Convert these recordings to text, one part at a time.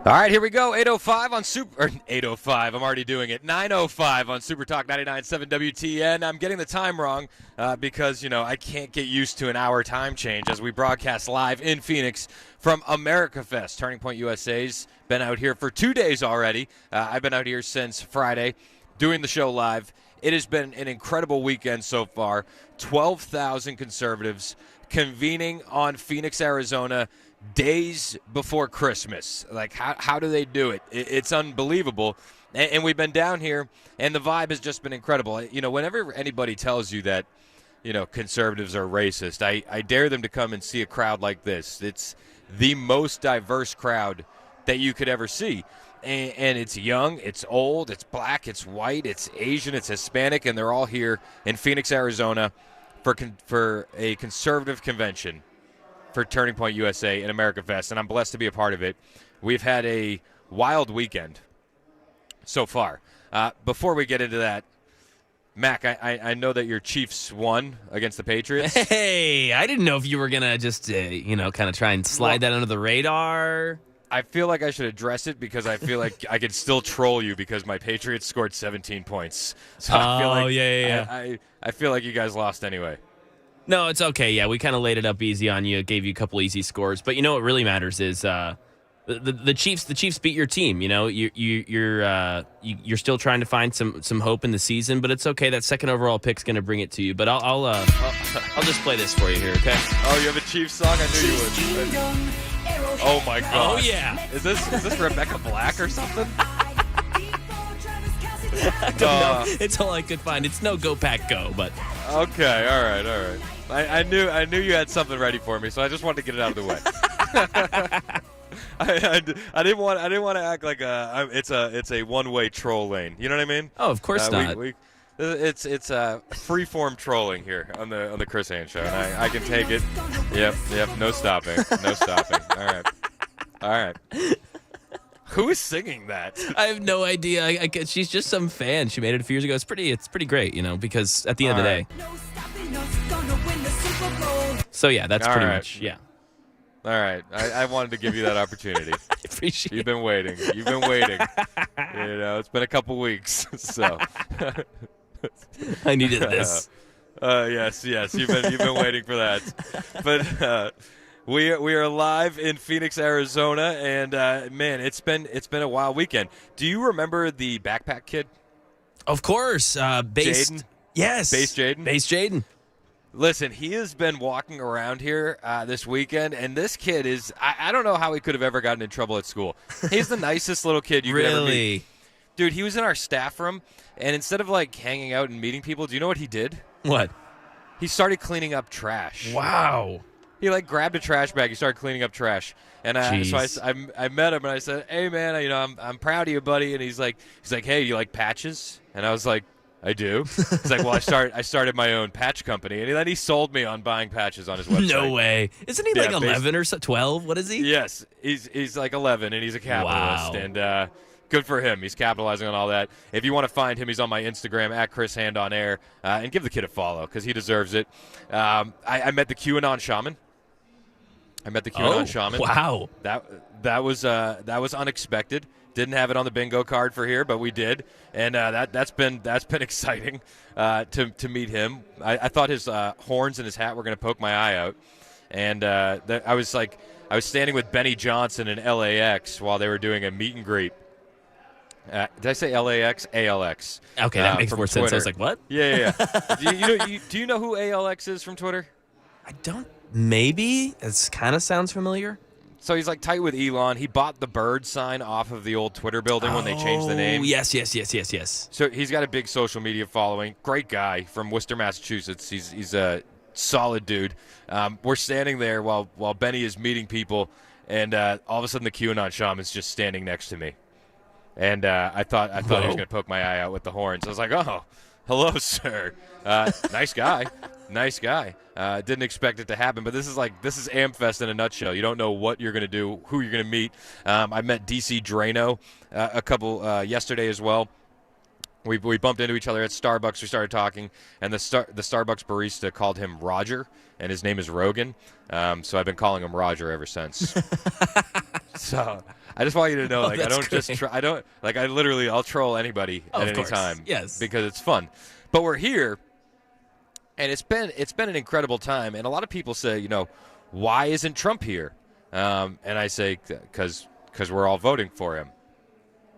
All right, here we go. 8:05 on Super. Or 8:05. I'm already doing it. 9:05 on Super Talk 99.7 WTN. I'm getting the time wrong because I can't get used to an hour time change as we broadcast live in Phoenix from America Fest. Turning Point USA's been out here for 2 days already. I've been out here since Friday doing the show live. It has been an incredible weekend so far. 12,000 conservatives convening on Phoenix, Arizona, days before Christmas. Like, how do they do it? It's unbelievable. And we've been down here, and the vibe has just been incredible. Whenever anybody tells you that, conservatives are racist, I dare them to come and see a crowd like this. It's the most diverse crowd that you could ever see. And it's young, it's old, it's black, it's white, it's Asian, it's Hispanic, and they're all here in Phoenix, Arizona for a conservative convention for Turning Point USA in America Fest, and I'm blessed to be a part of it. We've had a wild weekend so far. Before we get into that, Mac, I know that your Chiefs won against the Patriots. Hey, I didn't know if you were going to just, kind of try and slide that under the radar. I feel like I should address it because I feel like I could still troll you because my Patriots scored 17 points. So I feel like I feel like you guys lost anyway. No, it's okay. Yeah, we kind of laid it up easy on you, gave you a couple easy scores. But what really matters is the Chiefs. The Chiefs beat your team. You're still trying to find some hope in the season, but it's okay. That second overall pick's going to bring it to you. But I'll just play this for you here, okay? Oh, you have a Chiefs song? I knew you would. Oh my God! Oh yeah! Is this Rebecca Black or something? I don't know. It's all I could find. It's no Go Pack Go, but okay. All right. I knew you had something ready for me, so I just wanted to get it out of the way. I didn't want to act like it's a one-way troll lane. You know what I mean? Oh, of course not. It's free-form trolling here on the Chris Haynes Show, and I can take it. Yep. No stopping. All right. Who is singing that? I have no idea. She's just some fan. She made it a few years ago. It's pretty great, because at the end of the day. So yeah, that's pretty much yeah. All right. I wanted to give you that opportunity. I appreciate it. You've been waiting. It's been a couple weeks, so. I needed this. Yes. You've been waiting for that, but we are live in Phoenix, Arizona, and man, it's been a wild weekend. Do you remember the backpack kid? Of course, Jaden. Yes, Base Jaden. Listen, he has been walking around here this weekend, and this kid is, I don't know how he could have ever gotten in trouble at school. He's the nicest little kid you could ever meet. Dude, he was in our staff room, and instead of, hanging out and meeting people, do you know what he did? What? He started cleaning up trash. Wow. He, grabbed a trash bag. He started cleaning up trash. And so I met him, and I said, hey, man, I'm proud of you, buddy. And he's like, hey, you like patches? And I was like, I do. He's like, well, I started my own patch company, and then he sold me on buying patches on his website. No way. Isn't he 11 or so, 12? What is he? Yes, he's 11, and he's a capitalist, and good for him. He's capitalizing on all that. If you want to find him, he's on my Instagram at Chris Hand on Air, and give the kid a follow because he deserves it. I met the QAnon shaman. Wow. That was unexpected. Didn't have it on the bingo card for here, but we did, and that's been exciting to meet him. I thought his horns and his hat were going to poke my eye out, and I was standing with Benny Johnson in LAX while they were doing a meet and greet. Did I say LAX? ALX. Okay, that makes more sense. I was like, what? Yeah. Do you know who ALX is from Twitter? I don't. Maybe. It kind of sounds familiar. So he's tight with Elon. He bought the bird sign off of the old Twitter building when they changed the name. Yes. So he's got a big social media following. Great guy from Worcester, Massachusetts. He's a solid dude. We're standing there while Benny is meeting people, and all of a sudden the QAnon shaman's just standing next to me. And I thought he was going to poke my eye out with the horns. I was like, oh, hello, sir. Nice guy. Didn't expect it to happen, but this is AmFest in a nutshell. You don't know what you're going to do, who you're going to meet. I met DC Drano a couple yesterday as well. We bumped into each other at Starbucks. We started talking, and the Starbucks barista called him Roger, and his name is Rogan. So I've been calling him Roger ever since. So I just want you to know, like, I don't great. just I don't like I literally I'll troll anybody at any time, yes, because it's fun. But we're here, and it's been an incredible time. And a lot of people say, why isn't Trump here? And I say because we're all voting for him.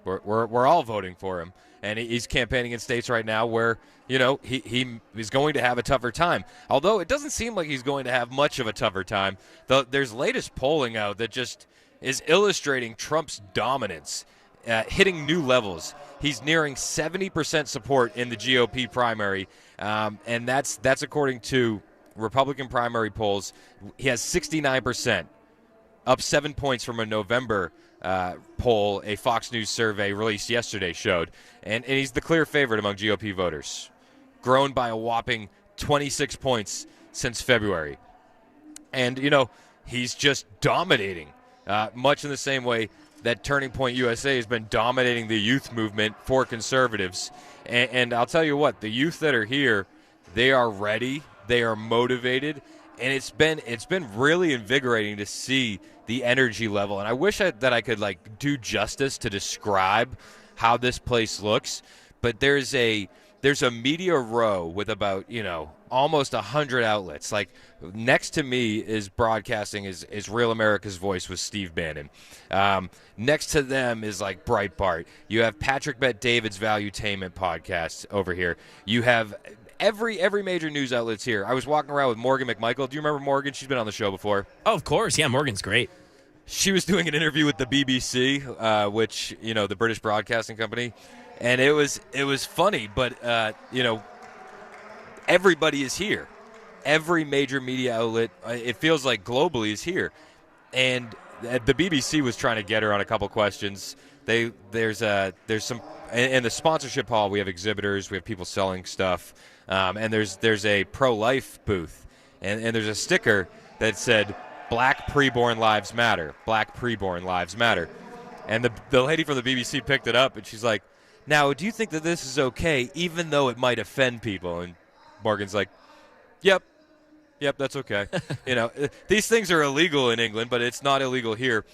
We're all voting for him, and he's campaigning in states right now where he is going to have a tougher time. Although it doesn't seem like he's going to have much of a tougher time. There's latest polling out that just is illustrating Trump's dominance, hitting new levels. He's nearing 70% support in the GOP primary, and that's according to Republican primary polls. He has 69%, up 7 points from a November poll a Fox News survey released yesterday showed. And he's the clear favorite among GOP voters, grown by a whopping 26 points since February. And, he's just dominating, much in the same way that Turning Point USA has been dominating the youth movement for conservatives. And I'll tell you what, the youth that are here, they are ready, they are motivated, and it's been really invigorating to see the energy level. And I wish that I could do justice to describe how this place looks. But there's a media row with about almost 100 outlets. Like next to me is broadcasting is Real America's Voice with Steve Bannon. Next to them is like Breitbart. You have Patrick Bet-David's Valuetainment podcast over here. You have every major news outlet's here. I was walking around with Morgan McMichael. Do you remember Morgan? She's been on the show before. Oh, of course. Yeah, Morgan's great. She was doing an interview with the BBC, which, the British Broadcasting Company. And it was funny, but, everybody is here. Every major media outlet, it feels like globally, is here. And the BBC was trying to get her on a couple questions. There's some in the sponsorship hall. We have exhibitors, we have people selling stuff, and there's a pro-life booth, and there's a sticker that said "Black Preborn Lives Matter." Black Preborn Lives Matter. And the lady from the BBC picked it up, and she's like, "Now, do you think that this is okay, even though it might offend people?" And Morgan's like, "Yep, that's okay." These things are illegal in England, but it's not illegal here.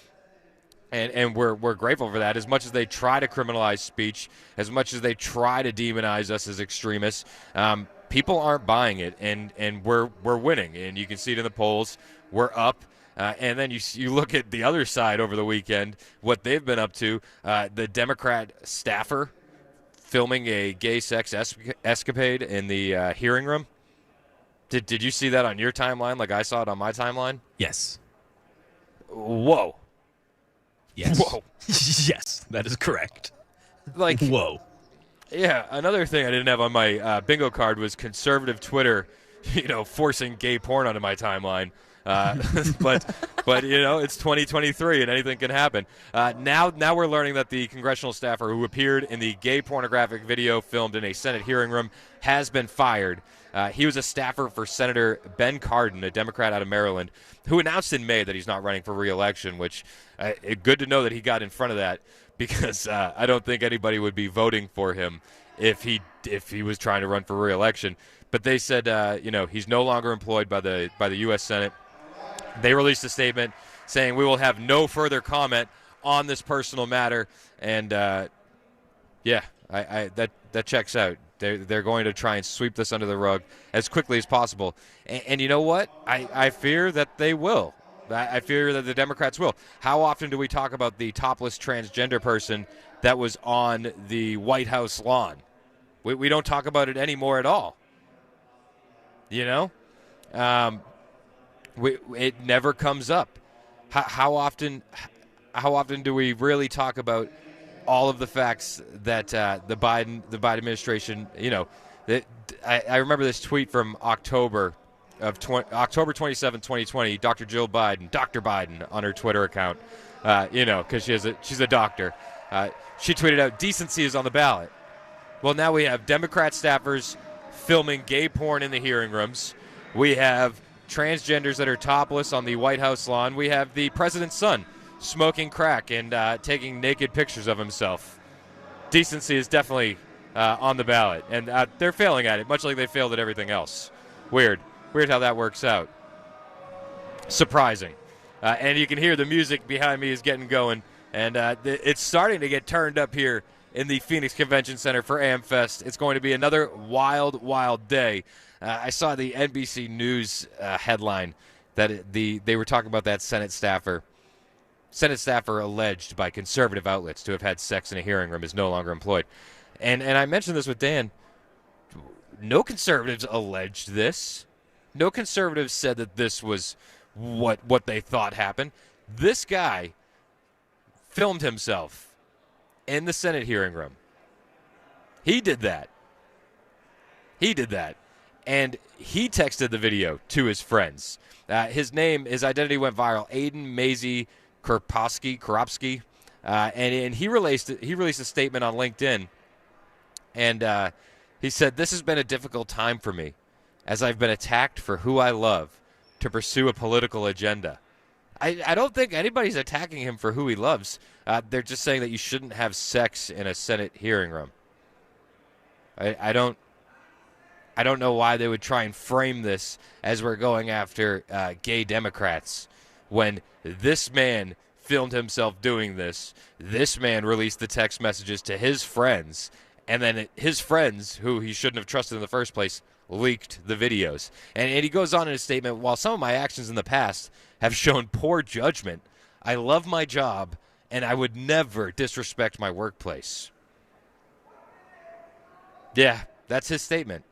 And we're grateful for that. As much as they try to criminalize speech, as much as they try to demonize us as extremists, people aren't buying it, and we're winning. And you can see it in the polls. We're up. And then you look at the other side over the weekend, what they've been up to. The Democrat staffer filming a gay sex escapade in the hearing room. Did you see that on your timeline like I saw it on my timeline? Yes. Whoa. Yes. Whoa. Yes, that is correct. Like, whoa. Yeah, another thing I didn't have on my bingo card was conservative Twitter, forcing gay porn onto my timeline. But it's 2023 and anything can happen. Now we're learning that the congressional staffer who appeared in the gay pornographic video filmed in a Senate hearing room has been fired. He was a staffer for Senator Ben Cardin, a Democrat out of Maryland, who announced in May that he's not running for re-election, which good to know that he got in front of that, because I don't think anybody would be voting for him if he was trying to run for re-election. But they said he's no longer employed by the U.S. Senate. They released a statement saying we will have no further comment on this personal matter, and that checks out. They're going to try and sweep this under the rug as quickly as possible. And you know what? I fear that they will. I fear that the Democrats will. How often do we talk about the topless transgender person that was on the White House lawn? We don't talk about it anymore at all. It never comes up. How often do we really talk about all of the facts that the Biden administration, I remember this tweet from October 27, 2020, Dr. Jill Biden, Dr. Biden on her Twitter account, because she's a doctor. She tweeted out, "Decency is on the ballot." Well, now we have Democrat staffers filming gay porn in the hearing rooms. We have transgenders that are topless on the White House lawn. We have the president's son smoking crack and taking naked pictures of himself. Decency is definitely on the ballot, and they're failing at it, much like they failed at everything else. Weird how that works out. Surprising. and you can hear the music behind me is getting going. And it's starting to get turned up here in the Phoenix Convention Center for AmFest. It's going to be another wild, wild day. I saw the NBC News headline that they were talking about that Senate staffer. Senate staffer alleged by conservative outlets to have had sex in a hearing room is no longer employed. And I mentioned this with Dan. No conservatives alleged this. No conservatives said that this was what they thought happened. This guy filmed himself in the Senate hearing room. He did that. And he texted the video to his friends. His identity went viral. Aiden Mazie Koropsky. And he released a statement on LinkedIn. And he said, "This has been a difficult time for me, as I've been attacked for who I love to pursue a political agenda." I don't think anybody's attacking him for who he loves. They're just saying that you shouldn't have sex in a Senate hearing room. I don't know why they would try and frame this as we're going after gay Democrats when this man filmed himself doing this. This man released the text messages to his friends, and then his friends, who he shouldn't have trusted in the first place, leaked the videos. And he goes on in his statement, "While some of my actions in the past have shown poor judgment, I love my job, and I would never disrespect my workplace." Yeah, that's his statement.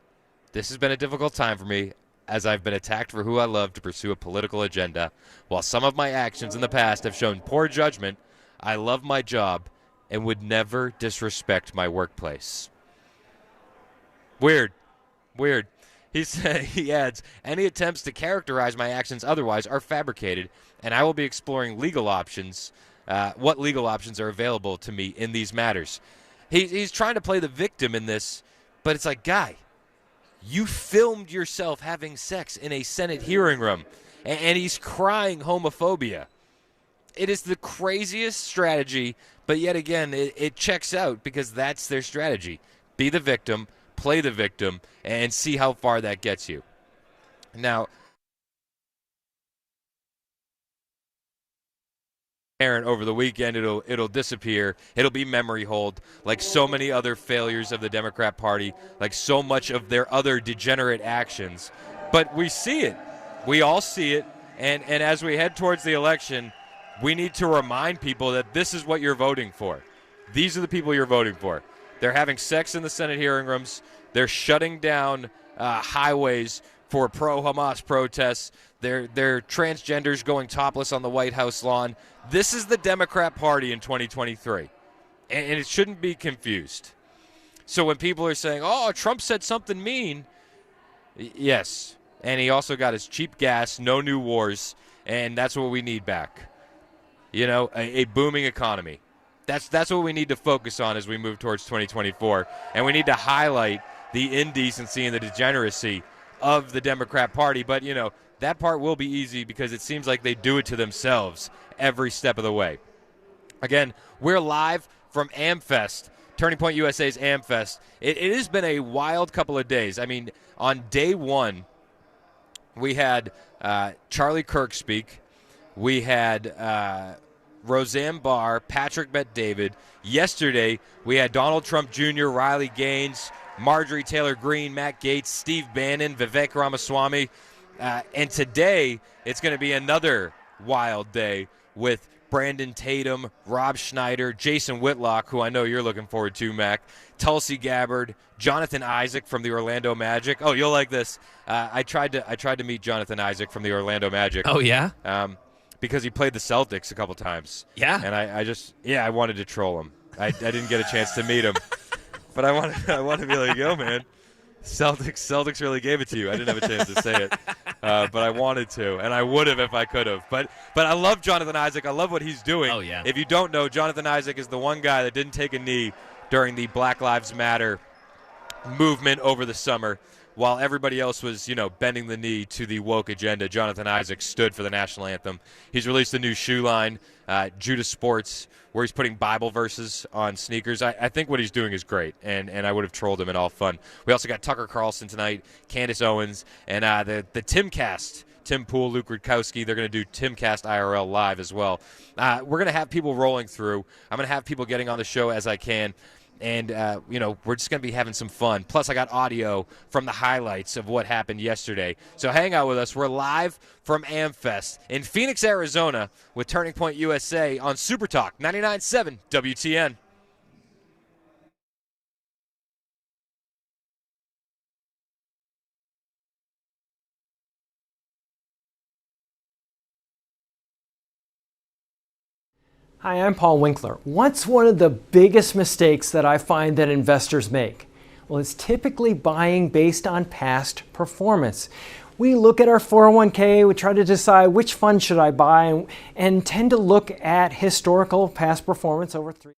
"This has been a difficult time for me, as I've been attacked for who I love to pursue a political agenda. While some of my actions in the past have shown poor judgment, I love my job and would never disrespect my workplace." Weird. He adds, "Any attempts to characterize my actions otherwise are fabricated, and I will be exploring legal options, what legal options are available to me in these matters." He's trying to play the victim in this, but it's like, guy, you filmed yourself having sex in a Senate hearing room, and he's crying homophobia. It is the craziest strategy, but yet again, it checks out because that's their strategy. Be the victim, play the victim, and see how far that gets you. Now, Aaron, over the weekend, it'll disappear. It'll be memory hold, like so many other failures of the Democrat Party, like so much of their other degenerate actions. But we see it. We all see it. And as we head towards the election, we need to remind people that this is what you're voting for. These are the people you're voting for. They're having sex in the Senate hearing rooms. They're shutting down highways for pro-Hamas protests. They're transgenders going topless on the White House lawn. This is the Democrat Party in 2023, and it shouldn't be confused. So when people are saying, "Oh, Trump said something mean," yes, and he also got his cheap gas, no new wars, and that's what we need back. You know, a booming economy. That's what we need to focus on as we move towards 2024, and we need to highlight the indecency and the degeneracy of the Democrat Party. But, you know, that part will be easy because it seems like they do it to themselves every step of the way. Again, we're live from AmFest, Turning Point USA's AmFest. It has been a wild couple of days. I mean, on day one, we had Charlie Kirk speak. We had Roseanne Barr, Patrick Bet-David. Yesterday, we had Donald Trump Jr., Riley Gaines, Marjorie Taylor Greene, Matt Gaetz, Steve Bannon, Vivek Ramaswamy. And today, it's going to be another wild day with Brandon Tatum, Rob Schneider, Jason Whitlock, who I know you're looking forward to, Mac, Tulsi Gabbard, Jonathan Isaac from the Orlando Magic. Oh, you'll like this. I tried to meet Jonathan Isaac from the Orlando Magic. Oh, yeah? Because he played the Celtics a couple times. Yeah. And I wanted to troll him. I didn't get a chance to meet him. But I want to be like, yo, man, Celtics really gave it to you. I didn't have a chance to say it, but I wanted to, and I would have if I could have. But I love Jonathan Isaac. I love what he's doing. Oh, yeah. If you don't know, Jonathan Isaac is the one guy that didn't take a knee during the Black Lives Matter movement over the summer. While everybody else was, bending the knee to the woke agenda, Jonathan Isaac stood for the national anthem. He's released a new shoe line, Judas Sports, where he's putting Bible verses on sneakers. I think what he's doing is great, and I would have trolled him in all fun. We also got Tucker Carlson tonight, Candace Owens, and the Timcast. Tim Pool, Luke Rutkowski, they're going to do Timcast IRL live as well. We're going to have people rolling through. I'm going to have people getting on the show as I can. And, we're just going to be having some fun. Plus, I got audio from the highlights of what happened yesterday. So hang out with us. We're live from AmFest in Phoenix, Arizona with Turning Point USA on Super Talk 99.7 WTN. Hi, I'm Paul Winkler. What's one of the biggest mistakes that I find that investors make? Well, it's typically buying based on past performance. We look at our 401k, we try to decide which fund should I buy, and tend to look at historical past performance over 3.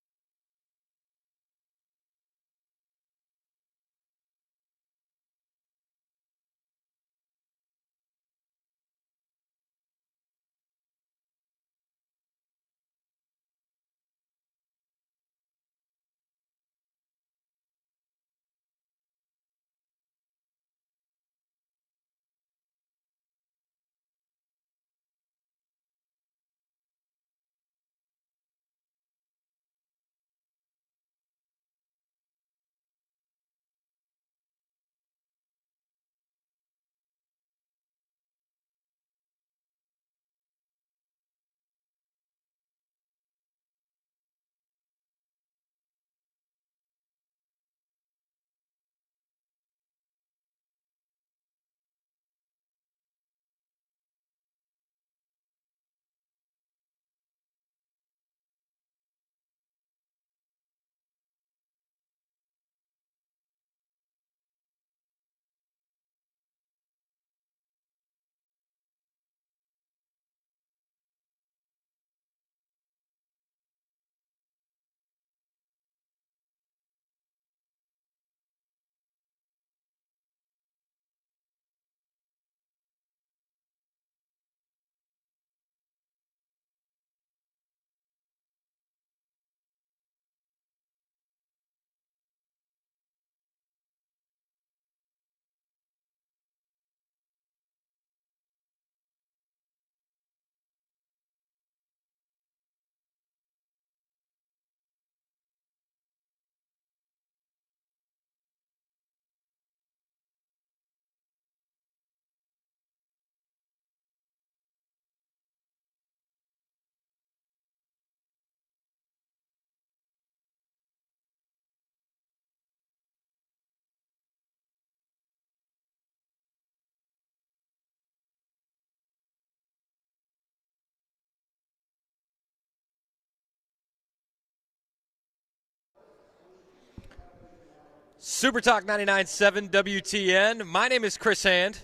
Super Talk 99.7 WTN. My name is Chris Hand,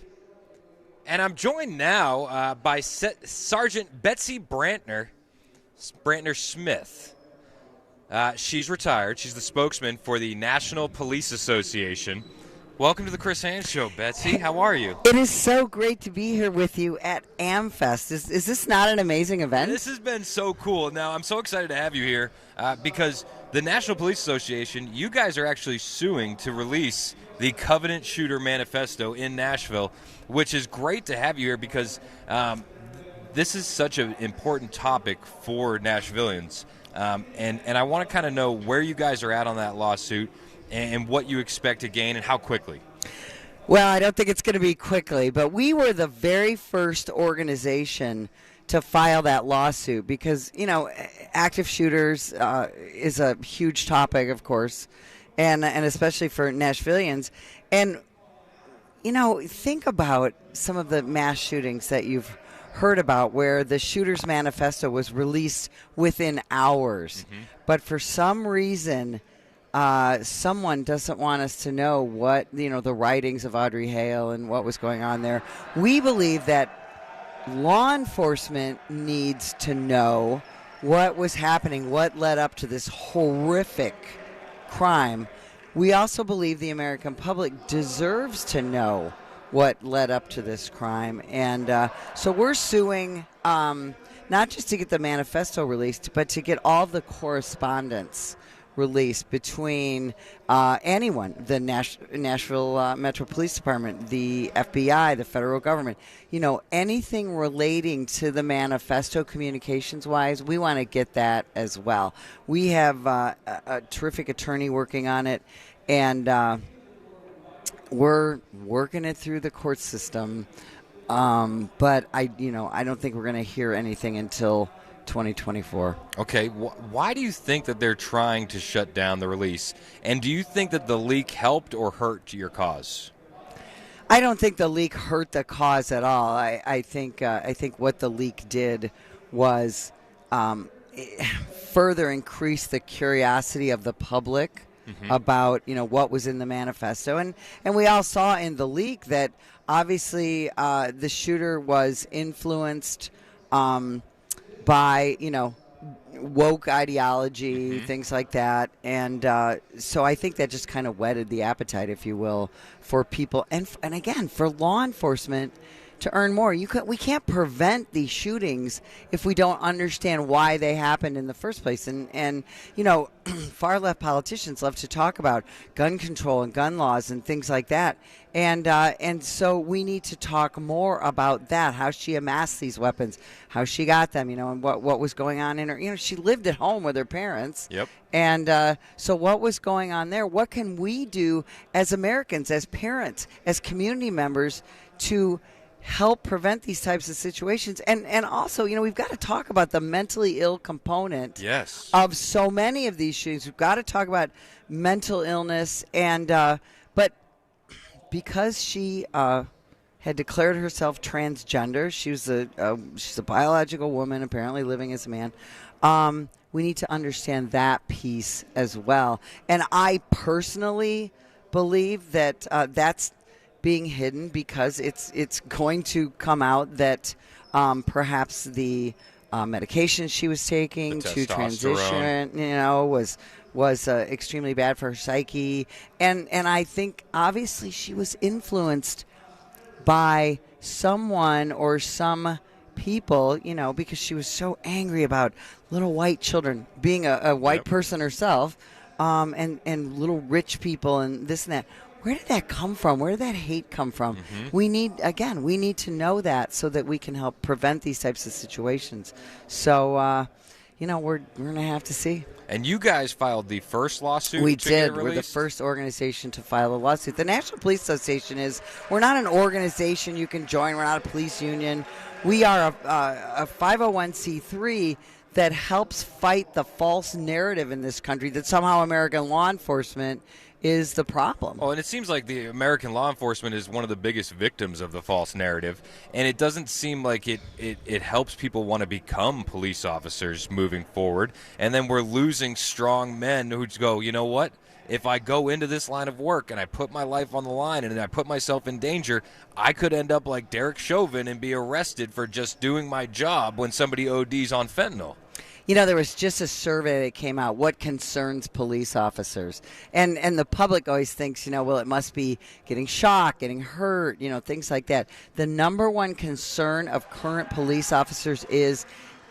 and I'm joined now by Sergeant Betsy Brantner Smith. She's retired. She's the spokesman for the National Police Association. Welcome to the Chris Hand Show, Betsy. How are you? It is so great to be here with you at AmFest. Is this not an amazing event? This has been so cool. Now, I'm so excited to have you here because the National Police Association, you guys are actually suing to release the Covenant Shooter Manifesto in Nashville, which is great to have you here because this is such an important topic for Nashvillians. And I want to kind of know where you guys are at on that lawsuit and what you expect to gain and how quickly. Well, I don't think it's going to be quickly, but we were the very first organization to file that lawsuit because, active shooters is a huge topic, of course, and especially for Nashvillians. And, think about some of the mass shootings that you've heard about where the Shooter's Manifesto was released within hours. Mm-hmm. But for some reason, someone doesn't want us to know what, the writings of Audrey Hale and what was going on there. We believe that law enforcement needs to know what was happening, what led up to this horrific crime. we also believe the American public deserves to know what led up to this crime. And so we're suing not just to get the manifesto released, but to get all the correspondence released between anyone, the Nashville Metro Police Department, the FBI, the federal government, anything relating to the manifesto communications-wise, we want to get that as well. We have a terrific attorney working on it, and we're working it through the court system. But I don't think we're going to hear anything until 2024. Okay, why do you think that they're trying to shut down the release? And do you think that the leak helped or hurt your cause? I don't think the leak hurt the cause at all. I think what the leak did was further increase the curiosity of the public about what was in the manifesto, and we all saw in the leak that obviously the shooter was influenced by woke ideology, things like that, and so I think that just kind of whetted the appetite, if you will, for people, and again for law enforcement to earn more. We can't prevent these shootings if we don't understand why they happened in the first place. And far left politicians love to talk about gun control and gun laws and things like that. And so we need to talk more about that, how she amassed these weapons, how she got them, and what was going on in her. She lived at home with her parents. Yep. And so what was going on there? What can we do as Americans, as parents, as community members to help prevent these types of situations? And also, we've got to talk about the mentally ill component of so many of these shootings. We've got to talk about mental illness, and but because she had declared herself transgender, she's a biological woman, apparently living as a man. We need to understand that piece as well. And I personally believe that that's being hidden because it's going to come out that perhaps the medication she was taking to transition, was extremely bad for her psyche, and I think obviously she was influenced by someone or some people, because she was so angry about little white children, being a white person herself, and little rich people and this and that. Where did that come from? Where did that hate come from? We need to know that so that we can help prevent these types of situations. So, we're going to have to see. And you guys filed the first lawsuit? We did. We're the first organization to file a lawsuit. The National Police Association we're not an organization you can join. We're not a police union. We are a 501c3 that helps fight the false narrative in this country that somehow American law enforcement is the problem. Oh, and it seems like the American law enforcement is one of the biggest victims of the false narrative, and it doesn't seem like it helps people want to become police officers moving forward. And then we're losing strong men who go, you know what? If I go into this line of work and I put my life on the line and I put myself in danger, I could end up like Derek Chauvin and be arrested for just doing my job when somebody ODs on fentanyl. There was just a survey that came out, what concerns police officers. And the public always thinks, well, it must be getting shot, getting hurt, things like that. The number one concern of current police officers is,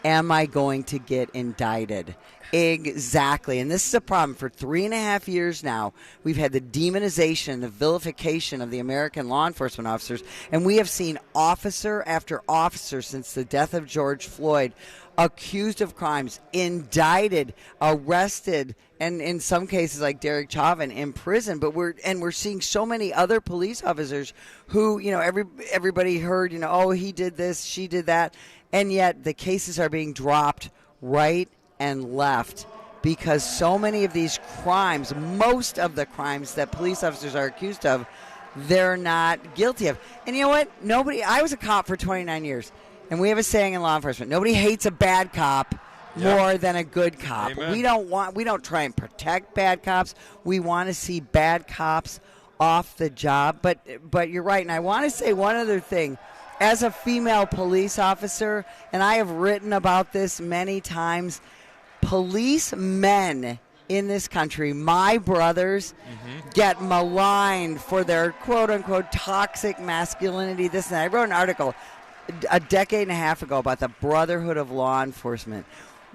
am I going to get indicted? Exactly. And this is a problem. For 3.5 years now, we've had the demonization, the vilification of the American law enforcement officers, and we have seen officer after officer since the death of George Floyd accused of crimes, indicted, arrested, and in some cases like Derek Chauvin in prison. But we're seeing so many other police officers who, everybody heard, oh, he did this, she did that, and yet the cases are being dropped right and left because so many of these crimes, most of the crimes that police officers are accused of, they're not guilty of. And you know what? I was a cop for 29 years. And we have a saying in law enforcement: nobody hates a bad cop more than a good cop. Amen. We don't try and protect bad cops. We want to see bad cops off the job. But you're right. And I want to say one other thing. As a female police officer, and I have written about this many times, policemen in this country, my brothers, get maligned for their quote-unquote toxic masculinity, this and that. I wrote an article a decade and a half ago about the brotherhood of law enforcement.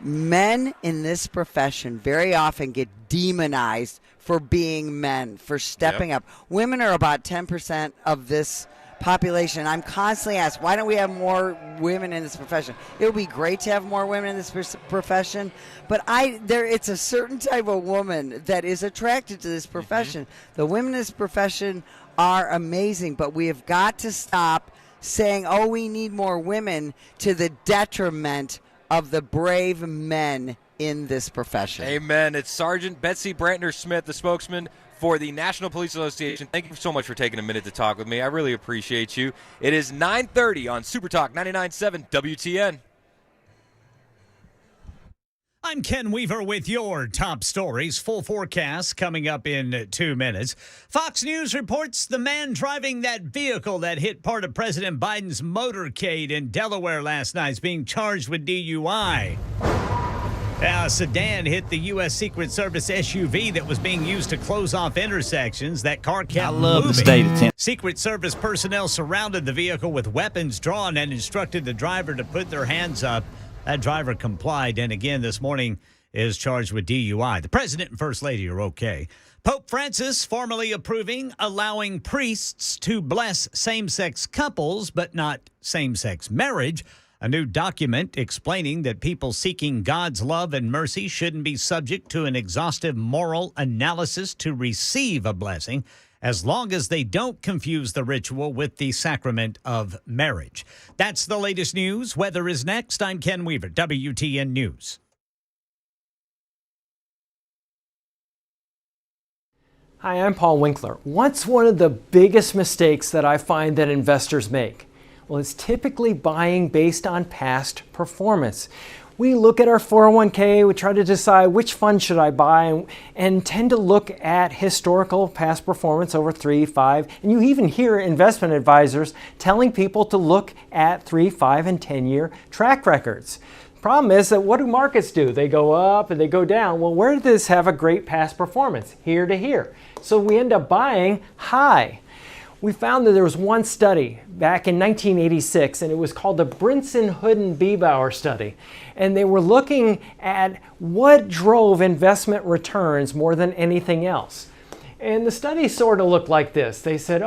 Men in this profession very often get demonized for being men, for stepping up. Women are about 10% of this population. I'm constantly asked, why don't we have more women in this profession? It would be great to have more women in this profession, but it's a certain type of woman that is attracted to this profession. The women in this profession are amazing, but we have got to stop saying, oh, we need more women, to the detriment of the brave men in this profession. Amen. It's Sergeant Betsy Brantner-Smith, the spokesman for the National Police Association. Thank you so much for taking a minute to talk with me. I really appreciate you. It is 9:30 on Super Talk 99.7 WTN. I'm Ken Weaver with your top stories. Full forecast coming up in 2 minutes. Fox News reports the man driving that vehicle that hit part of President Biden's motorcade in Delaware last night is being charged with DUI. A sedan hit the U.S. Secret Service SUV that was being used to close off intersections. That car kept moving. The state of Tennessee. Secret Service personnel surrounded the vehicle with weapons drawn and instructed the driver to put their hands up. That driver complied, and again this morning is charged with DUI. The president and first lady are okay. Pope Francis formally approving allowing priests to bless same-sex couples, but not same-sex marriage. A new document explaining that people seeking God's love and mercy shouldn't be subject to an exhaustive moral analysis to receive a blessing, as long as they don't confuse the ritual with the sacrament of marriage. That's the latest news. Weather is next. I'm Ken Weaver, WTN News. Hi, I'm Paul Winkler. What's one of the biggest mistakes that I find that investors make? Well, it's typically buying based on past performance. We look at our 401k, we try to decide which fund should I buy, and tend to look at historical past performance over 3, 5, and you even hear investment advisors telling people to look at 3, 5, and 10-year track records. The problem is that what do markets do? They go up and they go down. Well, where did this have a great past performance? Here to here. So we end up buying high. We found that there was one study back in 1986, and it was called the Brinson-Hooden-Biebauer study. And they were looking at what drove investment returns more than anything else. And the study sort of looked like this. They said,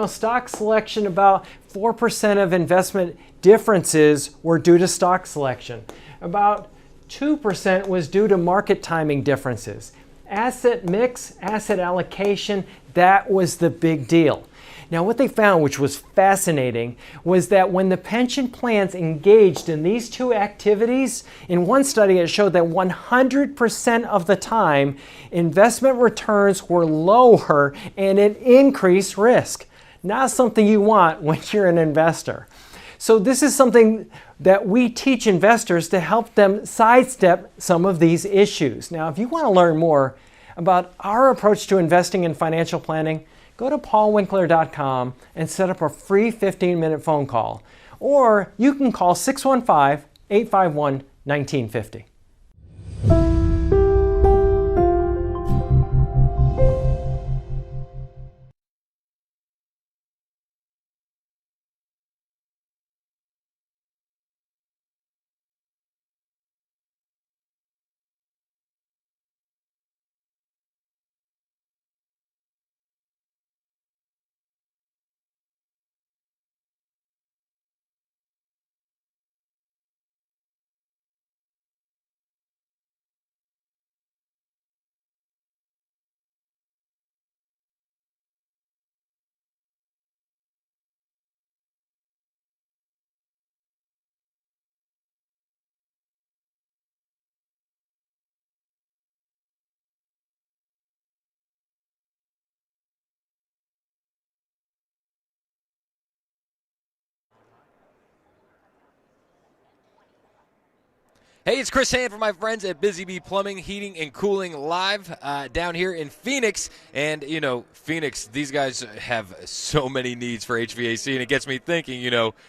stock selection, about 4% of investment differences were due to stock selection. About 2% was due to market timing differences. Asset mix, asset allocation, that was the big deal. Now, what they found, which was fascinating, was that when the pension plans engaged in these two activities, in one study it showed that 100% of the time, investment returns were lower and it increased risk. Not something you want when you're an investor. So this is something that we teach investors to help them sidestep some of these issues. Now, if you want to learn more about our approach to investing in financial planning, go to paulwinkler.com and set up a free 15-minute phone call. Or you can call 615-851-1950. Hey, it's Chris Hand from my friends at Busy Bee Plumbing, Heating, and Cooling live down here in Phoenix. And, Phoenix, these guys have so many needs for HVAC, and it gets me thinking,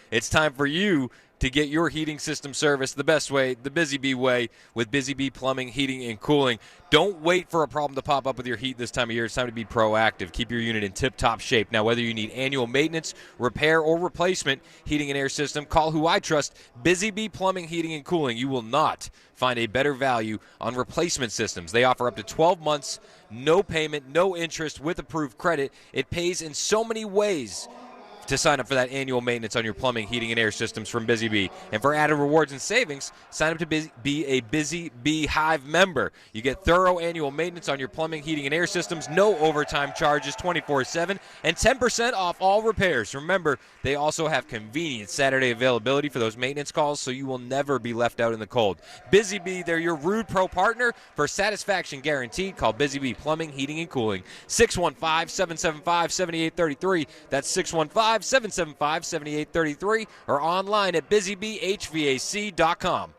it's time for you to get your heating system serviced the best way, the Busy Bee way, with Busy Bee Plumbing, Heating, and Cooling. Don't wait for a problem to pop up with your heat this time of year. It's time to be proactive. Keep your unit in tip-top shape. Now, whether you need annual maintenance, repair, or replacement heating and air system, call who I trust, Busy Bee Plumbing, Heating, and Cooling. You will not find a better value on replacement systems. They offer up to 12 months, no payment, no interest, with approved credit. It pays in so many ways to sign up for that annual maintenance on your plumbing, heating, and air systems from Busy Bee. And for added rewards and savings, sign up to be a Busy Bee Hive member. You get thorough annual maintenance on your plumbing, heating, and air systems, no overtime charges 24/7, and 10% off all repairs. Remember, they also have convenient Saturday availability for those maintenance calls, so you will never be left out in the cold. Busy Bee, they're your Rude Pro partner for satisfaction guaranteed. Call Busy Bee Plumbing, Heating, and Cooling. 615-775-7833. That's 615-775-7833, or online at busybehvac.com.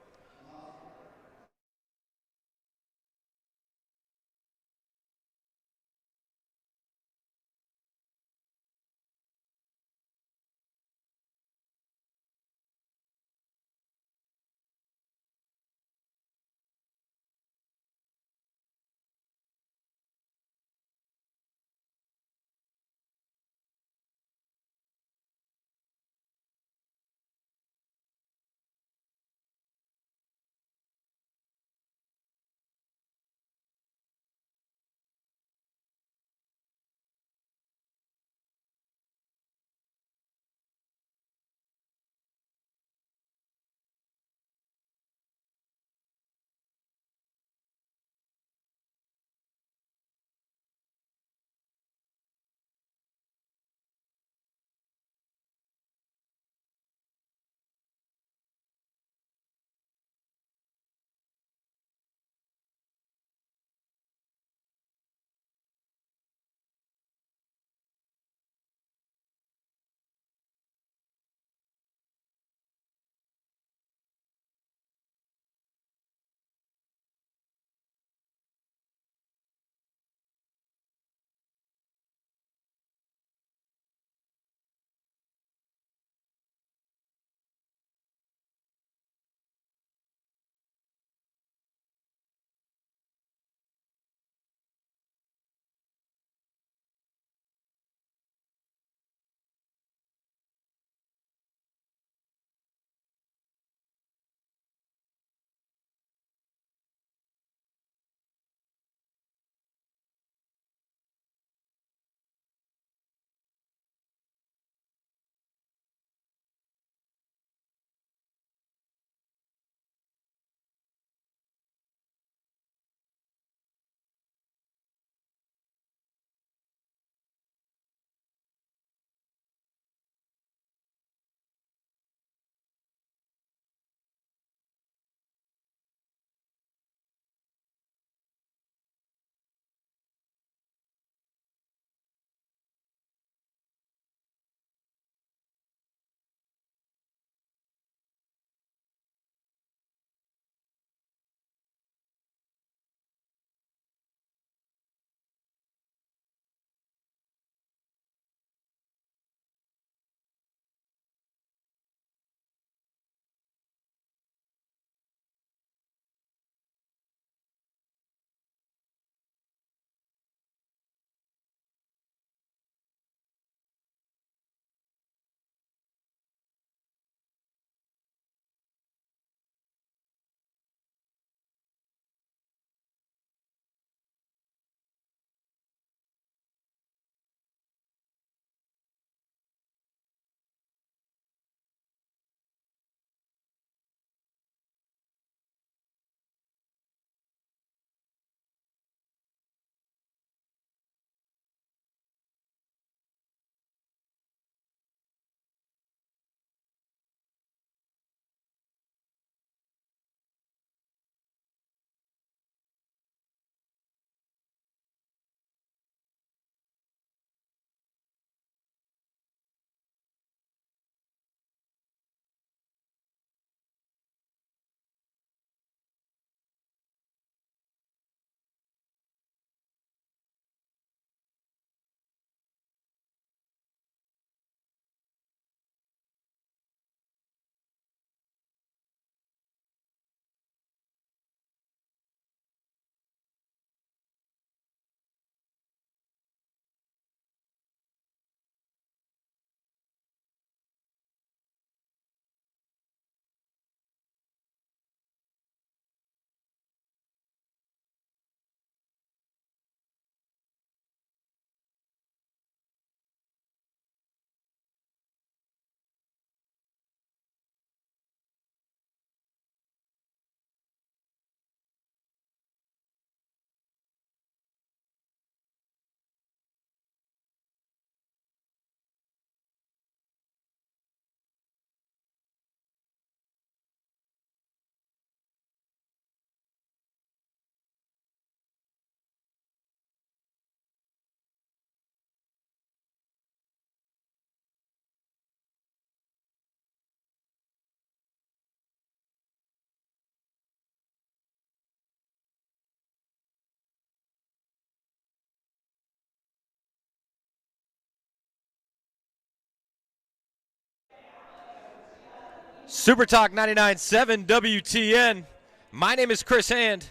Super Talk 99.7 WTN. My name is Chris Hand.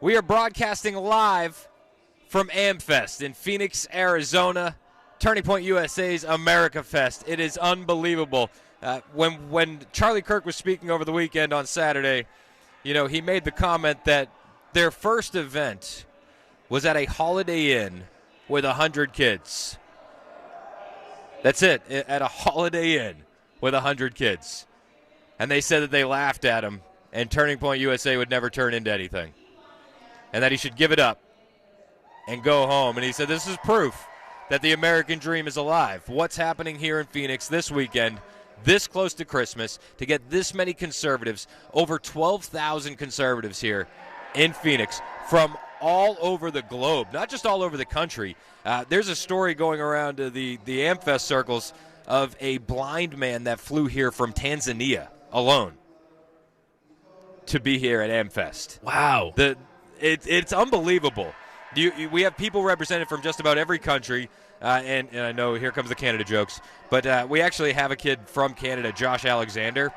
We are broadcasting live from AmFest in Phoenix, Arizona. Turning Point USA's America Fest. It is unbelievable. When Charlie Kirk was speaking over the weekend on Saturday, he made the comment that their first event was at a Holiday Inn with 100 kids. That's it, at a Holiday Inn with 100 kids. And they said that they laughed at him, and Turning Point USA would never turn into anything. And that he should give it up and go home. And he said this is proof that the American dream is alive. What's happening here in Phoenix this weekend, this close to Christmas, to get this many conservatives, over 12,000 conservatives here in Phoenix from all over the globe, not just all over the country. There's a story going around the AmFest circles of a blind man that flew here from Tanzania alone to be here at AmFest. Wow. It's unbelievable. We have people represented from just about every country, and I know here comes the Canada jokes, but we actually have a kid from Canada, Josh Alexander,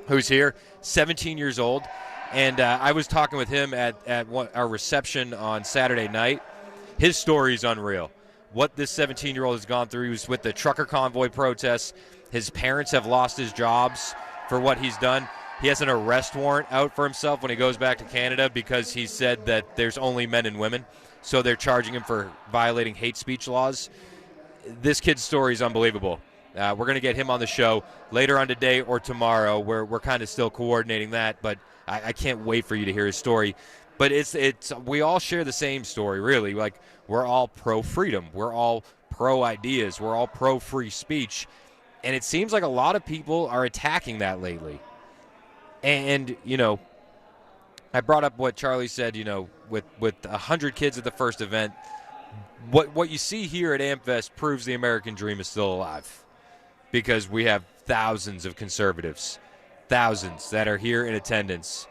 who's here, 17 years old, and I was talking with him at our reception on Saturday night. His story is unreal. What this 17-year-old has gone through. He was with the trucker convoy protests. His parents have lost his jobs for what he's done. He has an arrest warrant out for himself when he goes back to Canada because he said that there's only men and women, so they're charging him for violating hate speech laws. This kid's story is unbelievable. We're going to get him on the show later on today or tomorrow. We're kind of still coordinating that, but I can't wait for you to hear his story. But we all share the same story, really. Like, we're all pro-freedom. We're all pro-ideas. We're all pro-free speech. And it seems like a lot of people are attacking that lately. And, I brought up what Charlie said, with 100 kids at the first event. What you see here at AmFest proves the American dream is still alive, because we have thousands of conservatives, thousands that are here in attendance,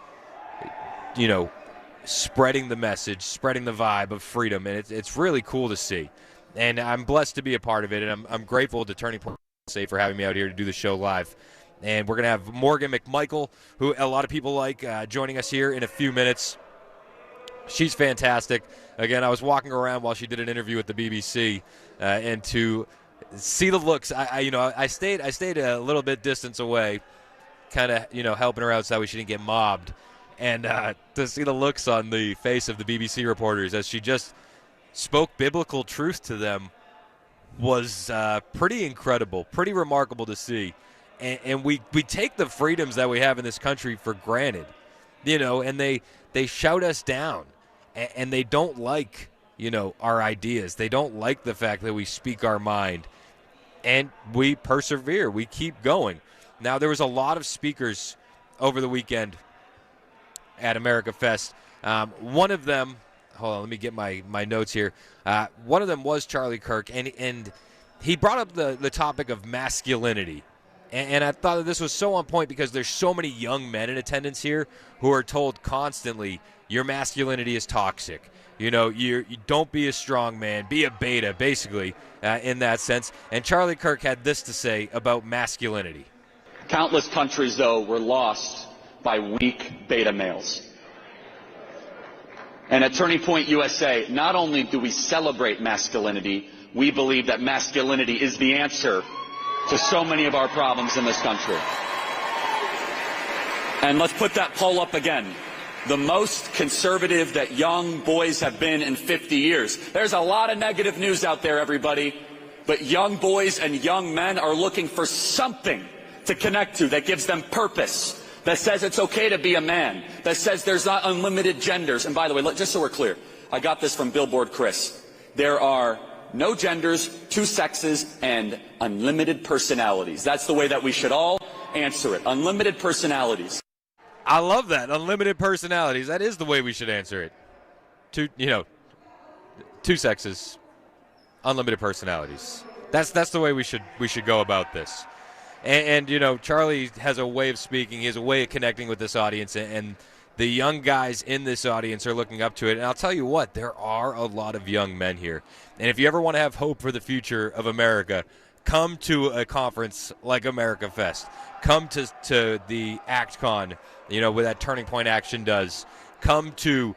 spreading the message, spreading the vibe of freedom, and it's really cool to see. And I'm blessed to be a part of it, and I'm grateful to Turning Point USA for having me out here to do the show live. And we're going to have Morgan McMichael, who a lot of people like, joining us here in a few minutes. She's fantastic. Again, I was walking around while she did an interview with the BBC, and to see the looks, I stayed a little bit distance away, kind of, helping her out so that way she didn't get mobbed. And to see the looks on the face of the BBC reporters as she just spoke biblical truth to them was pretty incredible, pretty remarkable to see. And we take the freedoms that we have in this country for granted, and they shout us down, and they don't like, our ideas. They don't like the fact that we speak our mind, and we persevere. We keep going. Now, there was a lot of speakers over the weekend at America Fest. One of them, hold on, let me get my notes here. One of them was Charlie Kirk, and he brought up the topic of masculinity. And I thought that this was so on point because there's so many young men in attendance here who are told constantly, your masculinity is toxic. You don't be a strong man, be a beta, basically, in that sense. And Charlie Kirk had this to say about masculinity. Countless countries, though, were lost by weak beta males. And at Turning Point USA, not only do we celebrate masculinity, we believe that masculinity is the answer to so many of our problems in this country. And let's put that poll up again. The most conservative that young boys have been in 50 years. There's a lot of negative news out there, everybody. But young boys and young men are looking for something to connect to that gives them purpose, that says it's okay to be a man, that says there's not unlimited genders. And by the way, just so we're clear, I got this from Billboard Chris. There are no genders, two sexes, and unlimited personalities. That's the way that we should all answer it. Unlimited personalities. I love that. Unlimited personalities. That is the way we should answer it. Two sexes, unlimited personalities. That's the way we should go about this. And Charlie has a way of speaking. He has a way of connecting with this audience, and the young guys in this audience are looking up to it. And I'll tell you what, there are a lot of young men here. And if you ever want to have hope for the future of America, come to a conference like America Fest. Come to the ActCon, where that Turning Point Action does. Come to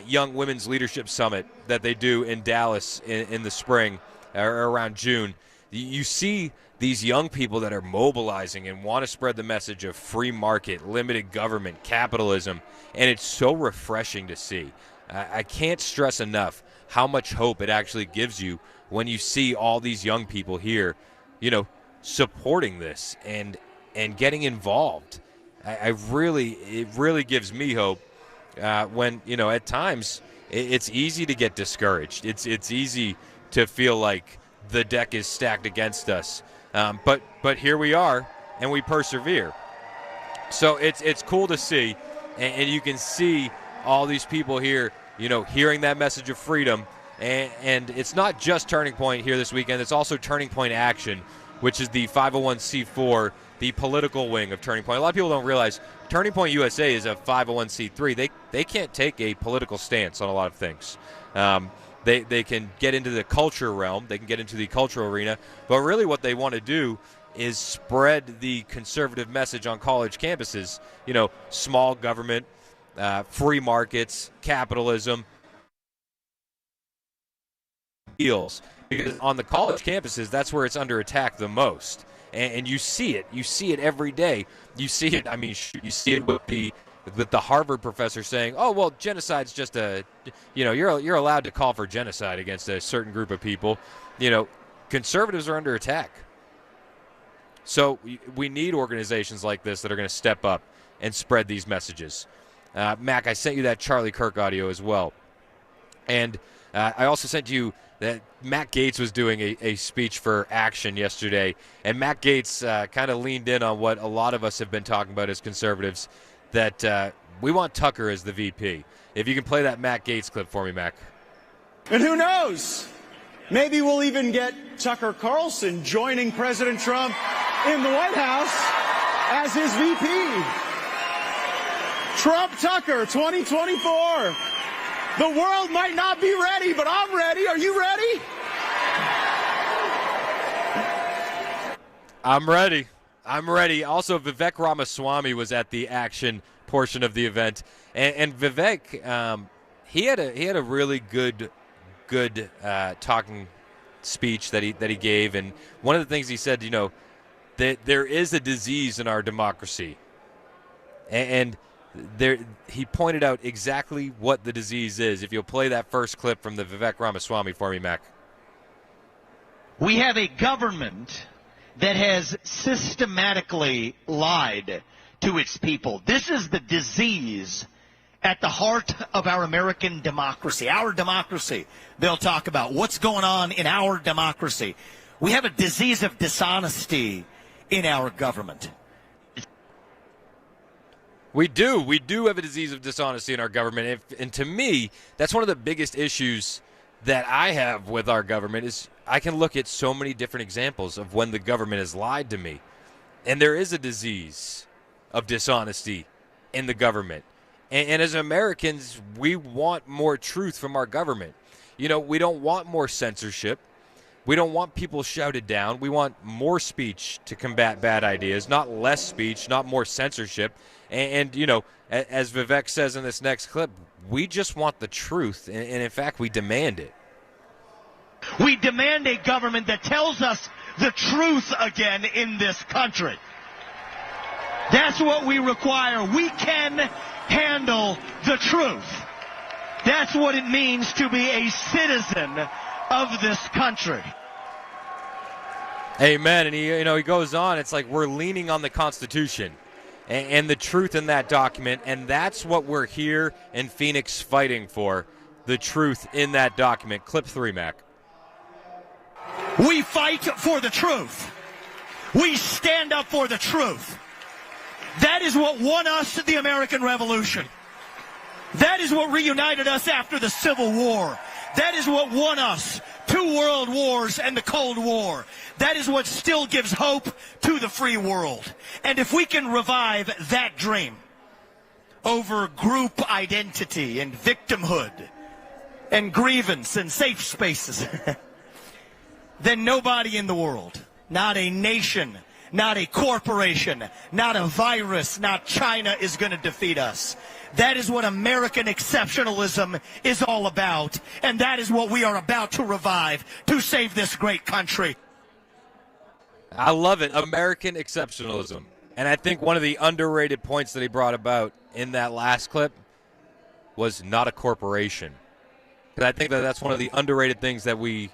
Young Women's Leadership Summit that they do in Dallas in the spring or around June. You see these young people that are mobilizing and want to spread the message of free market, limited government, capitalism, and it's so refreshing to see. I can't stress enough how much hope it actually gives you when you see all these young people here, supporting this and getting involved. It really gives me hope when, at times it's easy to get discouraged. It's easy to feel like the deck is stacked against us. But here we are, and we persevere. So it's cool to see, and you can see all these people here, hearing that message of freedom. And it's not just Turning Point here this weekend. It's also Turning Point Action, which is the 501c4, the political wing of Turning Point. A lot of people don't realize Turning Point USA is a 501c3. They can't take a political stance on a lot of things. They can get into the culture realm. They can get into the cultural arena. But really what they want to do is spread the conservative message on college campuses. Small government, free markets, capitalism, deals. Because on the college campuses, that's where it's under attack the most. And you see it. You see it every day. You see it. I mean, you see it with the Harvard professor saying, "Oh, well, genocide's just you're allowed to call for genocide against a certain group of people." Conservatives are under attack. So we need organizations like this that are going to step up and spread these messages. Mac, I sent you that Charlie Kirk audio as well. And I also sent you that Matt Gaetz was doing a speech for Action yesterday. And Matt Gaetz kind of leaned in on what a lot of us have been talking about as conservatives, that we want Tucker as the VP. If you can play that Matt Gaetz clip for me, Mac. And who knows? Maybe we'll even get Tucker Carlson joining President Trump in the White House as his VP. Trump Tucker 2024. The world might not be ready, but I'm ready. Are you ready? I'm ready. I'm ready. Also, Vivek Ramaswamy was at the Action portion of the event, and Vivek, he had a really good talking speech that he gave, and one of the things he said, that there is a disease in our democracy, and he pointed out exactly what the disease is. If you'll play that first clip from the Vivek Ramaswamy for me, Mac. We have a government that has systematically lied to its people. This is the disease at the heart of our American democracy. Our democracy. They'll talk about what's going on in our democracy. We have a disease of dishonesty in our government. We do have a disease of dishonesty in our government. And to me, that's one of the biggest issues that I have with our government is I can look at so many different examples of when the government has lied to me. And there is a disease of dishonesty in the government. And as Americans, we want more truth from our government. We don't want more censorship. We don't want people shouted down. We want more speech to combat bad ideas, not less speech, not more censorship. And as Vivek says in this next clip, we just want the truth. And in fact, we demand it. We demand a government that tells us the truth again in this country. That's what we require. We can handle the truth. That's what it means to be a citizen of this country. Amen. And he goes on. It's like we're leaning on the Constitution and the truth in that document, and that's what we're here in Phoenix fighting for, the truth in that document. Clip 3, Mac. We fight for the truth. We stand up for the truth. That is what won us the American Revolution. That is what reunited us after the Civil War. That is what won us 2 world wars and the Cold War. That is what still gives hope to the free world. And if we can revive that dream over group identity and victimhood and grievance and safe spaces, then nobody in the world not a nation, not a corporation, not a virus, not China is going to defeat us. That is what American exceptionalism is all about, and that is what we are about to revive to save this great country. I love it. American exceptionalism. And I think one of the underrated points that he brought about in that last clip was not a corporation. Because I think that that's one of the underrated things that we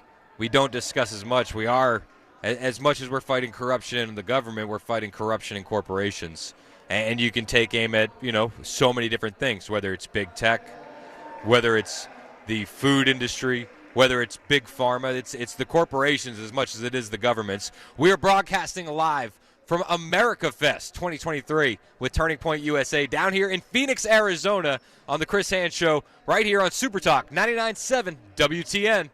don't discuss as much. We are, as much as we're fighting corruption in the government, we're fighting corruption in corporations. And you can take aim at, so many different things, whether it's big tech, whether it's the food industry, whether it's big pharma. It's the corporations as much as it is the governments. We are broadcasting live from America Fest 2023 with Turning Point USA down here in Phoenix, Arizona on the Chris Hand Show right here on Super Talk 99.7 WTN.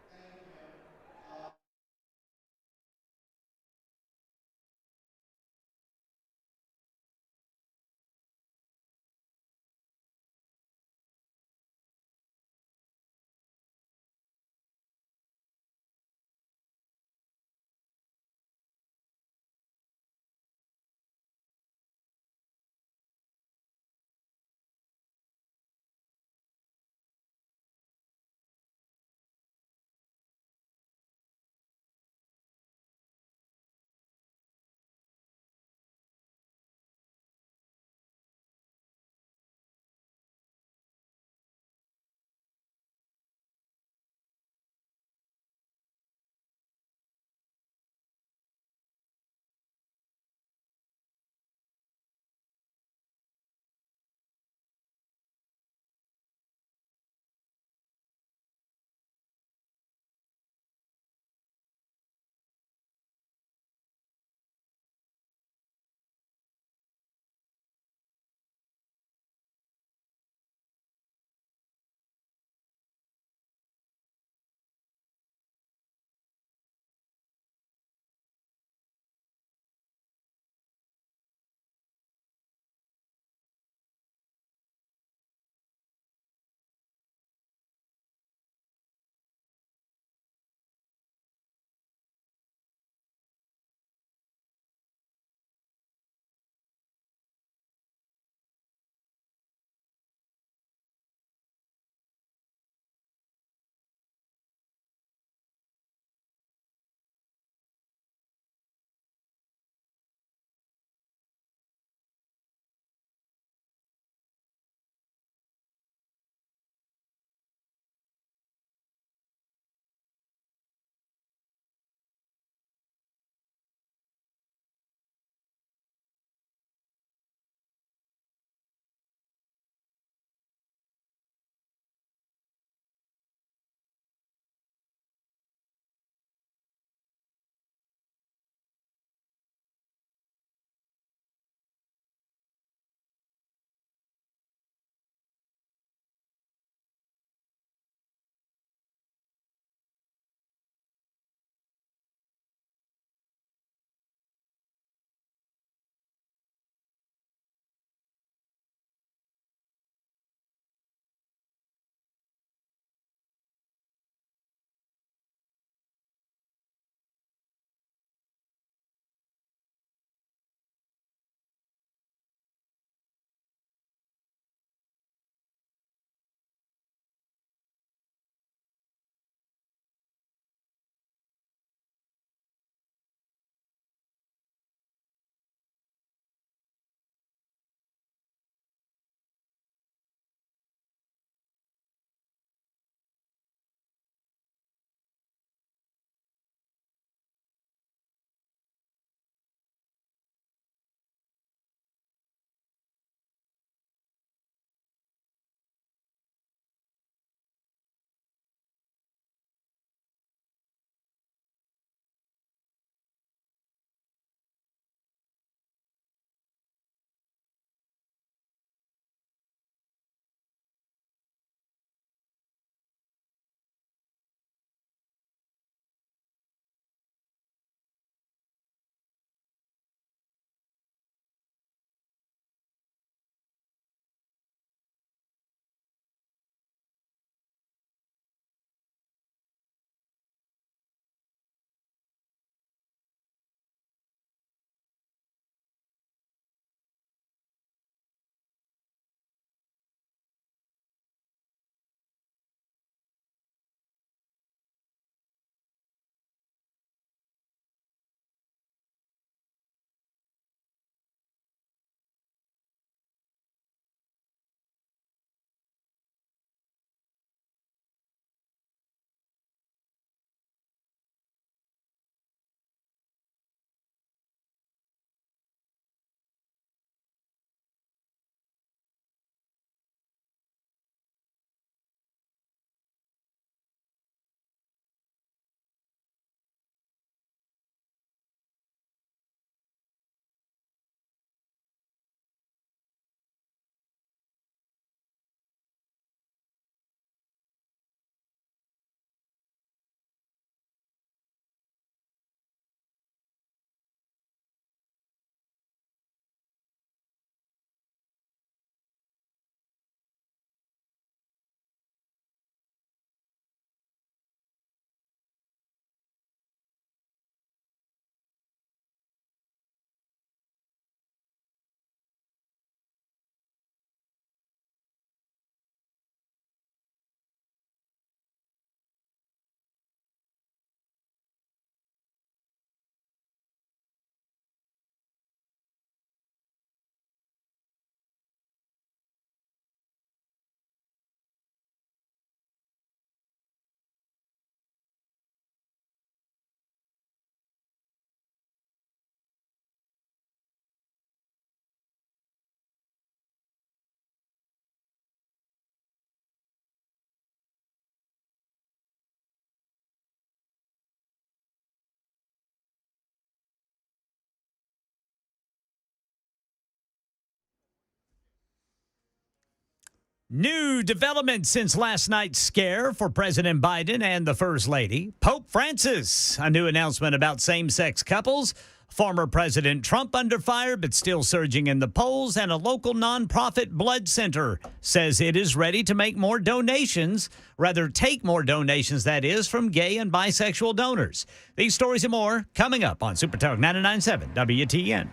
New development since last night's scare for President Biden and the First Lady. Pope Francis, a new announcement about same-sex couples. Former President Trump under fire, but still surging in the polls. And a local nonprofit blood center says it is ready to make more donations, rather take more donations, that is, from gay and bisexual donors. These stories and more coming up on Super Talk 99.7 WTN.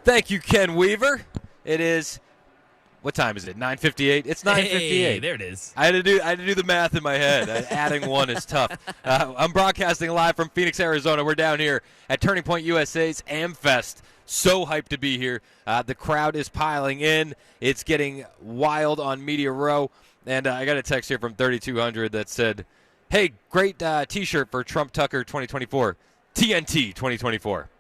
Thank you, Ken Weaver. It is... What time is it? 9:58. It's 9:58. Hey, there it is. I had to do the math in my head. Adding one is tough. I'm broadcasting live from Phoenix, Arizona. We're down here at Turning Point USA's AmFest. So hyped to be here. The crowd is piling in. It's getting wild on Media Row. And I got a text here from 3200 that said, "Hey, great T-shirt for Trump Tucker 2024, TNT 2024."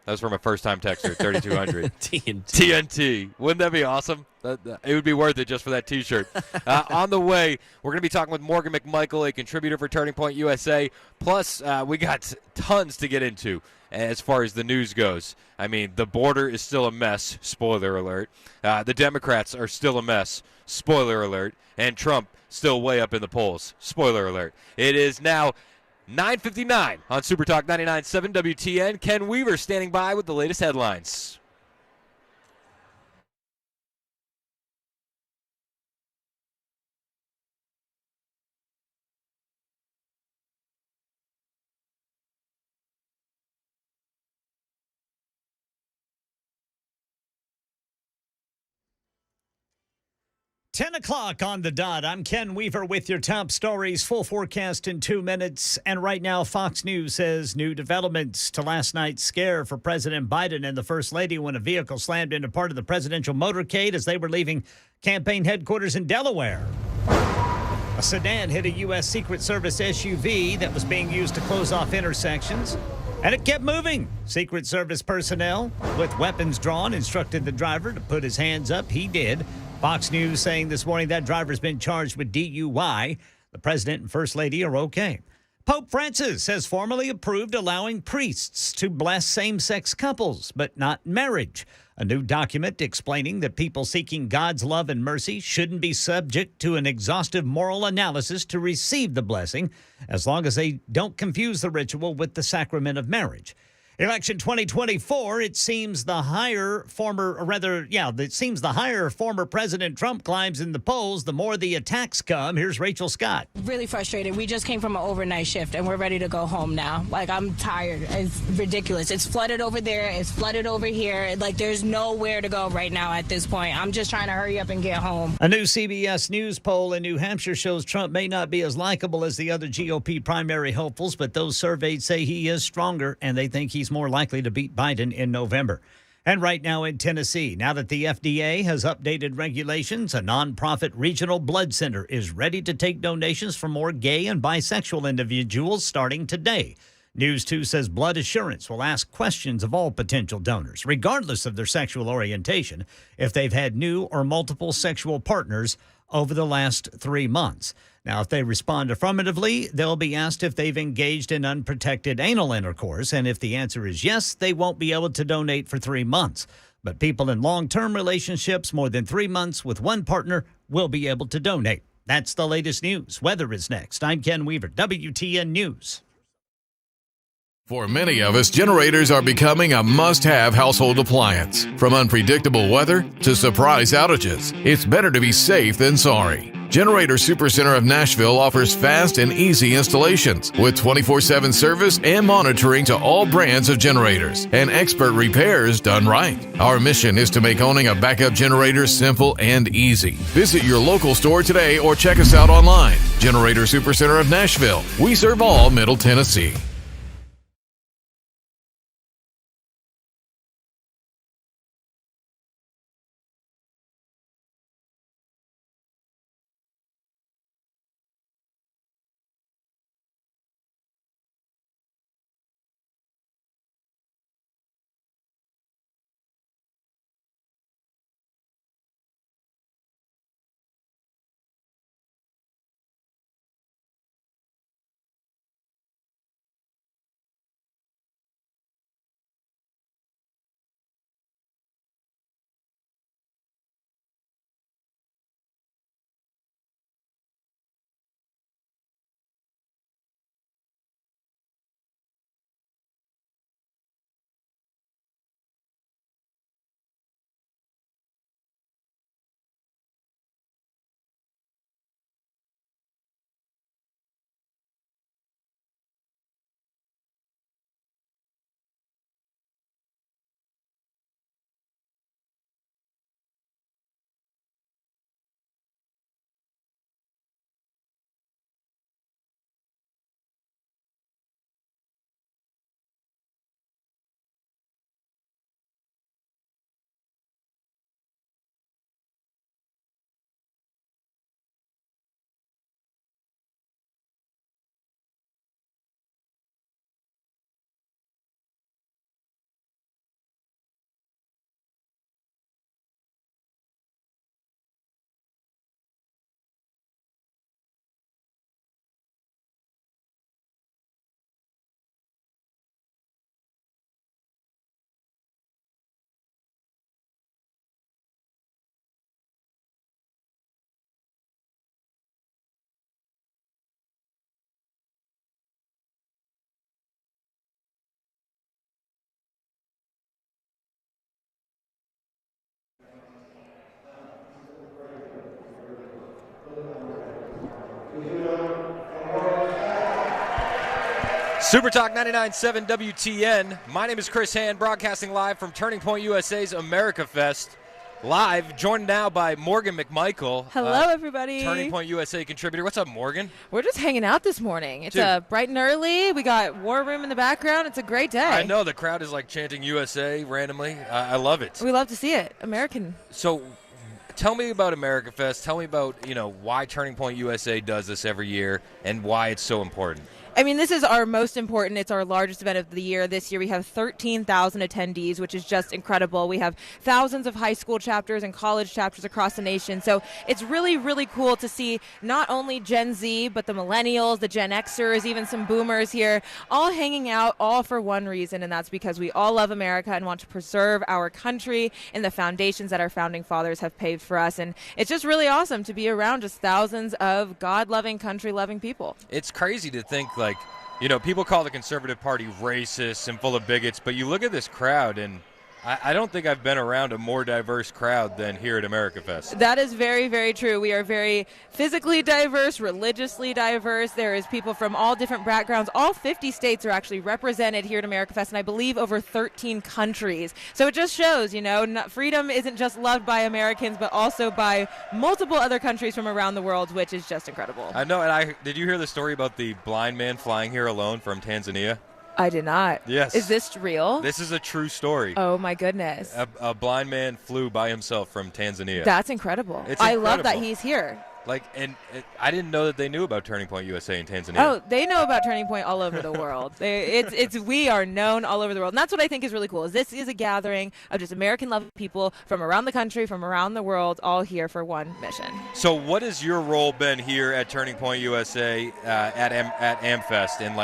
That was from a first-time texter, 3200. TNT. Wouldn't that be awesome? It would be worth it just for that T-shirt. On the way, we're going to be talking with Morgan McMichael, a contributor for Turning Point USA. Plus, we got tons to get into as far as the news goes. I mean, the border is still a mess. Spoiler alert. The Democrats are still a mess. Spoiler alert. And Trump still way up in the polls. Spoiler alert. It is now 9:59 on Super Talk 99.7 WTN. Ken Weaver standing by with the latest headlines. Ten o'clock on the dot. I'm Ken Weaver with your top stories. Full forecast in 2 minutes. And right now, Fox News says new developments to last night's scare for President Biden and the First Lady when a vehicle slammed into part of the presidential motorcade as they were leaving campaign headquarters in Delaware. A sedan hit a U.S. Secret Service SUV that was being used to close off intersections. And it kept moving. Secret Service personnel with weapons drawn instructed the driver to put his hands up. He did. Fox News saying this morning that driver's been charged with DUI. The president and first lady are okay. Pope Francis has formally approved allowing priests to bless same-sex couples, but not marriage. A new document explaining that people seeking God's love and mercy shouldn't be subject to an exhaustive moral analysis to receive the blessing, as long as they don't confuse the ritual with the sacrament of marriage. Election 2024, it seems the higher former President Trump climbs in the polls, the more the attacks come. Here's Rachel Scott. Really frustrated. We just came from an overnight shift and we're ready to go home now. Like, I'm tired. It's ridiculous. It's flooded over there. It's flooded over here. Like, there's nowhere to go right now at this point. I'm just trying to hurry up and get home. A new CBS News poll in New Hampshire shows Trump may not be as likable as the other GOP primary hopefuls, but those surveyed say he is stronger and they think he's more likely to beat Biden in November. And right now in Tennessee, now that the FDA has updated regulations, a nonprofit regional blood center is ready to take donations from more gay and bisexual individuals starting today. News 2 says Blood Assurance will ask questions of all potential donors, regardless of their sexual orientation, if they've had new or multiple sexual partners over the last 3 months. Now, if they respond affirmatively, they'll be asked if they've engaged in unprotected anal intercourse, and if the answer is yes, they won't be able to donate for 3 months. But people in long-term relationships, more than 3 months with one partner, will be able to donate. That's the latest news. Weather is next. I'm Ken Weaver, WTN News. For many of us, generators are becoming a must-have household appliance. From unpredictable weather to surprise outages, it's better to be safe than sorry. Generator Supercenter of Nashville offers fast and easy installations with 24/7 service and monitoring to all brands of generators and expert repairs done right. Our mission is to make owning a backup generator simple and easy. Visit your local store today or check us out online. Generator Supercenter of Nashville. We serve all Middle Tennessee. Super Talk 99.7 WTN. My name is Chris Hand, broadcasting live from Turning Point USA's America Fest. Live, joined now by Morgan McMichael. Hello, everybody. Turning Point USA contributor. What's up, Morgan? We're just hanging out this morning. It's Dude. bright and early. We got War Room in the background. It's a great day. I know, the crowd is like chanting USA randomly. I love it. We love to see it. American. So, tell me about America Fest. Tell me about, why Turning Point USA does this every year and why it's so important. I mean, this is our most important. It's our largest event of the year. This year we have 13,000 attendees, which is just incredible. We have thousands of high school chapters and college chapters across the nation. So it's really, really cool to see not only Gen Z, but the millennials, the Gen Xers, even some boomers here, all hanging out, all for one reason, and that's because we all love America and want to preserve our country and the foundations that our founding fathers have paved for us. And it's just really awesome to be around just thousands of God-loving, country-loving people. It's crazy to think, people call the Conservative Party racist and full of bigots, but you look at this crowd, and I don't think I've been around a more diverse crowd than here at America Fest. That is very, very true. We are very physically diverse, religiously diverse. There is people from all different backgrounds. All 50 states are actually represented here at America Fest, and I believe over 13 countries. So it just shows, freedom isn't just loved by Americans, but also by multiple other countries from around the world, which is just incredible. I know, and did you hear the story about the blind man flying here alone from Tanzania? I did not. Yes. Is this real? This is a true story. Oh, my goodness. A blind man flew by himself from Tanzania. That's incredible. It's I incredible. love that he's here. I didn't know that they knew about Turning Point USA in Tanzania. Oh, they know about Turning Point all over the world. We are known all over the world. And that's what I think is really cool. This is a gathering of just American loving people from around the country, from around the world, all here for one mission. So what has your role been here at Turning Point USA at AmFest, and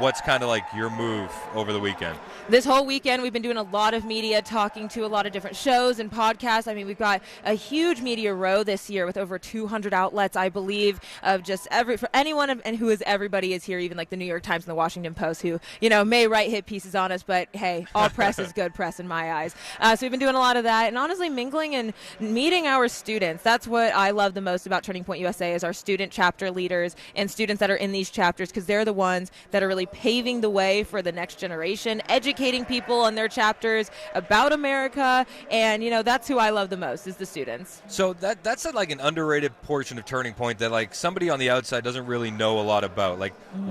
what's kind of your move over the weekend? This whole weekend, we've been doing a lot of media, talking to a lot of different shows and podcasts. I mean, we've got a huge media row this year with over 200 outlets, I believe, of just for anyone and who is everybody is here, even like the New York Times and the Washington Post, who, may write hit pieces on us, but hey, all press is good press in my eyes. So we've been doing a lot of that, and honestly, mingling and meeting our students. That's what I love the most about Turning Point USA is our student chapter leaders and students that are in these chapters, because they're the ones that are really paving the way for the next generation, educating people in their chapters about America, and that's who I love the most is the students. So that's an underrated portion of Turning Point that somebody on the outside doesn't really know a lot about.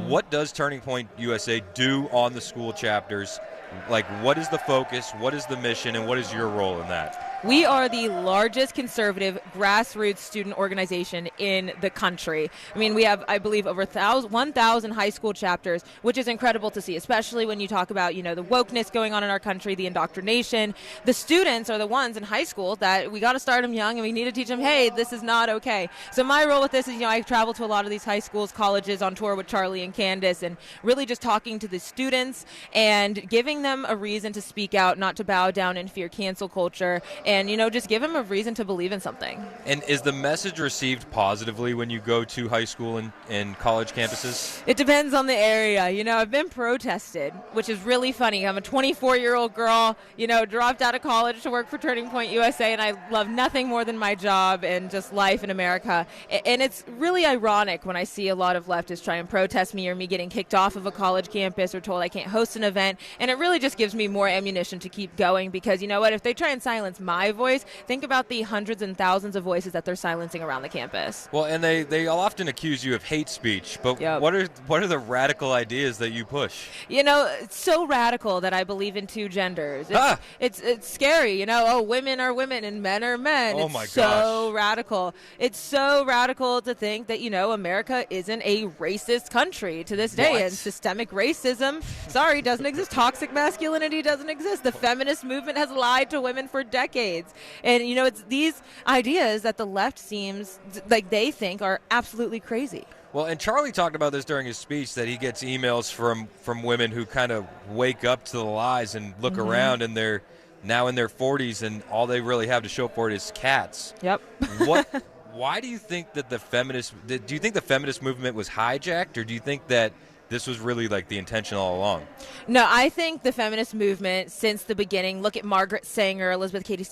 What does Turning Point USA do on the school chapters? What is the focus, what is the mission, and what is your role in that? We are the largest conservative grassroots student organization in the country. I mean, we have, I believe, over 1,000 high school chapters, which is incredible to see, especially when you talk about, the wokeness going on in our country, the indoctrination. The students are the ones in high school that we got to start them young, and we need to teach them, hey, this is not okay. So my role with this is, I travel to a lot of these high schools, colleges on tour with Charlie and Candace, and really just talking to the students and giving them a reason to speak out, not to bow down and fear cancel culture, and just give them a reason to believe in something. And is the message received positively when you go to high school and college campuses? It depends on the area. I've been protested, which is really funny. I'm a 24-year-old girl, dropped out of college to work for Turning Point USA, and I love nothing more than my job and just life in America. And it's really ironic when I see a lot of leftists try and protest me, or me getting kicked off of a college campus or told I can't host an event. And it really just gives me more ammunition to keep going, because you know what? If they try and silence my voice, think about the hundreds and thousands of voices that they're silencing around the campus. Well, and they often accuse you of hate speech, but Yep. what are the radical ideas that you push? It's so radical that I believe in two genders. It's scary, women are women and men are men. Oh it's my so gosh. radical. It's so radical to think that, America isn't a racist country to this day. What? And systemic racism, doesn't exist. Toxic masculinity doesn't exist. The feminist movement has lied to women for decades. And, it's these ideas that the left seems like they think are absolutely crazy. Well, and Charlie talked about this during his speech, that he gets emails from women who kind of wake up to the lies and look around, and they're now in their 40s, and all they really have to show for it is cats. Yep. Why do you think that do you think the feminist movement was hijacked, or do you think that this was really like the intention all along. No, I think the feminist movement since the beginning, look at Margaret Sanger, Elizabeth Cady,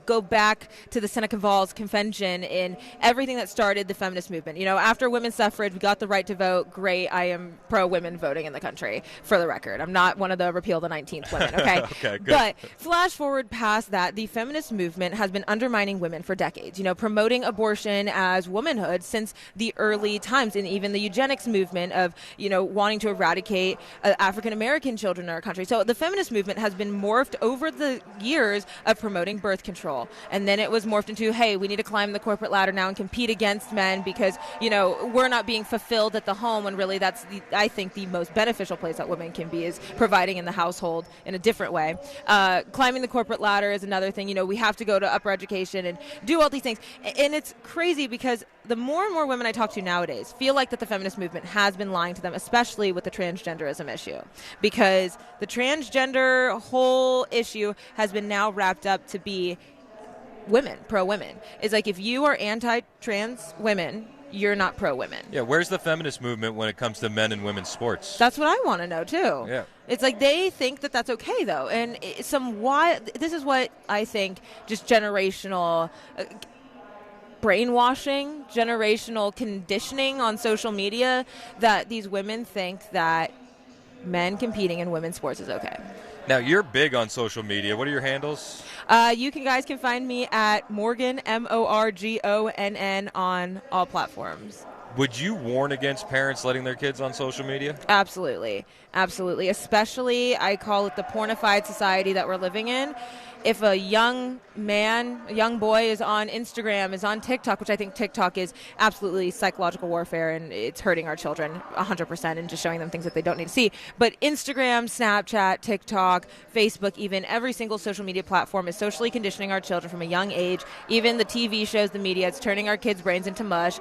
go back to the Seneca Falls Convention and everything that started the feminist movement. After women's suffrage, we got the right to vote. Great. I am pro-women voting in the country, for the record. I'm not one of the repeal the 19th women, okay? Okay, good. But flash forward past that, the feminist movement has been undermining women for decades, promoting abortion as womanhood since the early times, and even the eugenics movement of, wanting to eradicate African-American children in our country. So the feminist movement has been morphed over the years of promoting birth control. And then it was morphed into, hey, we need to climb the corporate ladder now and compete against men because, we're not being fulfilled at the home, when really that's, I think, the most beneficial place that women can be is providing in the household in a different way. Climbing the corporate ladder is another thing. We have to go to upper education and do all these things. And it's crazy because the more and more women I talk to nowadays feel like that the feminist movement has been lying to them, especially with the transgenderism issue, because the transgender whole issue has been now wrapped up to be women, pro-women. It's like if you are anti-trans women, you're not pro-women. Yeah, where's the feminist movement when it comes to men and women's sports? That's what I want to know, too. Yeah. It's like they think that that's okay, though. And this is what I think just generational brainwashing, generational conditioning on social media, that these women think that men competing in women's sports is okay. Now, you're big on social media. What are your handles? You guys can find me at Morgan, MORGONN, on all platforms. Would you warn against parents letting their kids on social media? Absolutely. Absolutely. Especially, I call it the pornified society that we're living in. If a young man, a young boy is on Instagram, is on TikTok, which I think TikTok is absolutely psychological warfare and it's hurting our children 100% and just showing them things that they don't need to see. But Instagram, Snapchat, TikTok, Facebook, even every single social media platform is socially conditioning our children from a young age. Even the TV shows, the media, it's turning our kids' brains into mush.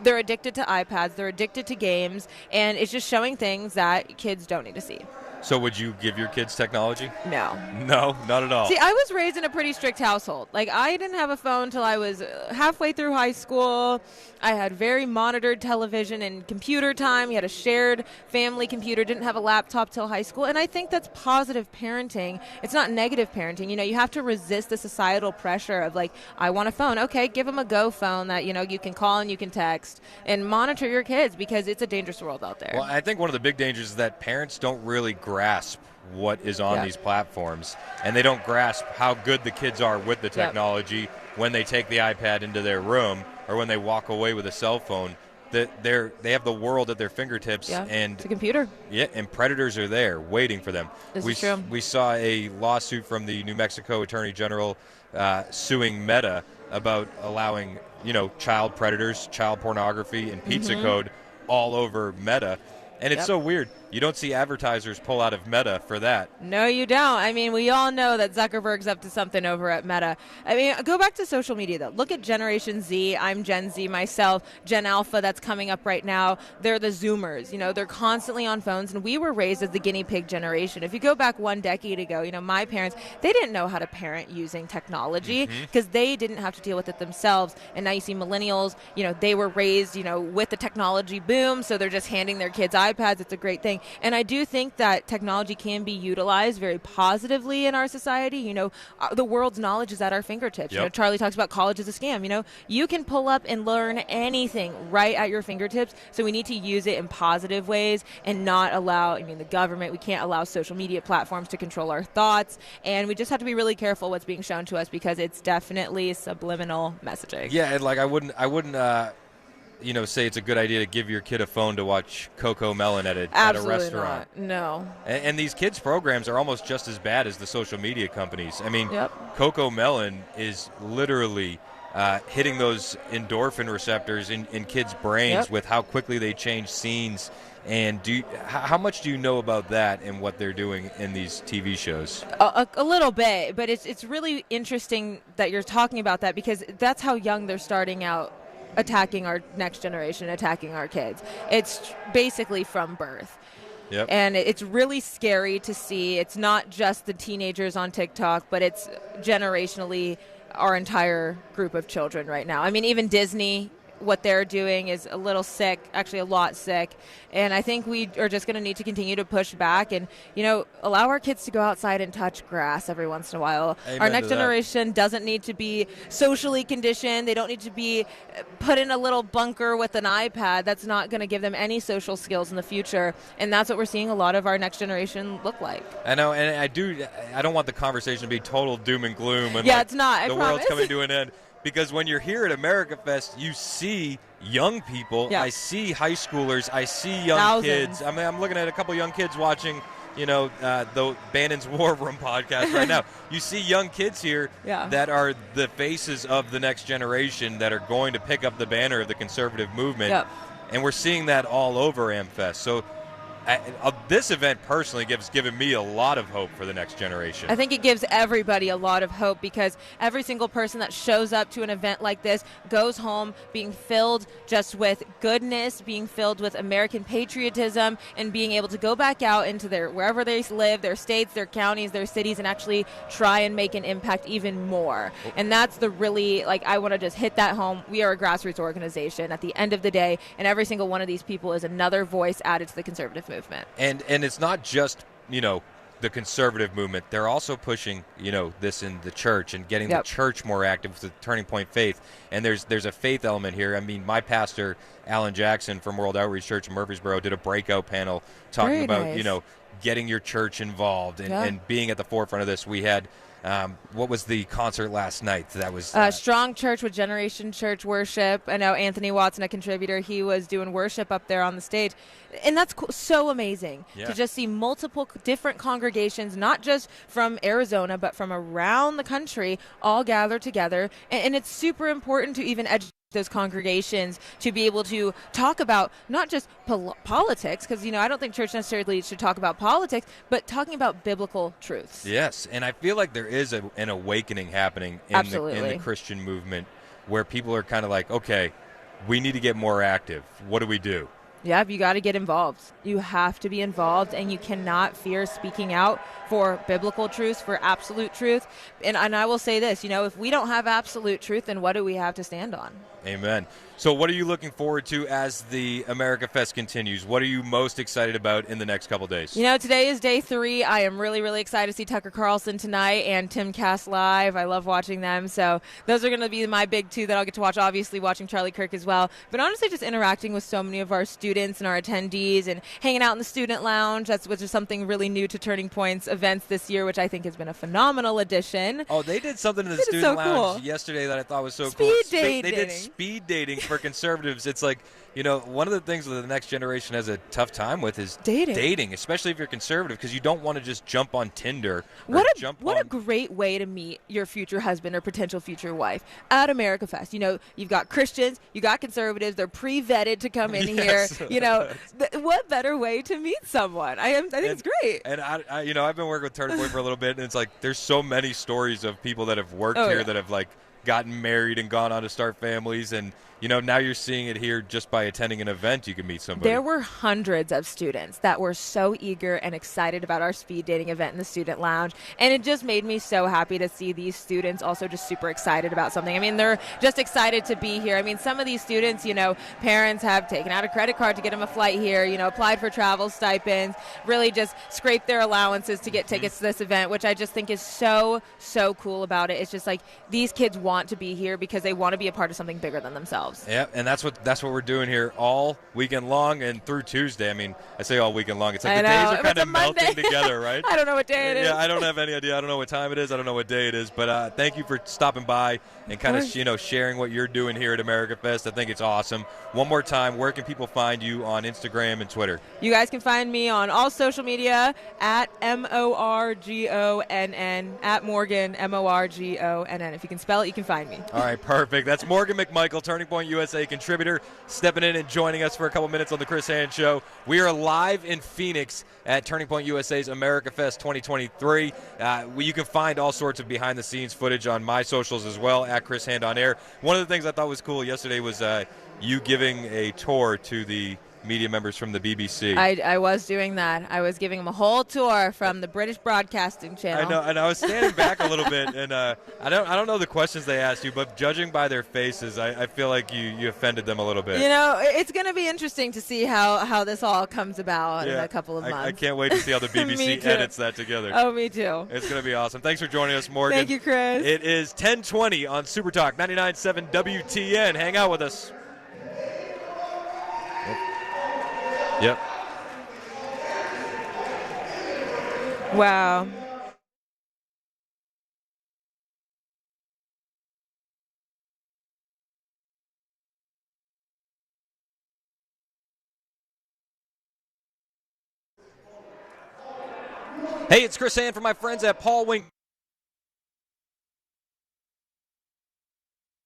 They're addicted to iPads, they're addicted to games, and it's just showing things that kids don't need to see. So would you give your kids technology? No. No, not at all. See, I was raised in a pretty strict household. Like, I didn't have a phone until I was halfway through high school. I had very monitored television and computer time. We had a shared family computer, didn't have a laptop till high school. And I think that's positive parenting. It's not negative parenting. You have to resist the societal pressure of, like, I want a phone. Okay, give them a Go phone that, you can call and you can text and monitor your kids because it's a dangerous world out there. Well, I think one of the big dangers is that parents don't really grasp what is on these platforms, and they don't grasp how good the kids are with the technology when they take the iPad into their room or when they walk away with a cell phone. They have the world at their fingertips, and it's a computer. Yeah, and predators are there waiting for them. This is true. We saw a lawsuit from the New Mexico Attorney General suing Meta about allowing child predators, child pornography, and pizza code all over Meta. And it's so weird. You don't see advertisers pull out of Meta for that. No, you don't. I mean, we all know that Zuckerberg's up to something over at Meta. I mean, go back to social media, though. Look at Generation Z. I'm Gen Z myself. Gen Alpha, that's coming up right now. They're the Zoomers. They're constantly on phones, and we were raised as the guinea pig generation. If you go back 1 decade ago, my parents, they didn't know how to parent using technology because they didn't have to deal with it themselves. And now you see millennials, they were raised, with the technology boom, so they're just handing their kids iPads. It's a great thing. And I do think that technology can be utilized very positively in our society. The world's knowledge is at our fingertips. Charlie talks about college as a scam. You can pull up and learn anything right at your fingertips. So we need to use it in positive ways and not allow, the government, we can't allow social media platforms to control our thoughts. And we just have to be really careful what's being shown to us because it's definitely subliminal messaging. Yeah, and I wouldn't say it's a good idea to give your kid a phone to watch Coco Melon at a restaurant. Not. No. And these kids' programs are almost just as bad as the social media companies. I mean, Coco Melon is literally hitting those endorphin receptors in kids' brains with how quickly they change scenes. And how much do you know about that and what they're doing in these TV shows? A little bit, but it's really interesting that you're talking about that because that's how young they're starting out. Attacking our next generation, attacking our kids. It's basically from birth. Yep. And it's really scary to see. It's not just the teenagers on TikTok, but it's generationally our entire group of children right now. I mean, even Disney what they're doing is a little sick, actually a lot sick. And I think we are just going to need to continue to push back and, allow our kids to go outside and touch grass every once in a while. Amen our to next that. generation doesn't need to be socially conditioned. They don't need to be put in a little bunker with an iPad. That's not going to give them any social skills in the future. And that's what we're seeing a lot of our next generation look like. I know, and I don't want the conversation to be total doom and gloom. And Yeah, it's not, I the world's promise. coming to an end. Because when you're here at America Fest, you see young people. Yeah. I see high schoolers. I see young Thousands. kids. I mean, I'm looking at a couple young kids watching, the Bannon's War Room podcast right now. You see young kids here Yeah. that are the faces of the next generation that are going to pick up the banner of the conservative movement. Yep. And we're seeing that all over AmFest. So this event personally given me a lot of hope for the next generation. I think it gives everybody a lot of hope because every single person that shows up to an event like this goes home being filled just with goodness, being filled with American patriotism, and being able to go back out into wherever they live, their states, their counties, their cities, and actually try and make an impact even more. And that's the really, I want to just hit that home. We are a grassroots organization at the end of the day, and every single one of these people is another voice added to the conservative movement. And it's not just, the conservative movement. They're also pushing, this in the church and getting the church more active with the Turning Point Faith. And there's a faith element here. I mean, my pastor, Alan Jackson from World Outreach Church in Murfreesboro, did a breakout panel talking Very about, nice. getting your church involved and being at the forefront of this. We had, what was the concert last night? That was Strong Church with Generation Church Worship. I know Anthony Watson, a contributor, he was doing worship up there on the stage. And that's so amazing to just see multiple different congregations, not just from Arizona, but from around the country, all gather together. And it's super important to even educate those congregations to be able to talk about not just politics, because, I don't think church necessarily should talk about politics, but talking about biblical truths. Yes, and I feel like there is an awakening happening in the Christian movement where people are kind of like, okay, we need to get more active. What do we do? Yeah, you got to get involved. You have to be involved, and you cannot fear speaking out for biblical truth, for absolute truth. And I will say this, if we don't have absolute truth, then what do we have to stand on? Amen. So what are you looking forward to as the America Fest continues? What are you most excited about in the next couple days? Today is day 3. I am really, really excited to see Tucker Carlson tonight and Tim Cass live. I love watching them. So those are going to be my big 2 that I'll get to watch, obviously watching Charlie Kirk as well. But honestly, just interacting with so many of our students and our attendees and hanging out in the student lounge, which is something really new to Turning Point's events this year, which I think has been a phenomenal addition. Oh, they did something in the student so lounge cool. yesterday that I thought was so Speed cool. dating. They did speed dating for conservatives. It's like, one of the things that the next generation has a tough time with is dating, especially if you're conservative, because you don't want to just jump on Tinder. What a great way to meet your future husband or potential future wife at America Fest. You've got Christians, you got conservatives. They're pre-vetted to come in here. What better way to meet someone? I think it's great. And I've been working with Turning Point for a little bit, and it's like there's so many stories of people that have worked here that have gotten married and gone on to start families, and now you're seeing it here just by attending an event. You can meet somebody. There were hundreds of students that were so eager and excited about our speed dating event in the student lounge, and it just made me so happy to see these students also just super excited about something. I mean, they're just excited to be here. I mean, some of these students, parents have taken out a credit card to get them a flight here, applied for travel stipends, really just scraped their allowances to get tickets to this event, which I just think is so, so cool about it. It's just like these kids want to be here because they want to be a part of something bigger than themselves. Yeah, and that's what we're doing here all weekend long and through Tuesday. I mean, I say all weekend long. It's like the days are kind of melting together, right? I don't know what day it is. Yeah, I don't have any idea. I don't know what time it is. I don't know what day it is. But thank you for stopping by and kind of sharing what you're doing here at America Fest. I think it's awesome. One more time, where can people find you on Instagram and Twitter? You guys can find me on all social media at MorGonn, at Morgan, MorGonn. If you can spell it, you can find me. All right, perfect. That's Morgan McMichael, Turning Point USA contributor, stepping in and joining us for a couple minutes on the Chris Hand Show. We are live in Phoenix at Turning Point USA's America Fest 2023. You can find all sorts of behind-the-scenes footage on my socials as well, at Chris Hand on Air. One of the things I thought was cool yesterday was you giving a tour to the media members from the BBC. I was doing that. I was giving them a whole tour from the British Broadcasting Channel. I know, and I was standing back a little bit, and I don't know the questions they asked you, but judging by their faces, I feel like you offended them a little bit. You know, it's going to be interesting to see how this all comes about in a couple of months. I can't wait to see how the BBC edits that together. Oh, me too. It's going to be awesome. Thanks for joining us, Morgan. Thank you, Chris. It is 10:20 on Super Talk 99.7 WTN. Hang out with us. Yep. Wow. Hey, it's Chris Hand from my friends at Paul Wink.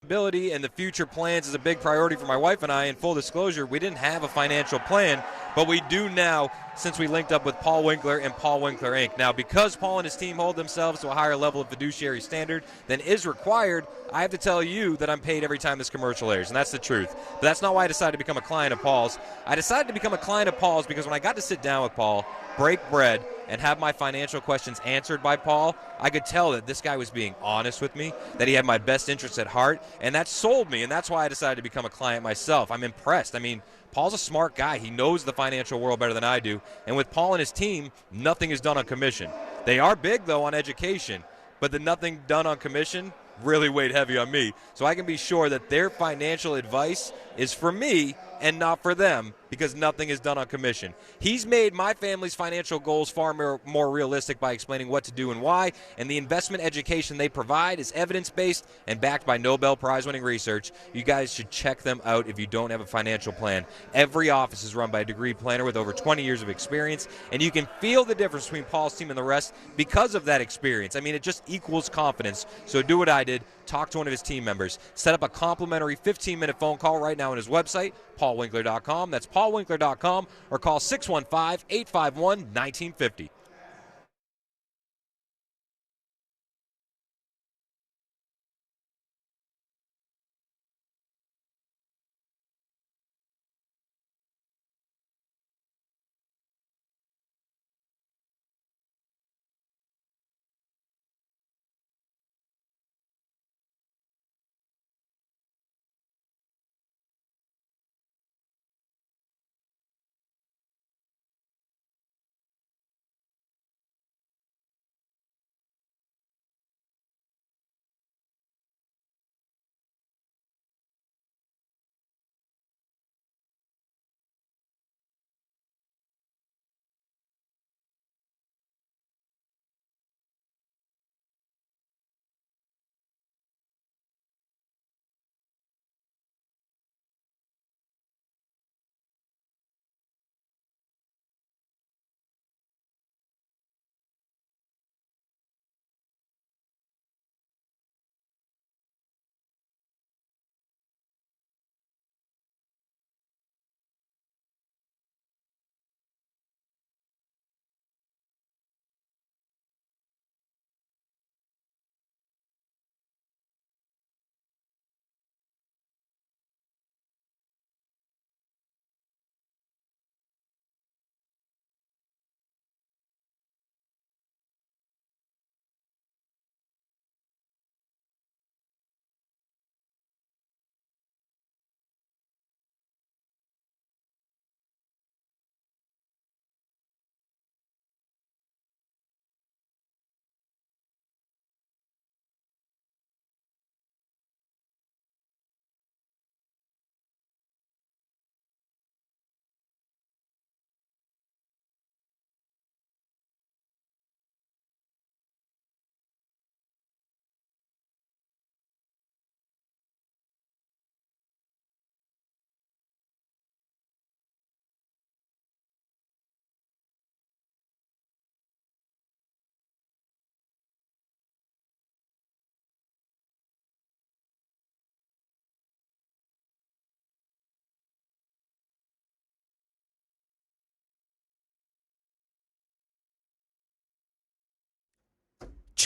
Ability and the future plans is a big priority for my wife and I. In full disclosure, we didn't have a financial plan, but we do now since we linked up with Paul Winkler and Paul Winkler Inc. Now, because Paul and his team hold themselves to a higher level of fiduciary standard than is required, I have to tell you that I'm paid every time this commercial airs, and that's the truth. But that's not why I decided to become a client of Paul's. I decided to become a client of Paul's because when I got to sit down with Paul, break bread, and have my financial questions answered by Paul, I could tell that this guy was being honest with me, that he had my best interests at heart, and that sold me, and that's why I decided to become a client myself. I'm impressed. I mean, Paul's a smart guy. He knows the financial world better than I do, and with Paul and his team, nothing is done on commission. They are big, though, on education, but the nothing done on commission really weighed heavy on me, so I can be sure that their financial advice is for me and not for them because nothing is done on commission. He's made my family's financial goals far more realistic by explaining what to do and why, and the investment education they provide is evidence-based and backed by Nobel Prize-winning research. You guys should check them out if you don't have a financial plan. Every office is run by a degree planner with over 20 years of experience, and you can feel the difference between Paul's team and the rest because of that experience. I mean, it just equals confidence. So do what I did. Talk to one of his team members. Set up a complimentary 15-minute phone call right now on his website, paulwinkler.com. That's paulwinkler.com, or call 615-851-1950.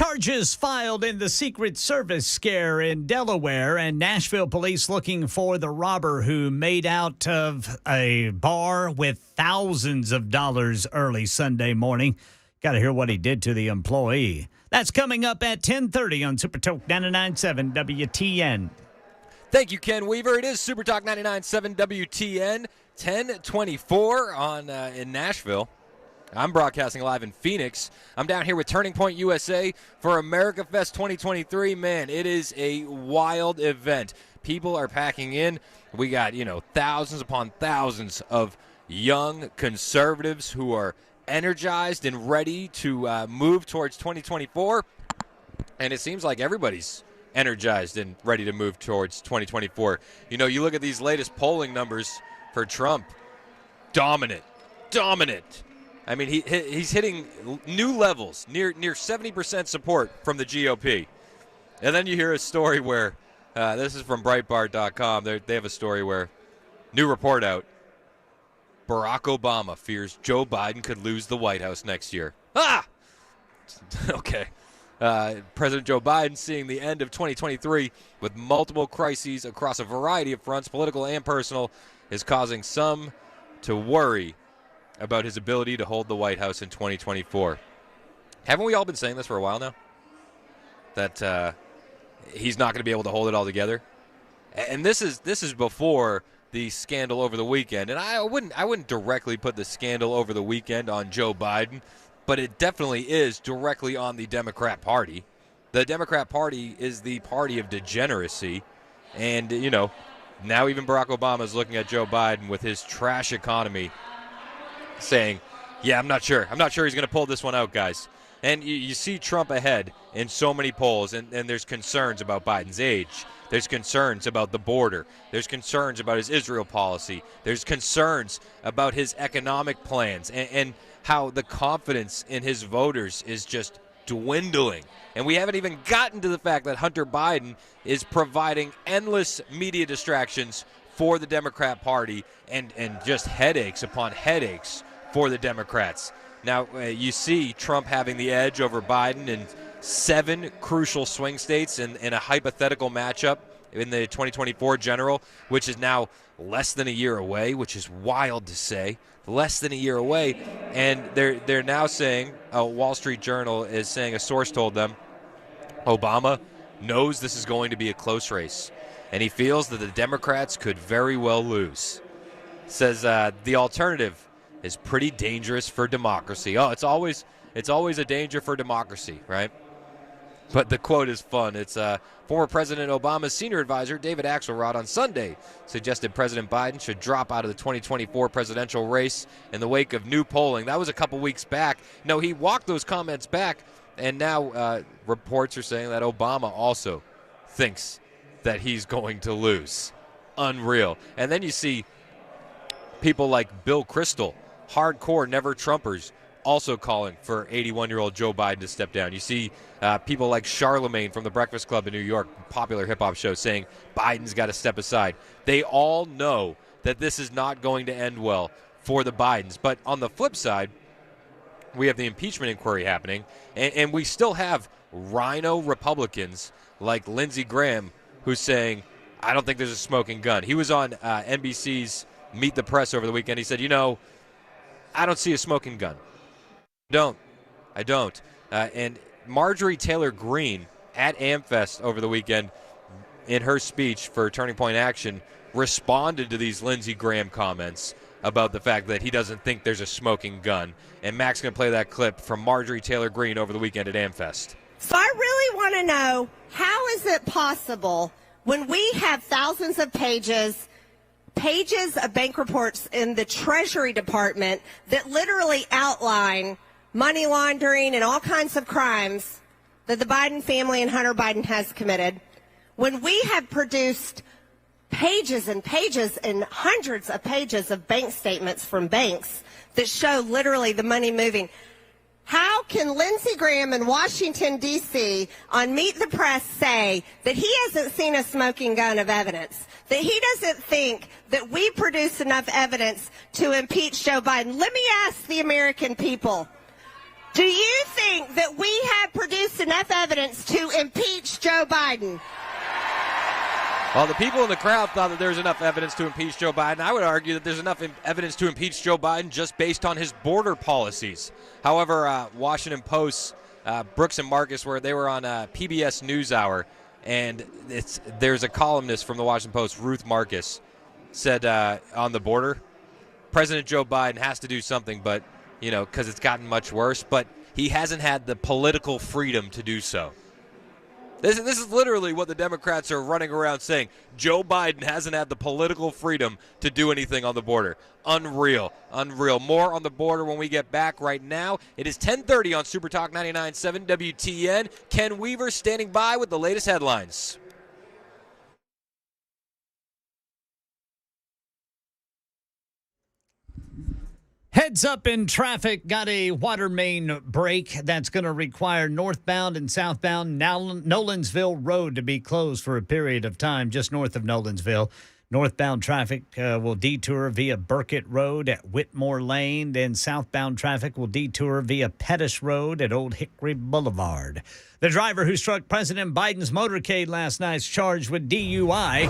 Charges filed in the Secret Service scare in Delaware, and Nashville police looking for the robber who made out of a bar with thousands of dollars early Sunday morning. Got to hear what he did to the employee. That's coming up at 10:30 on Super Talk 99.7 WTN. Thank you, Ken Weaver. It is Super Talk 99.7 WTN, 10:24 in Nashville. I'm broadcasting live in Phoenix. I'm down here with Turning Point USA for America Fest 2023. Man, it is a wild event. People are packing in. We got, thousands upon thousands of young conservatives who are energized and ready to move towards 2024. And it seems like everybody's energized and ready to move towards 2024. You look at these latest polling numbers for Trump. Dominant. I mean, he's hitting new levels, near 70% support from the GOP. And then you hear a story where, this is from Breitbart.com, they have a story where, new report out, Barack Obama fears Joe Biden could lose the White House next year. Okay. President Joe Biden seeing the end of 2023 with multiple crises across a variety of fronts, political and personal, is causing some to worry about his ability to hold the White House in 2024. Haven't we all been saying this for a while now? That he's not going to be able to hold it all together? And this is before the scandal over the weekend. And I wouldn't directly put the scandal over the weekend on Joe Biden, but it definitely is directly on the Democrat Party. The Democrat Party is the party of degeneracy. And, now even Barack Obama is looking at Joe Biden with his trash economy saying, yeah, I'm not sure he's going to pull this one out, guys. And you see Trump ahead in so many polls, and there's concerns about Biden's age. There's concerns about the border. There's concerns about his Israel policy. There's concerns about his economic plans and how the confidence in his voters is just dwindling. And we haven't even gotten to the fact that Hunter Biden is providing endless media distractions for the Democrat Party and just headaches upon headaches for the Democrats. Now, you see Trump having the edge over Biden in 7 crucial swing states in a hypothetical matchup in the 2024 general, which is now less than a year away, which is wild to say. Less than a year away. And they're now saying, Wall Street Journal is saying, a source told them, Obama knows this is going to be a close race, and he feels that the Democrats could very well lose. Says the alternative is pretty dangerous for democracy. It's always a danger for democracy, right? But the quote is fun. It's former President Obama's senior advisor, David Axelrod, on Sunday suggested President Biden should drop out of the 2024 presidential race in the wake of new polling. That was a couple weeks back. No, he walked those comments back, and now reports are saying that Obama also thinks that he's going to lose. Unreal. And then you see people like Bill Kristol, hardcore never-Trumpers, also calling for 81-year-old Joe Biden to step down. You see people like Charlemagne from the Breakfast Club in New York, popular hip-hop show, saying Biden's got to step aside. They all know that this is not going to end well for the Bidens. But on the flip side, we have the impeachment inquiry happening, and we still have rhino Republicans like Lindsey Graham who's saying, I don't think there's a smoking gun. He was on NBC's Meet the Press over the weekend. He said, I don't see a smoking gun. I don't. And Marjorie Taylor Greene at AmFest over the weekend, in her speech for Turning Point Action, responded to these Lindsey Graham comments about the fact that he doesn't think there's a smoking gun. And Mac's going to play that clip from Marjorie Taylor Greene over the weekend at AmFest. So I really want to know, how is it possible when we have thousands of pages of bank reports in the Treasury Department that literally outline money laundering and all kinds of crimes that the Biden family and Hunter Biden has committed, when we have produced pages and pages and hundreds of pages of bank statements from banks that show literally the money moving? How can Lindsey Graham in Washington, D.C. on Meet the Press say that he hasn't seen a smoking gun of evidence, that he doesn't think that we produce enough evidence to impeach Joe Biden? Let me ask the American people, Do you think that we have produced enough evidence to impeach Joe Biden? Well, the people in the crowd thought that there's enough evidence to impeach Joe Biden. I would argue that there's enough evidence to impeach Joe Biden just based on his border policies. However, Washington Post, Brooks and Marcus, where they were on PBS NewsHour, and there's a columnist from the Washington Post, Ruth Marcus, said on the border, President Joe Biden has to do something, but because it's gotten much worse, but he hasn't had the political freedom to do so. This is literally what the Democrats are running around saying. Joe Biden hasn't had the political freedom to do anything on the border. Unreal. More on the border when we get back. Right now, it is 10:30 on Super Talk 99.7 WTN. Ken Weaver standing by with the latest headlines. Heads up in traffic. Got a water main break that's going to require northbound and southbound Nolensville Road to be closed for a period of time just north of Nolensville. Northbound traffic will detour via Burkett Road at Whitmore Lane. Then southbound traffic will detour via Pettis Road at Old Hickory Boulevard. The driver who struck President Biden's motorcade last night is charged with DUI.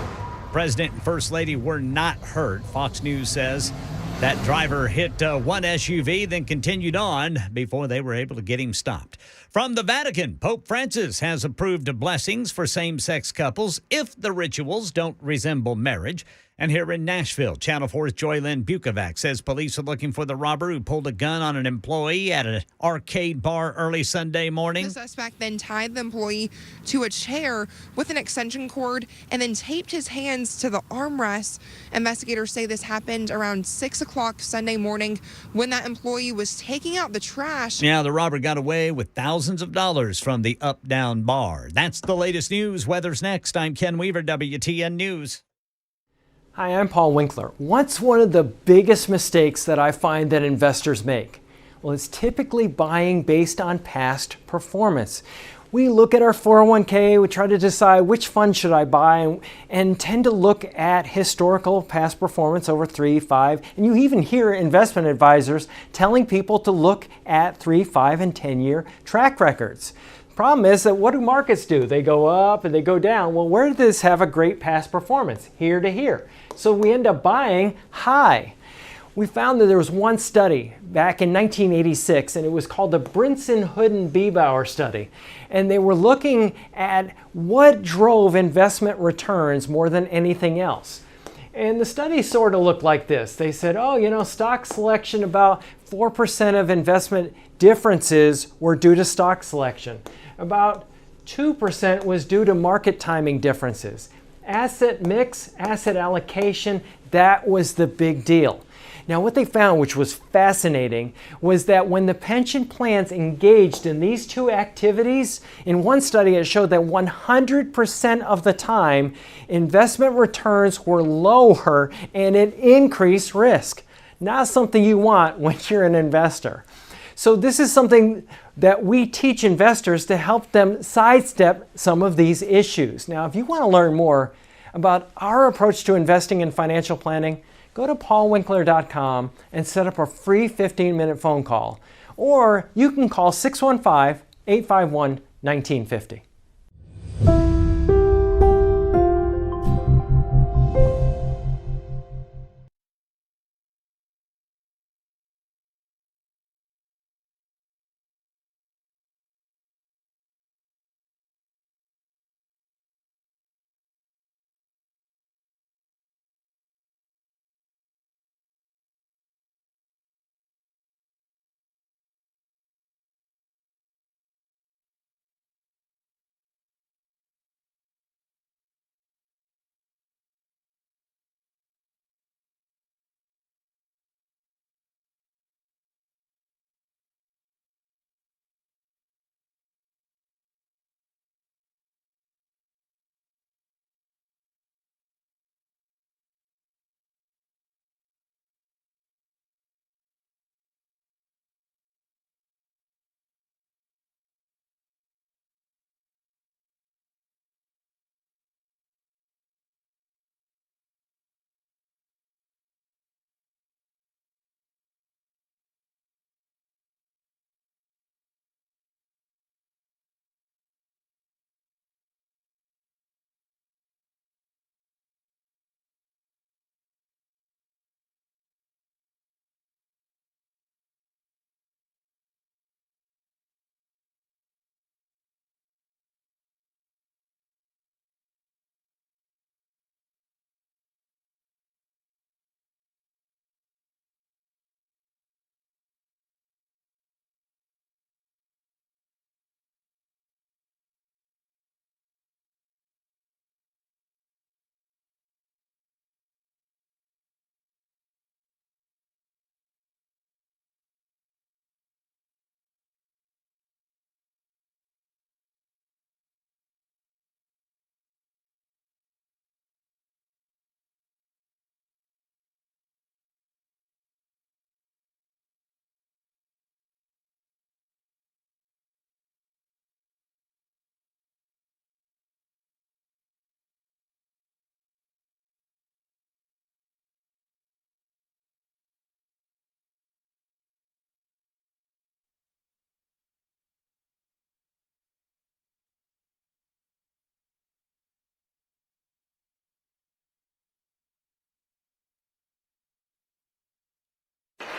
President and First Lady were not hurt. Fox News says that driver hit one SUV, then continued on before they were able to get him stopped. From the Vatican, Pope Francis has approved blessings for same-sex couples if the rituals don't resemble marriage. And here in Nashville, Channel 4's Joylyn Bukovac says police are looking for the robber who pulled a gun on an employee at an arcade bar early Sunday morning. The suspect then tied the employee to a chair with an extension cord and then taped his hands to the armrest. Investigators say this happened around 6 o'clock Sunday morning when that employee was taking out the trash. Now, the robber got away with thousands of dollars from the up-down bar. That's the latest news. Weather's next. I'm Ken Weaver, WTN News. Hi, I'm Paul Winkler. What's one of the biggest mistakes that I find that investors make? Well, it's typically buying based on past performance. We look at our 401k, we try to decide which fund should I buy, and tend to look at historical past performance over 3, 5, and you even hear investment advisors telling people to look at 3, 5, and 10-year track records. Problem is that what do markets do? They go up and they go down. Well, where did this have a great past performance? Here to here. So we end up buying high. We found that there was one study back in 1986, and it was called the Brinson-Hooden-Biebauer study. And they were looking at what drove investment returns more than anything else. And the study sort of looked like this. They said, stock selection, about 4% of investment differences were due to stock selection. About 2% was due to market timing differences. Asset mix, asset allocation, that was the big deal. Now, what they found, which was fascinating, was that when the pension plans engaged in these two activities, in one study it showed that 100% of the time, investment returns were lower and it increased risk. Not something you want when you're an investor. So this is something that we teach investors to help them sidestep some of these issues. Now, if you want to learn more about our approach to investing in financial planning, go to paulwinkler.com and set up a free 15-minute phone call. Or you can call 615-851-1950.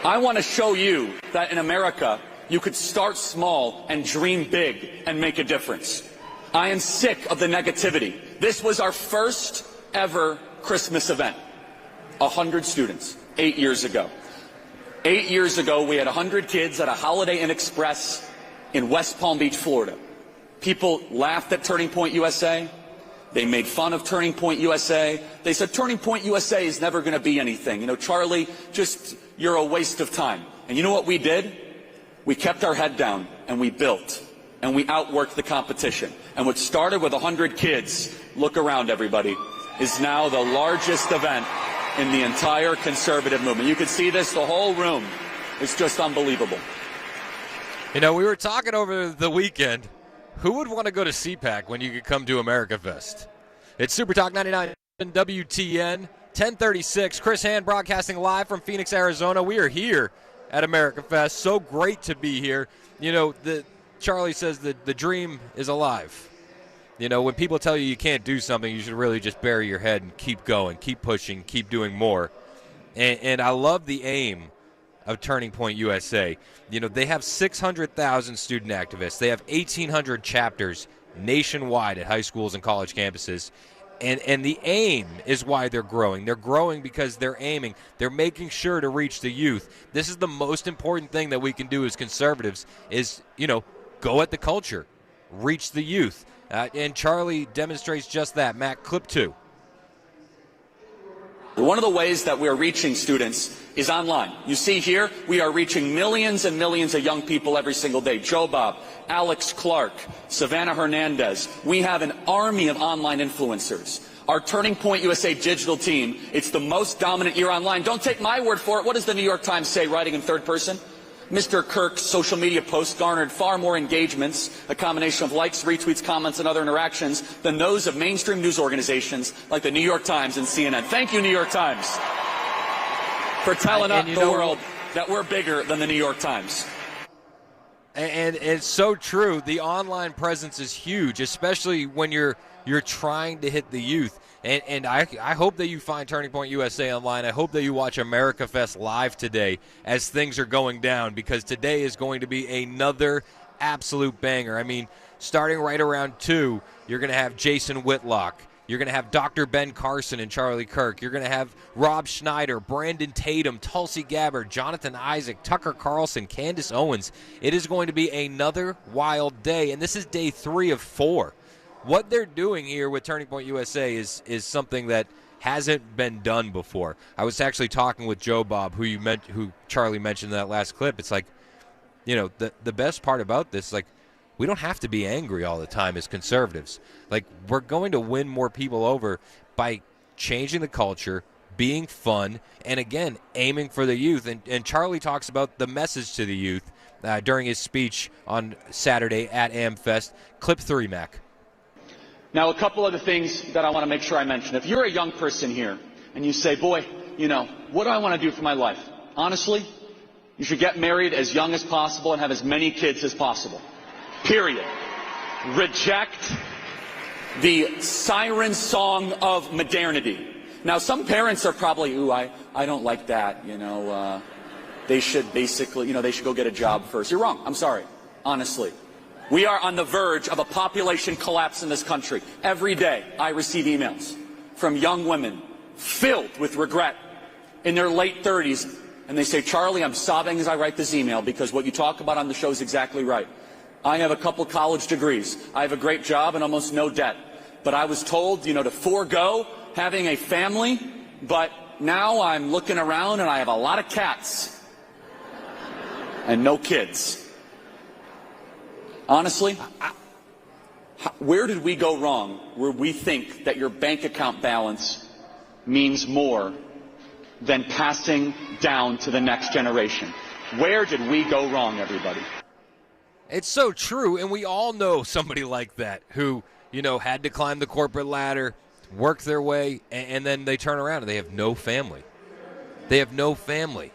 I want to show you that in America, you could start small and dream big and make a difference. I am sick of the negativity. This was our first ever Christmas event. 100 students, 8 years ago. 8 years ago, we had 100 kids at a Holiday Inn Express in West Palm Beach, Florida. People laughed at Turning Point USA. They made fun of Turning Point USA. They said, Turning Point USA is never going to be anything. You know, Charlie, just, you're a waste of time. And you know what we did? We kept our head down, and we built, and we outworked the competition. And what started with 100 kids, look around, everybody, is now the largest event in the entire conservative movement. You can see this, the whole room. It's just unbelievable. You know, we were talking over the weekend, who would want to go to CPAC when you could come to America Fest? It's Super Talk 99 WTN, 1036. Chris Hand broadcasting live from Phoenix, Arizona. We are here at America Fest. So great to be here. You know, Charlie says that the dream is alive. You know, when people tell you you can't do something, you should really just bury your head and keep going, keep pushing, keep doing more. And I love the aim of Turning Point USA. You know, they have 600,000 student activists. They have 1,800 chapters nationwide at high schools and college campuses. And the aim is why they're growing. They're growing because they're aiming. They're making sure to reach the youth. This is the most important thing that we can do as conservatives is, you know, go at the culture, reach the youth. And Charlie demonstrates just that. Matt, clip 2. One of the ways that we're reaching students is online. You see here, we are reaching millions and millions of young people every single day. Joe Bob, Alex Clark, Savannah Hernandez. We have an army of online influencers. Our Turning Point USA digital team, it's the most dominant year online. Don't take my word for it. What does the New York Times say, writing in third person? Mr. Kirk's social media posts garnered far more engagements, a combination of likes, retweets, comments, and other interactions, than those of mainstream news organizations like the New York Times and CNN. Thank you, New York Times, for telling the world that we're bigger than the New York Times. And it's so true. The online presence is huge, especially when you're trying to hit the youth. And I hope that you find Turning Point USA online. I hope that you watch America Fest live today as things are going down, because today is going to be another absolute banger. I mean, starting right around 2, you're going to have Jason Whitlock. You're going to have Dr. Ben Carson and Charlie Kirk. You're going to have Rob Schneider, Brandon Tatum, Tulsi Gabbard, Jonathan Isaac, Tucker Carlson, Candace Owens. It is going to be another wild day, and this is day 3 of 4. What they're doing here with Turning Point USA is something that hasn't been done before. I was actually talking with Joe Bob, who Charlie mentioned in that last clip. It's like, you know, the best part about this, like, we don't have to be angry all the time as conservatives. Like, we're going to win more people over by changing the culture, being fun, and again, aiming for the youth. And Charlie talks about the message to the youth during his speech on Saturday at AmFest. Clip 3, Mac. Now, a couple other things that I want to make sure I mention. If you're a young person here and you say, boy, you know, what do I want to do for my life? Honestly, you should get married as young as possible and have as many kids as possible. Period. Reject the siren song of modernity. Now, some parents are probably, ooh, I don't like that, you know, they should basically, you know, they should go get a job first. You're wrong. I'm sorry. Honestly. We are on the verge of a population collapse in this country. Every day I receive emails from young women filled with regret in their late 30s. And they say, Charlie, I'm sobbing as I write this email because what you talk about on the show is exactly right. I have a couple college degrees. I have a great job and almost no debt. But I was told, you know, to forego having a family. But now I'm looking around and I have a lot of cats and no kids. Honestly, where did we go wrong where we think that your bank account balance means more than passing down to the next generation? Where did we go wrong, everybody? It's so true, and we all know somebody like that who, you know, had to climb the corporate ladder, work their way, and then they turn around and they have no family. They have no family.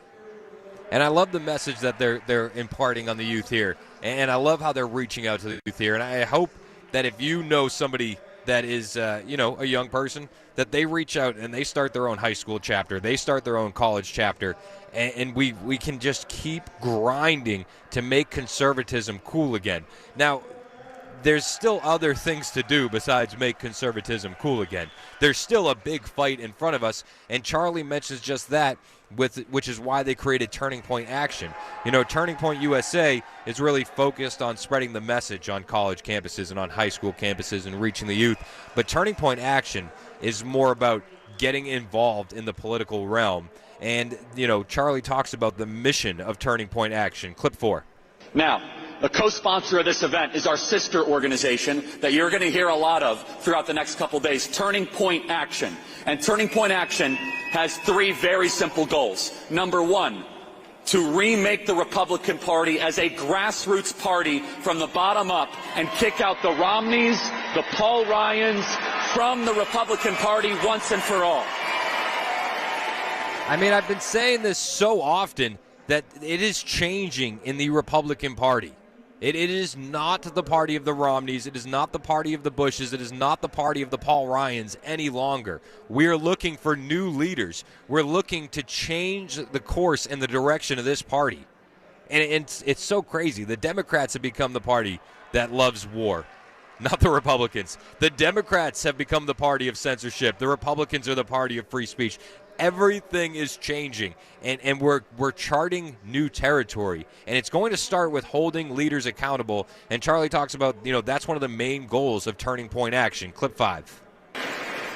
And I love the message that they're imparting on the youth here. And I love how they're reaching out to the youth here. And I hope that if you know somebody that is, a young person, that they reach out and they start their own high school chapter, they start their own college chapter, and we can just keep grinding to make conservatism cool again. Now, there's still other things to do besides make conservatism cool again. There's still a big fight in front of us, and Charlie mentions just that, which is why they created Turning Point Action. Turning Point USA is really focused on spreading the message on college campuses and on high school campuses and reaching the youth. But Turning Point Action is more about getting involved in the political realm. And, Charlie talks about the mission of Turning Point Action. Clip 4. Now, the co-sponsor of this event is our sister organization that you're going to hear a lot of throughout the next couple days, Turning Point Action. And Turning Point Action has 3 very simple goals. Number 1, to remake the Republican Party as a grassroots party from the bottom up and kick out the Romneys, the Paul Ryans from the Republican Party once and for all. I mean, I've been saying this so often that it is changing in the Republican Party. It is not the party of the Romneys. It is not the party of the Bushes. It is not the party of the Paul Ryans any longer. We are looking for new leaders. We're looking to change the course and the direction of this party. And it's so crazy. The Democrats have become the party that loves war, not the Republicans. The Democrats have become the party of censorship. The Republicans are the party of free speech. Everything is changing, and we're charting new territory, and it's going to start with holding leaders accountable. And Charlie talks about, that's one of the main goals of Turning Point Action. Clip 5.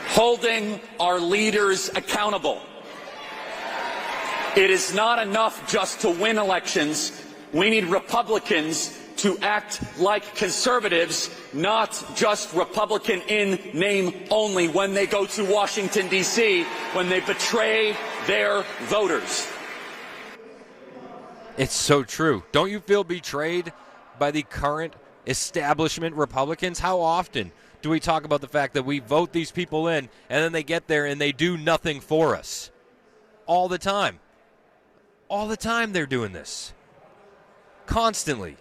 Holding our leaders accountable. It is not enough just to win elections. We need Republicans to act like conservatives, not just Republican in name only when they go to Washington, D.C., when they betray their voters. It's so true. Don't you feel betrayed by the current establishment Republicans? How often do we talk about the fact that we vote these people in and then they get there and they do nothing for us? All the time. All the time they're doing this. Constantly.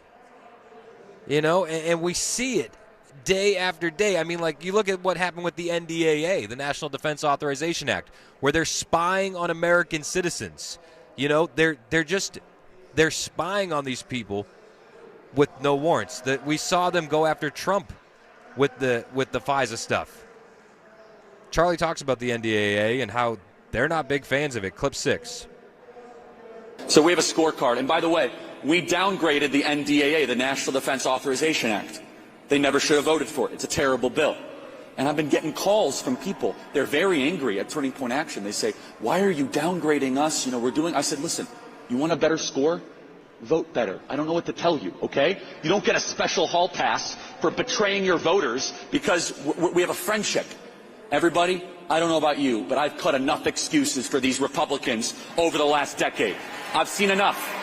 And we see it day after day. I mean, like, you look at what happened with the NDAA, the National Defense Authorization Act, where they're spying on American citizens. They're spying on these people with no warrants. That we saw them go after Trump with the FISA stuff. Charlie talks about the NDAA and how they're not big fans of it. Clip 6. So we have a scorecard. And by the way, we downgraded the NDAA, the National Defense Authorization Act. They never should have voted for it. It's a terrible bill. And I've been getting calls from people. They're very angry at Turning Point Action. They say, why are you downgrading us? I said, listen, you want a better score? Vote better. I don't know what to tell you, okay? You don't get a special hall pass for betraying your voters because we have a friendship. Everybody, I don't know about you, but I've cut enough excuses for these Republicans over the last decade. I've seen enough.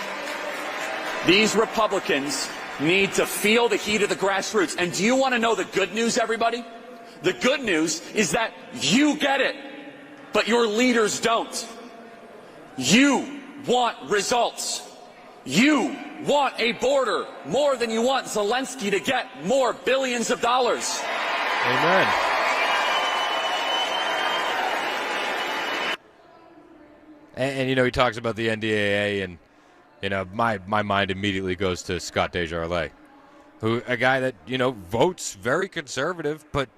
These Republicans need to feel the heat of the grassroots. And do you want to know the good news, everybody? The good news is that you get it, but your leaders don't. You want results. You want a border more than you want Zelensky to get more billions of dollars. Amen. And he talks about the NDAA, and my mind immediately goes to Scott Desjardins, a guy that votes very conservative, but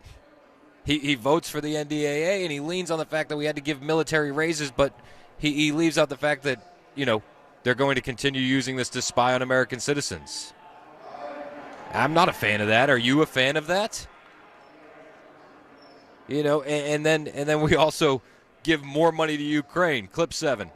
he votes for the NDAA, and he leans on the fact that we had to give military raises, but he leaves out the fact that they're going to continue using this to spy on American citizens. I'm not a fan of that. Are you a fan of that? And then we also give more money to Ukraine. Clip 7.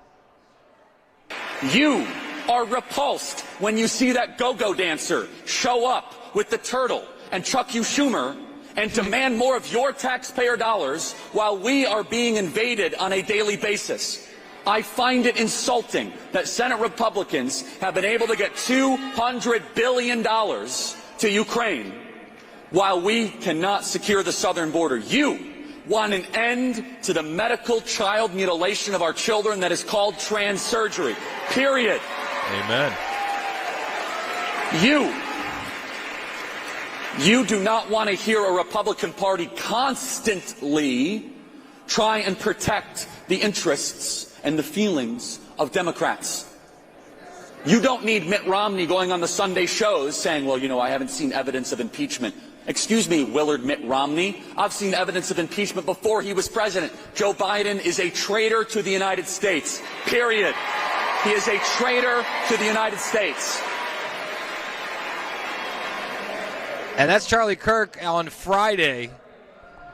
You are repulsed when you see that go-go dancer show up with the turtle and Chuck Schumer and demand more of your taxpayer dollars while we are being invaded on a daily basis. I find it insulting that Senate Republicans have been able to get $200 billion to Ukraine while we cannot secure the southern border. You want an end to the medical child mutilation of our children that is called trans surgery. Period. Amen. You do not want to hear a Republican Party constantly try and protect the interests and the feelings of Democrats. You don't need Mitt Romney going on the Sunday shows saying, well, you know, I haven't seen evidence of impeachment. Excuse me, Willard Mitt Romney. I've seen evidence of impeachment before he was president. Joe Biden is a traitor to the United States. Period. He is a traitor to the United States. And that's Charlie Kirk on Friday,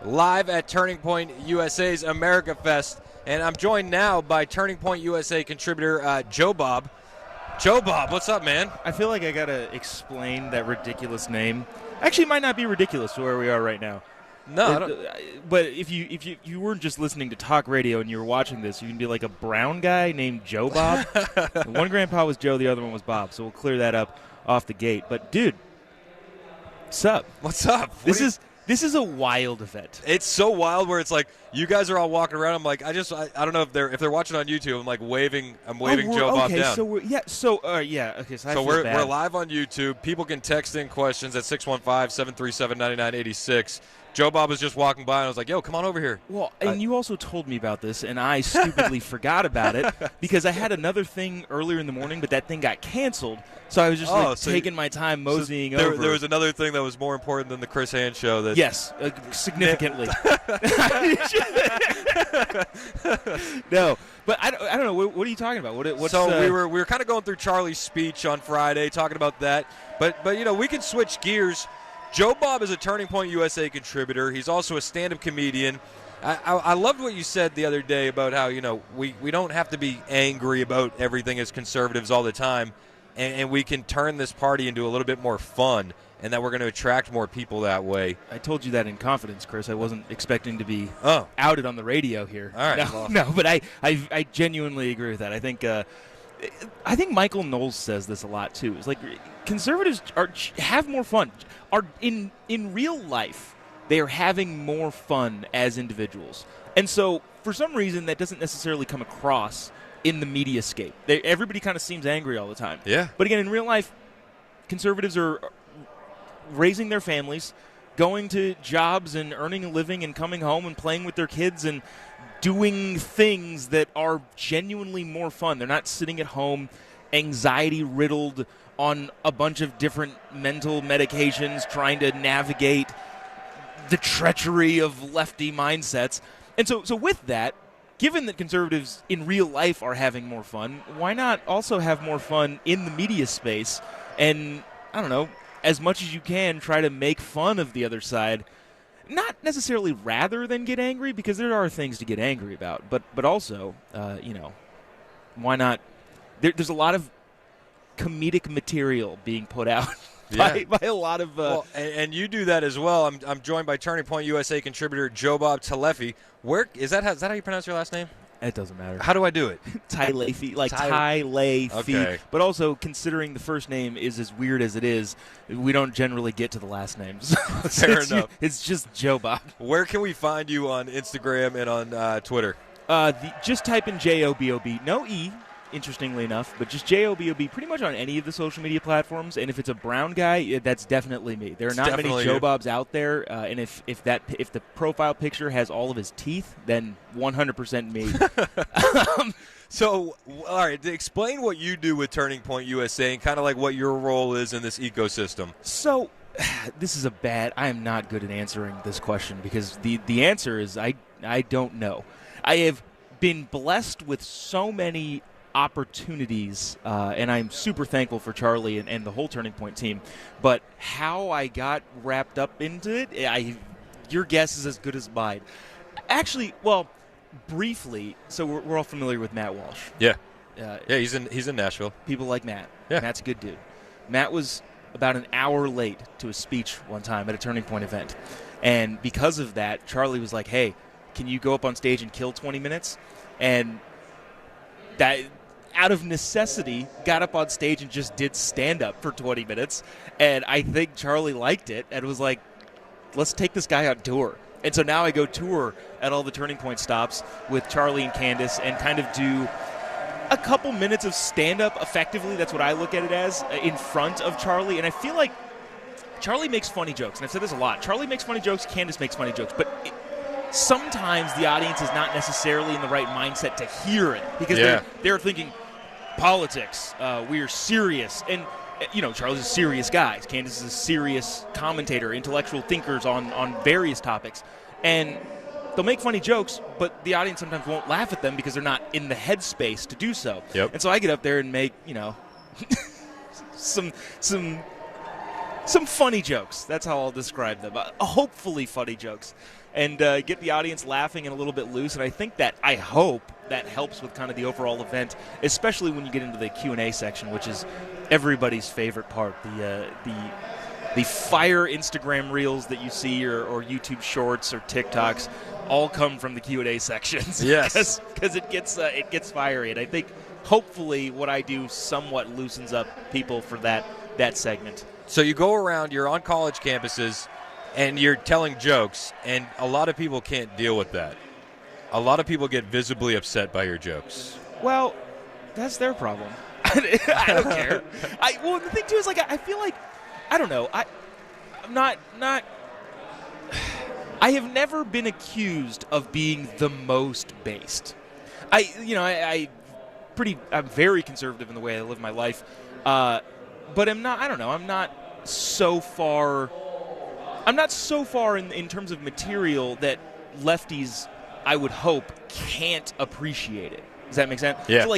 live at Turning Point USA's America Fest. And I'm joined now by Turning Point USA contributor Joe Bob. Joe Bob, what's up, man? I feel like I got to explain that ridiculous name. Actually, it might not be ridiculous where we are right now. No, but if you weren't just listening to talk radio and you were watching this, you can be like a brown guy named Joe Bob. One grandpa was Joe, the other one was Bob. So we'll clear that up off the gate. But dude, what's up? What's up? This is a wild event. It's so wild where it's like you guys are all walking around. I'm like, I don't know if they're watching on YouTube. I'm like waving Joe Bob down. So we're So we're live on YouTube. People can text in questions at 615-737-9986. Joe Bob was just walking by and I was like, yo, come on over here. Well, and you also told me about this, and I stupidly forgot about it because I had another thing earlier in the morning, but that thing got canceled. So I was just taking my time moseying over. There was another thing that was more important than the Chris Hand show. Yes, significantly. No, but I don't know. What are you talking about? We were kind of going through Charlie's speech on Friday, talking about that. But you know, we can switch gears. Joe Bob is a Turning Point USA contributor. He's also a stand-up comedian. I loved what you said the other day about how, you know, we don't have to be angry about everything as conservatives all the time, and we can turn this party into a little bit more fun, and that we're going to attract more people that way. I told you that in confidence, Chris. I wasn't expecting to be outed on the radio here. All right. No, but I genuinely agree with that. I think Michael Knowles says this a lot, too. It's like conservatives have more fun. Are in real life, they are having more fun as individuals. And so, for some reason, that doesn't necessarily come across in the mediascape. Everybody kind of seems angry all the time. Yeah. But again, in real life, conservatives are raising their families, going to jobs and earning a living and coming home and playing with their kids and doing things that are genuinely more fun. They're not sitting at home anxiety-riddled on a bunch of different mental medications trying to navigate the treachery of lefty mindsets. And so with that, given that conservatives in real life are having more fun, why not also have more fun in the media space and, I don't know, as much as you can try to make fun of the other side, not necessarily rather than get angry, because there are things to get angry about, but also, you know, why not? There's a lot of comedic material being put out by a lot of and you do that as well. I'm joined by Turning Point USA contributor Joe Bob Talefi. Is that how you pronounce your last name? It doesn't matter. How do I do it? Talefi, like Talefi. Okay. But also, considering the first name is as weird as it is, we don't generally get to the last names. Fair enough. It's just Joe Bob. Where can we find you on Instagram and on Twitter? Just type in JOBOB. No E, interestingly enough, but just JOBOB pretty much on any of the social media platforms. And if it's a brown guy, that's definitely me. There are not many Joe Bobs out there. And if the profile picture has all of his teeth, then 100% me. So, all right, explain what you do with Turning Point USA and kind of like what your role is in this ecosystem. So, this is I am not good at answering this question because the answer is I don't know. I have been blessed with so many opportunities, and I'm super thankful for Charlie and the whole Turning Point team. But how I got wrapped up into it, your guess is as good as mine. Actually, well, briefly, so we're all familiar with Matt Walsh. Yeah. He's in Nashville. People like Matt. Yeah. Matt's a good dude. Matt was about an hour late to a speech one time at a Turning Point event. And because of that, Charlie was like, hey, can you go up on stage and kill 20 minutes? And that, out of necessity, got up on stage and just did stand-up for 20 minutes. And I think Charlie liked it and was like, let's take this guy on tour. And so now I go tour at all the Turning Point stops with Charlie and Candace and kind of do a couple minutes of stand-up effectively. That's what I look at it as, in front of Charlie. And I feel like Charlie makes funny jokes, and I've said this a lot. Charlie makes funny jokes, Candace makes funny jokes, but sometimes the audience is not necessarily in the right mindset to hear it because they're thinking politics. We are serious, and Charlie's a serious guy. Candace is a serious commentator, intellectual thinkers on various topics, and they'll make funny jokes, but the audience sometimes won't laugh at them because they're not in the headspace to do so. Yep. And so I get up there and make some funny jokes. That's how I'll describe them. Hopefully funny jokes. And get the audience laughing and a little bit loose. And I hope that helps with kind of the overall event, especially when you get into the Q&A section, which is everybody's favorite part. The fire Instagram reels that you see or YouTube shorts or TikToks all come from the Q&A sections. Yes. Because it gets fiery. And I think hopefully what I do somewhat loosens up people for that segment. So you go around, you're on college campuses, and you're telling jokes, and a lot of people can't deal with that. A lot of people get visibly upset by your jokes. Well, that's their problem. I don't care. Well, the thing, too, is, I feel like, I don't know, I'm not I have never been accused of being the most based. I'm very conservative in the way I live my life, but I'm not so far in terms of material that lefties, I would hope, can't appreciate it. Does that make sense? Yeah. So,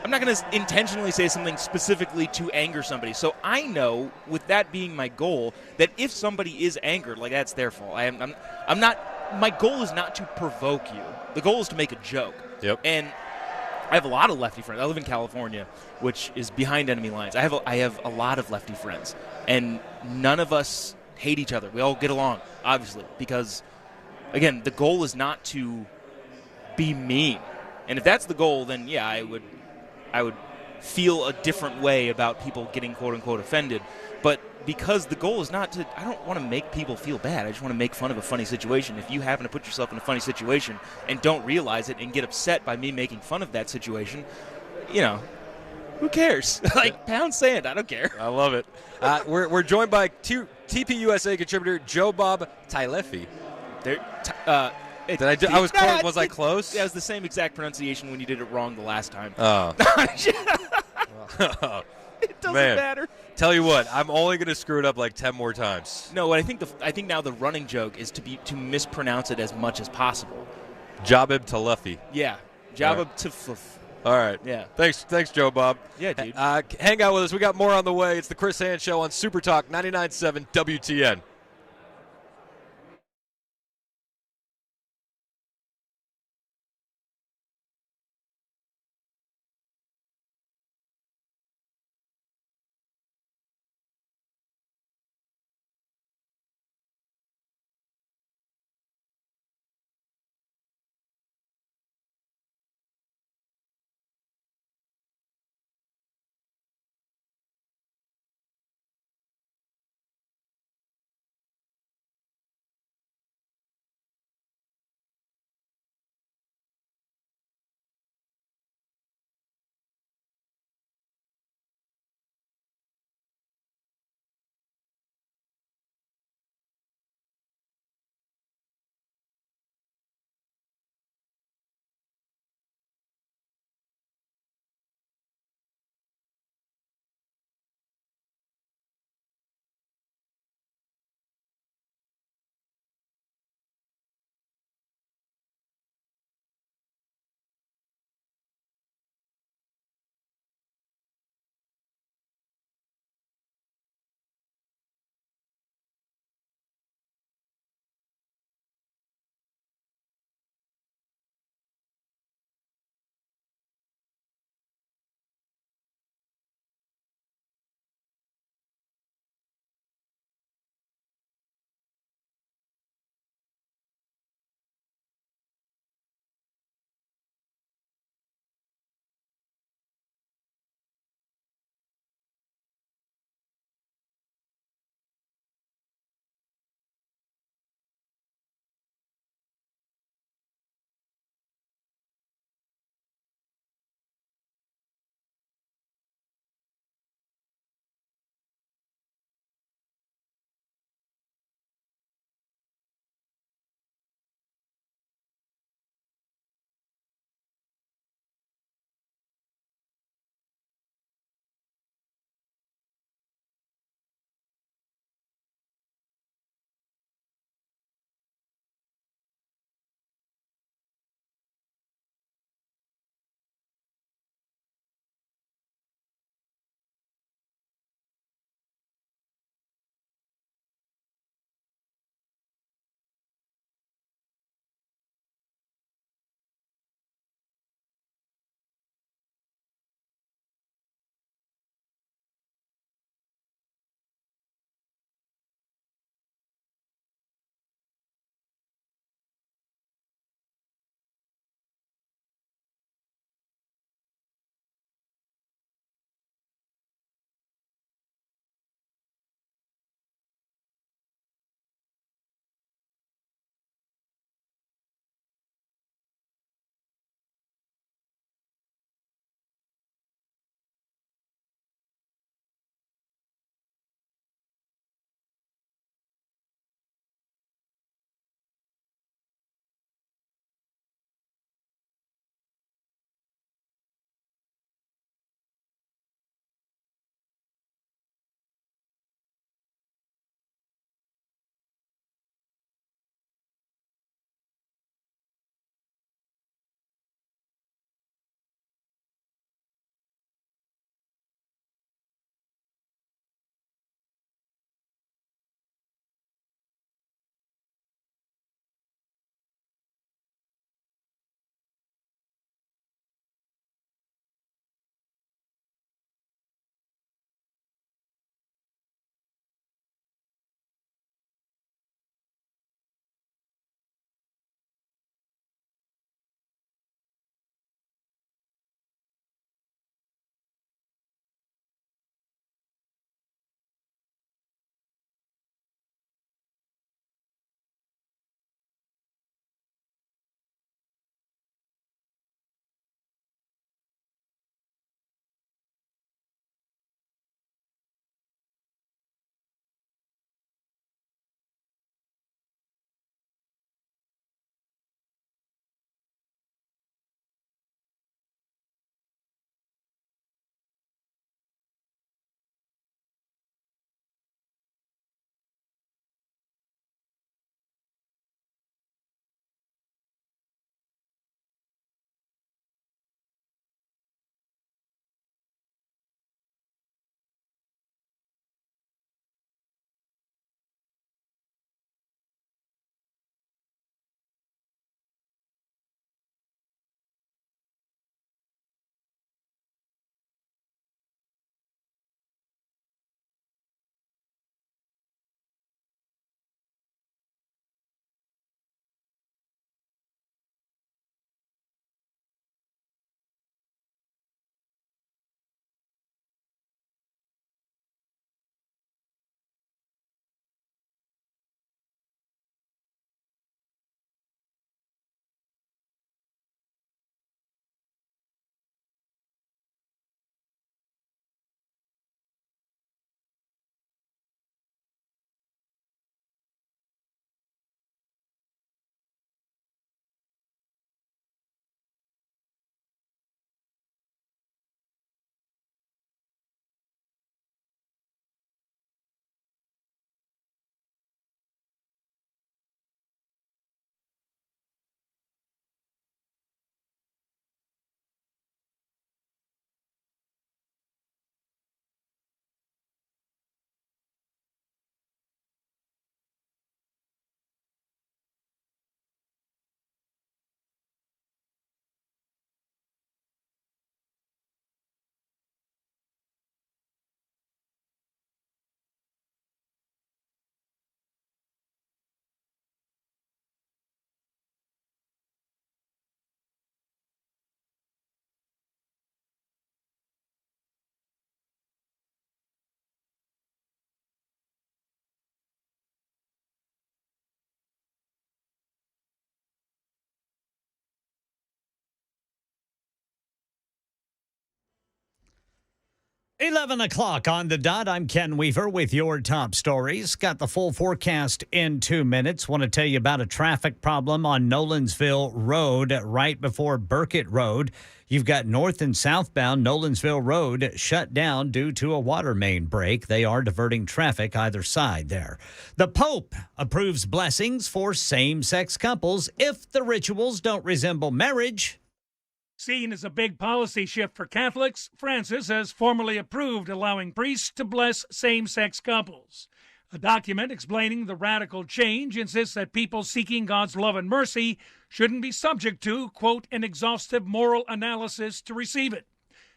I'm not going to intentionally say something specifically to anger somebody. So I know, with that being my goal, that if somebody is angered, that's their fault. I'm not. My goal is not to provoke you. The goal is to make a joke. Yep. And I have a lot of lefty friends. I live in California, which is behind enemy lines. I have a lot of lefty friends, and none of us hate each other. We all get along, obviously, because, again, the goal is not to be mean. And if that's the goal, then yeah, I would feel a different way about people getting quote-unquote offended. But because the goal is not to, I don't want to make people feel bad. I just want to make fun of a funny situation. If you happen to put yourself in a funny situation and don't realize it and get upset by me making fun of that situation, who cares? Pound sand, I don't care. I love it. We're joined by TPUSA contributor Joe Bob Tailefi. Was I close? Yeah, it was the same exact pronunciation when you did it wrong the last time. Oh. It doesn't matter. Tell you what, I'm only going to screw it up 10 more times. No, I think now the running joke is to mispronounce it as much as possible. Jabib Talefi. Yeah, Jabib Talefi. All right. Yeah. Thanks, Joe Bob. Yeah, dude. Hang out with us. We got more on the way. It's the Chris Hand Show on Super Talk 99.7 WTN. 11 o'clock on the dot. I'm Ken Weaver with your top stories. Got the full forecast in 2 minutes. Want to tell you about a traffic problem on Nolensville Road right before Burkett Road. You've got north and southbound Nolensville Road shut down due to a water main break. They are diverting traffic either side there. The Pope approves blessings for same-sex couples if the rituals don't resemble marriage. Seen as a big policy shift for Catholics, Francis has formally approved allowing priests to bless same-sex couples. A document explaining the radical change insists that people seeking God's love and mercy shouldn't be subject to, quote, an exhaustive moral analysis to receive it.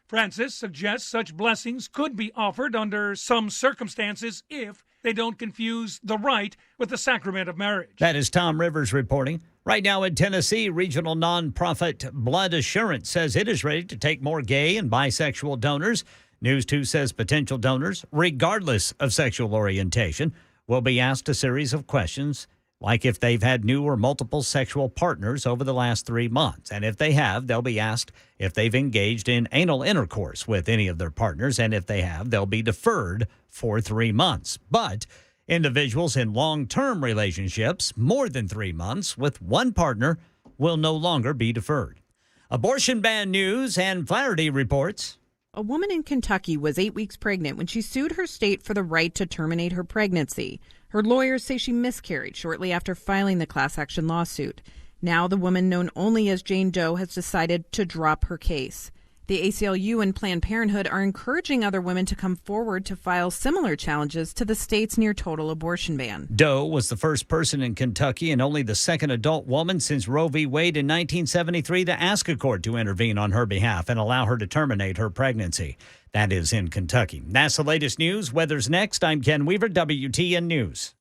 Francis suggests such blessings could be offered under some circumstances if they don't confuse the rite with the sacrament of marriage. That is Tom Rivers reporting. Right now in Tennessee, regional nonprofit Blood Assurance says it is ready to take more gay and bisexual donors. News 2 says potential donors, regardless of sexual orientation, will be asked a series of questions, like if they've had new or multiple sexual partners over the last 3 months. And if they have, they'll be asked if they've engaged in anal intercourse with any of their partners. And if they have, they'll be deferred for 3 months. But individuals in long-term relationships, more than 3 months, with one partner will no longer be deferred. Abortion ban news and Flaherty reports. A woman in Kentucky was 8 weeks pregnant when she sued her state for the right to terminate her pregnancy. Her lawyers say she miscarried shortly after filing the class action lawsuit. Now the woman known only as Jane Doe has decided to drop her case. The ACLU and Planned Parenthood are encouraging other women to come forward to file similar challenges to the state's near-total abortion ban. Doe was the first person in Kentucky and only the second adult woman since Roe v. Wade in 1973 to ask a court to intervene on her behalf and allow her to terminate her pregnancy. That is in Kentucky. That's the latest news. Weather's next. I'm Ken Weaver, WTN News.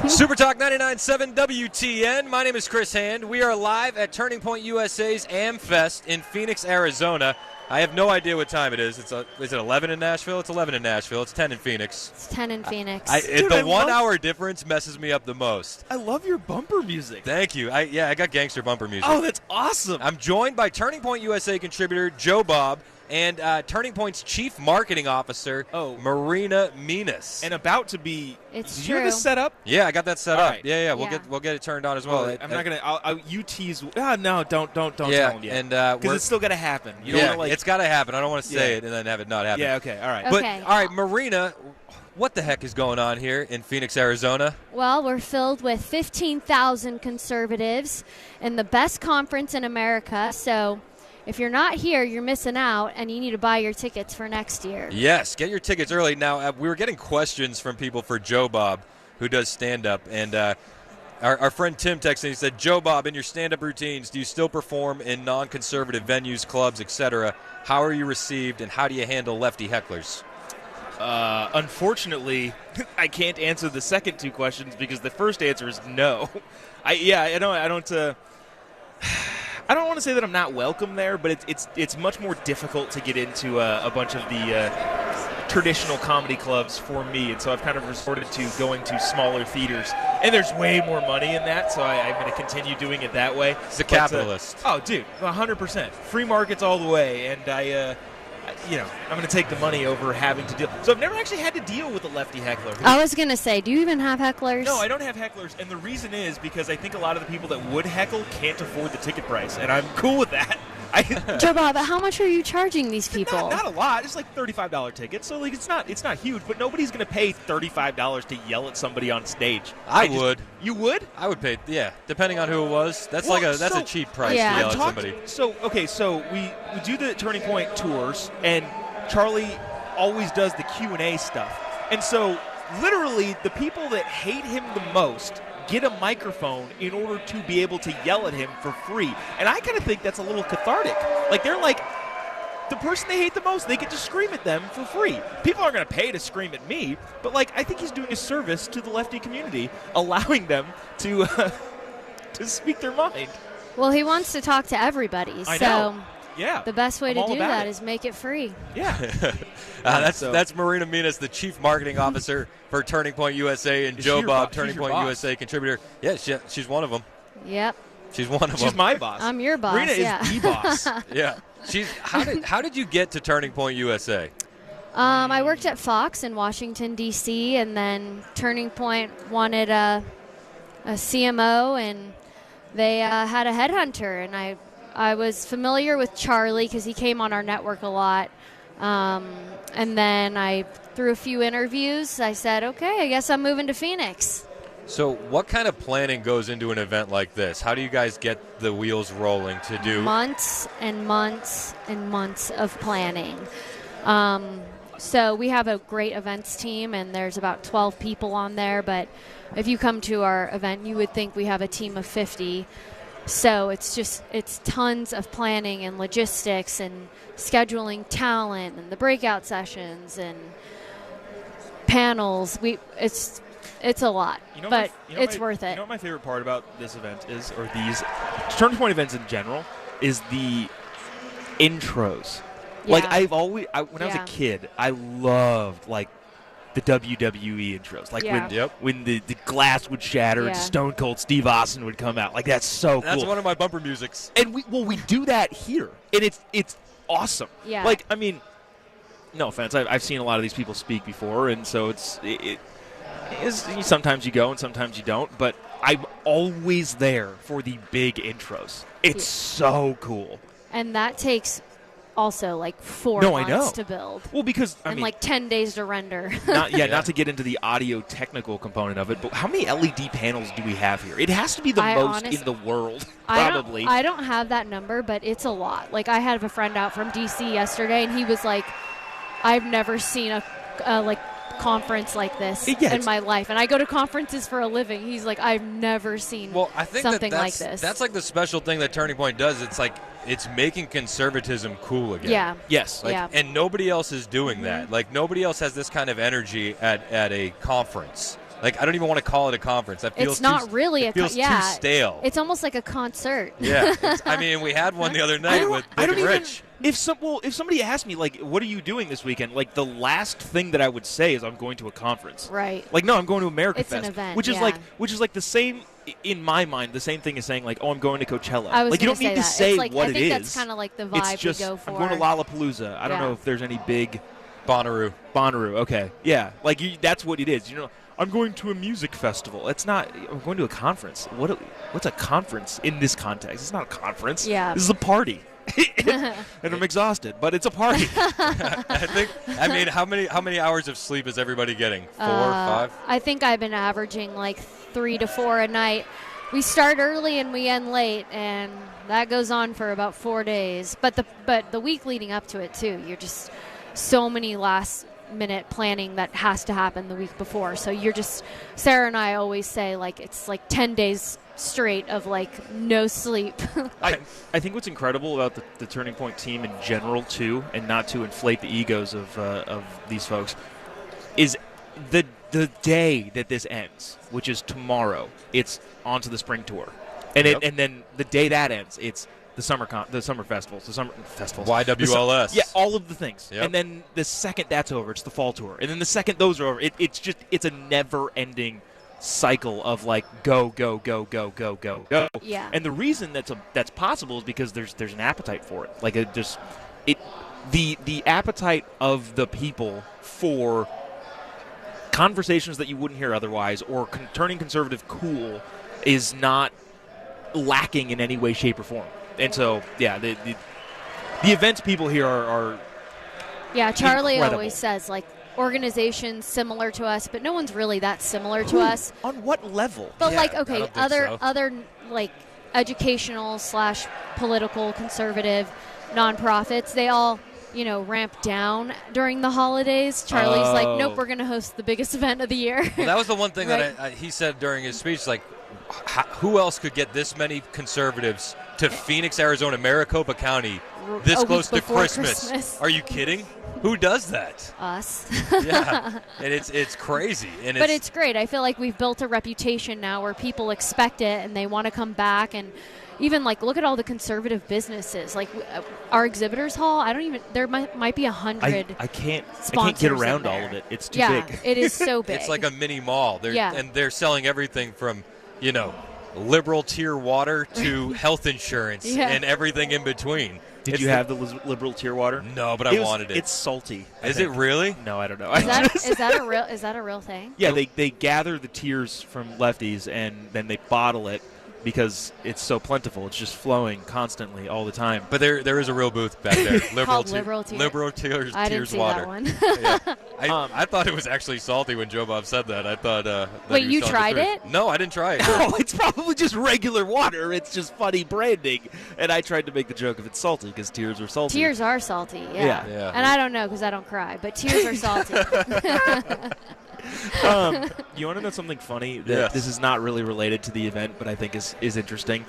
Super Talk 99.7 WTN. My name is Chris Hand. We are live at Turning Point USA's AmFest in Phoenix, Arizona. I have no idea what time it is. Is it 11 in Nashville? It's 11 in Nashville. It's 10 in Phoenix. It's 10 in Phoenix. The 1 hour difference messes me up the most. I love your bumper music. Thank you. I got gangster bumper music. Oh, that's awesome. I'm joined by Turning Point USA contributor Joe Bob and Turning Point's chief marketing officer, Marina Minas. And about to be. It's did true. you have this set up? Yeah, I got that set All up. right. Yeah. We'll get it turned on as well. I'm not gonna. You tease. No, don't tell him yet. And because it's still gonna happen. You don't wanna, it's got to happen. I don't want to say it and then have it not happen. Yeah. Okay. All right. But all right, Marina, what the heck is going on here in Phoenix, Arizona? Well, we're filled with 15,000 conservatives in the best conference in America. So if you're not here, you're missing out, and you need to buy your tickets for next year. Yes, get your tickets early. Now, we were getting questions from people for Joe Bob, who does stand-up, and our friend Tim texted, he said, Joe Bob, in your stand-up routines, do you still perform in non-conservative venues, clubs, etc.? How are you received, and how do you handle lefty hecklers? Unfortunately, I can't answer the second two questions because the first answer is no. I don't want to say that I'm not welcome there, but it's much more difficult to get into a bunch of the traditional comedy clubs for me, and so I've kind of resorted to going to smaller theaters. And there's way more money in that, so I'm going to continue doing it that way. He's a capitalist. Oh, dude, 100%. Free markets all the way, and I'm going to take the money over having to deal. So I've never actually had to deal with a lefty heckler. I was going to say, do you even have hecklers? No, I don't have hecklers, and the reason is because I think a lot of the people that would heckle can't afford the ticket price, and I'm cool with that. Joe Bob, how much are you charging these people? Not a lot. It's like $35 tickets, so like it's not huge. But nobody's going to pay $35 to yell at somebody on stage. I would. You would? I would pay. Yeah, depending on who it was. That's a cheap price to yell at somebody. So we do the Turning Point tours, and Charlie always does the Q&A stuff, and so literally the people that hate him the most get a microphone in order to be able to yell at him for free. And I kind of think that's a little cathartic. Like, they're like, the person they hate the most, they get to scream at them for free. People aren't going to pay to scream at me, but, like, I think he's doing a service to the lefty community, allowing them to speak their mind. Well, he wants to talk to everybody, I so know. Yeah. the best way I'm to all do about that it. is make it free. Yeah. That's Marina Minas, the chief marketing officer for Turning Point USA, and Joe Bob, Turning Point USA contributor. Yeah, she's one of them. Yep. She's one of them. She's my boss. I'm your boss. Marina yeah. is the boss. Yeah. How did you get to Turning Point USA? I worked at Fox in Washington, D.C., and then Turning Point wanted a CMO, and they had a headhunter, and I was familiar with Charlie because he came on our network a lot. And then through a few interviews, I said, okay, I guess I'm moving to Phoenix. So what kind of planning goes into an event like this? How do you guys get the wheels rolling to do? Months and months and months of planning. So we have a great events team, and there's about 12 people on there. But if you come to our event, you would think we have a team of 50. So it's tons of planning and logistics and scheduling talent and the breakout sessions and panels. It's a lot, but it's worth it. You know what my favorite part about this event is, or these Turning Point events in general, is the intros. Yeah. Like when I was a kid, I loved like the WWE intros, like when the glass would shatter and Stone Cold Steve Austin would come out. Like that's so cool. That's one of my bumper musics. And we do that here, and it's awesome. Yeah. Like, I mean, no offense, I've seen a lot of these people speak before, and so it is sometimes you go and sometimes you don't. But I'm always there for the big intros. It's so cool. And that takes also like 4 months to build. Well, because I mean, like 10 days to render. not to get into the audio technical component of it, but how many LED panels do we have here? It has to be the most in the world, probably. I don't have that number, but it's a lot. Like, I had a friend out from DC yesterday, and he was like, I've never seen a conference like this in my life, and I go to conferences for a living. He's like, I've never seen something like this. That's like the special thing that Turning Point does. It's like it's making conservatism cool again. Yeah. Yes. And nobody else is doing that. Like, nobody else has this kind of energy at a conference. Like, I don't even want to call it a conference. That feels it's not really too stale. It's almost like a concert. Yeah. I mean, we had one the other night with Big and Rich. If somebody asked me, like, what are you doing this weekend? Like, the last thing that I would say is I'm going to a conference. Right. Like, no, I'm going to America It's Fest. an event, which is yeah. like the same, in my mind, the same thing as saying, like, oh, I'm going to Coachella. I was like, you gonna don't need say to that. say It's like, what I it think is. that's kind of like the It's vibe just, we go for. I'm going to Lollapalooza. I don't Yeah. know if there's any big... Bonnaroo. Okay. Yeah. Like, that's what it is. You know, I'm going to a music festival. It's not... I'm going to a conference. What's a conference in this context? It's not a conference. Yeah. This is a party. And I'm exhausted, but it's a party. I mean, how many hours of sleep is everybody getting? 4, 5? I think I've been averaging like 3 to 4 a night. We start early and we end late, and that goes on for about 4 days. But the week leading up to it too, you're just so many last minute planning that has to happen the week before. So you're just, Sarah and I always say, like, it's like 10 days straight of like no sleep. I think what's incredible about the Turning Point team in general too, and not to inflate the egos of these folks, is the day that this ends, which is tomorrow. It's onto the spring tour, and and then the day that ends, it's the summer festivals, YWLS. Yeah, all of the things. Yep. And then the second that's over, it's the fall tour, and then the second those are over, it's a never-ending cycle of like go. Yeah. And the reason that's possible is because there's an appetite for it. Like the appetite of the people for conversations that you wouldn't hear otherwise, or turning conservative cool, is not lacking in any way, shape, or form. And so, yeah, the events people here are Yeah, Charlie incredible. always says, like, organizations similar to us, but no one's really that similar to us. On what level? But Yeah, like, I okay, don't think so. other like educational / political conservative nonprofits, they all, you know, ramp down during the holidays. Charlie's like, nope, we're going to host the biggest event of the year. Well, that was the one thing Right. that he said during his speech, like, who else could get this many conservatives to Phoenix, Arizona, Maricopa County this A week close to before Christmas? Christmas. Are you kidding? Who does that? Us. Yeah, and it's crazy. And But it's great. I feel like we've built a reputation now where people expect it and they want to come back. And even like, look at all the conservative businesses. Like our exhibitors hall, there might be 100. I can't sponsors get in around all there. of it. It's too Yeah, big. it is so big. It's like a mini mall. Yeah. And they're selling everything from, you know, liberal tier water to health insurance Yeah. and everything in between. Did you have the liberal tier water? No, but I wanted it. It's salty. I Is it think. really? No, I don't know. Is that a real thing? Yeah, they gather the tears from lefties and then they bottle it because it's so plentiful. It's just flowing constantly all the time. But there is a real booth back there. Called Liberal Tears. Liberal Tears, I didn't Tears see water. that one. Yeah. I thought it was actually salty when Joe Bob said that. I thought. That Wait, he was you telling tried the truth. it? No, I didn't try it. No, it's probably just regular water. It's just funny branding. And I tried to make the joke if it's salty because tears are salty. Tears are salty, Yeah. Yeah. And I don't know because I don't cry, but tears are salty. You want to know something funny? That Yes. This is not really related to the event, but I think is interesting,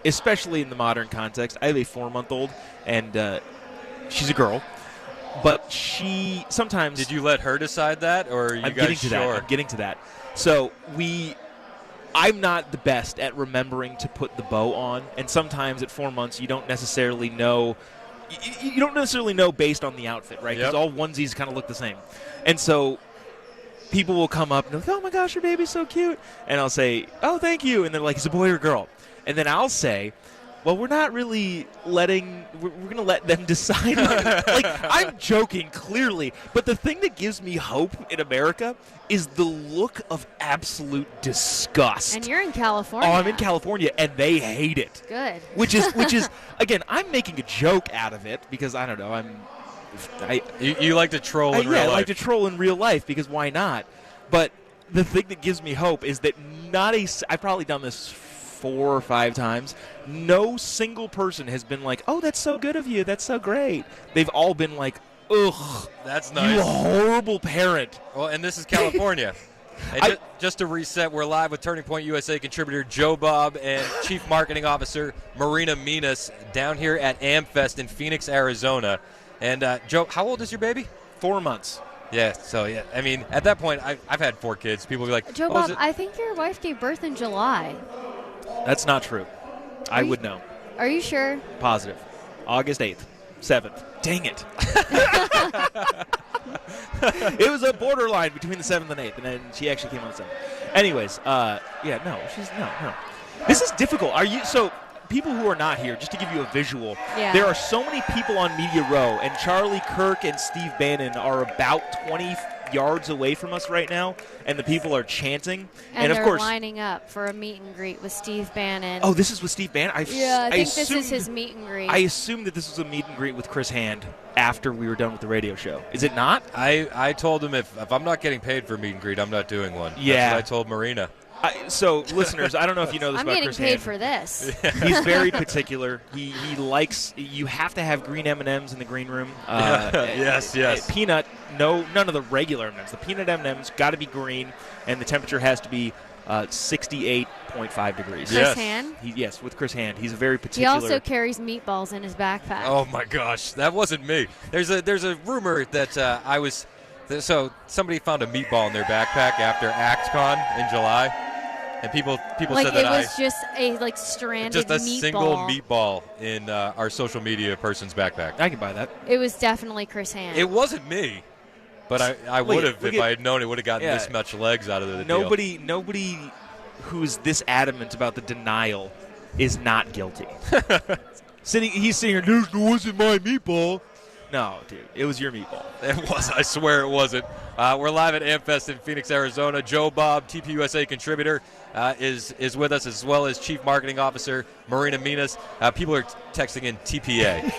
especially in the modern context. I have a 4-month-old, and she's a girl, but she sometimes. Did you let her decide that, or are you I'm guys getting to sure? that. I'm getting to that. So I'm not the best at remembering to put the bow on, and sometimes at 4 months you don't necessarily know. You don't necessarily know based on the outfit, right? Because Yep. all onesies kind of look the same, and so people will come up and they'll, "Oh my gosh, your baby's so cute," and I'll say, "Oh, thank you," and they're like, "Is it a boy or a girl?" And then I'll say, "Well, we're not really letting. We're going to let them decide." Like, I'm joking, clearly, but the thing that gives me hope in America is the look of absolute disgust. And you're in California. Oh, I'm in California, and they hate it. Good. Which is again, I'm making a joke out of it because I don't know. You like to troll in real I life. like to troll in real life because why not? But the thing that gives me hope is that I've probably done this 4 or 5 times. No single person has been like, "Oh, that's so good of you. That's so great." They've all been like, "Ugh, That's nice. you horrible parent." Well, and this is California. And just to reset, we're live with Turning Point USA contributor Joe Bob and Chief Marketing Officer Marina Minas down here at AmFest in Phoenix, Arizona. And Joe, how old is your baby? 4 months. Yeah, so yeah, I mean, at that point, I've had 4 kids. People be like, Joe "Oh, Bob, is it-" I think your wife gave birth in July. That's not true. I would know. Are you sure? Positive. August 8th, 7th. Dang it. It was a borderline between the 7th and 8th, and then she actually came on the 7th. Anyways, no. This is difficult. So people who are not here, just to give you a visual, there are so many people on Media Row, and Charlie Kirk and Steve Bannon are about 20 yards away from us right now, and the people are chanting. And of they're course, lining up for a meet and greet with Steve Bannon. Oh, this is with Steve Bannon? I think this is his meet and greet. I assumed that this was a meet and greet with Chris Hand after we were done with the radio show. Is it not? I told him if I'm not getting paid for meet and greet, I'm not doing one. Yeah. That's what I told Marina. So, listeners, I don't know if you know this I'm about getting Chris paid Hand. for this. He's very particular. He likes. You have to have green M&Ms in the green room. Yes. Peanut. None of the regular M&Ms. The peanut M&Ms got to be green, and the temperature has to be 68.5 degrees. Chris Hand? Yes, with Chris Hand. He's a very He particular. also carries meatballs in his backpack. Oh my gosh, that wasn't me. There's a rumor that I was. So somebody found a meatball in their backpack after ActCon in July, and people like said that it was just a stranded just a meatball. single meatball in our social media person's backpack. I can buy that. It was definitely Chris Hand. It wasn't me, but I would have if I had known it would have gotten Yeah. this much legs out of the deal. Nobody who's this adamant about the denial is not guilty. He's sitting here. It wasn't my meatball. No, dude, it was your meatball. It was. I swear it wasn't. We're live at AmFest in Phoenix, Arizona. Joe Bob, TPUSA contributor, is with us, as well as Chief Marketing Officer Marina Minas. People are texting in TPA.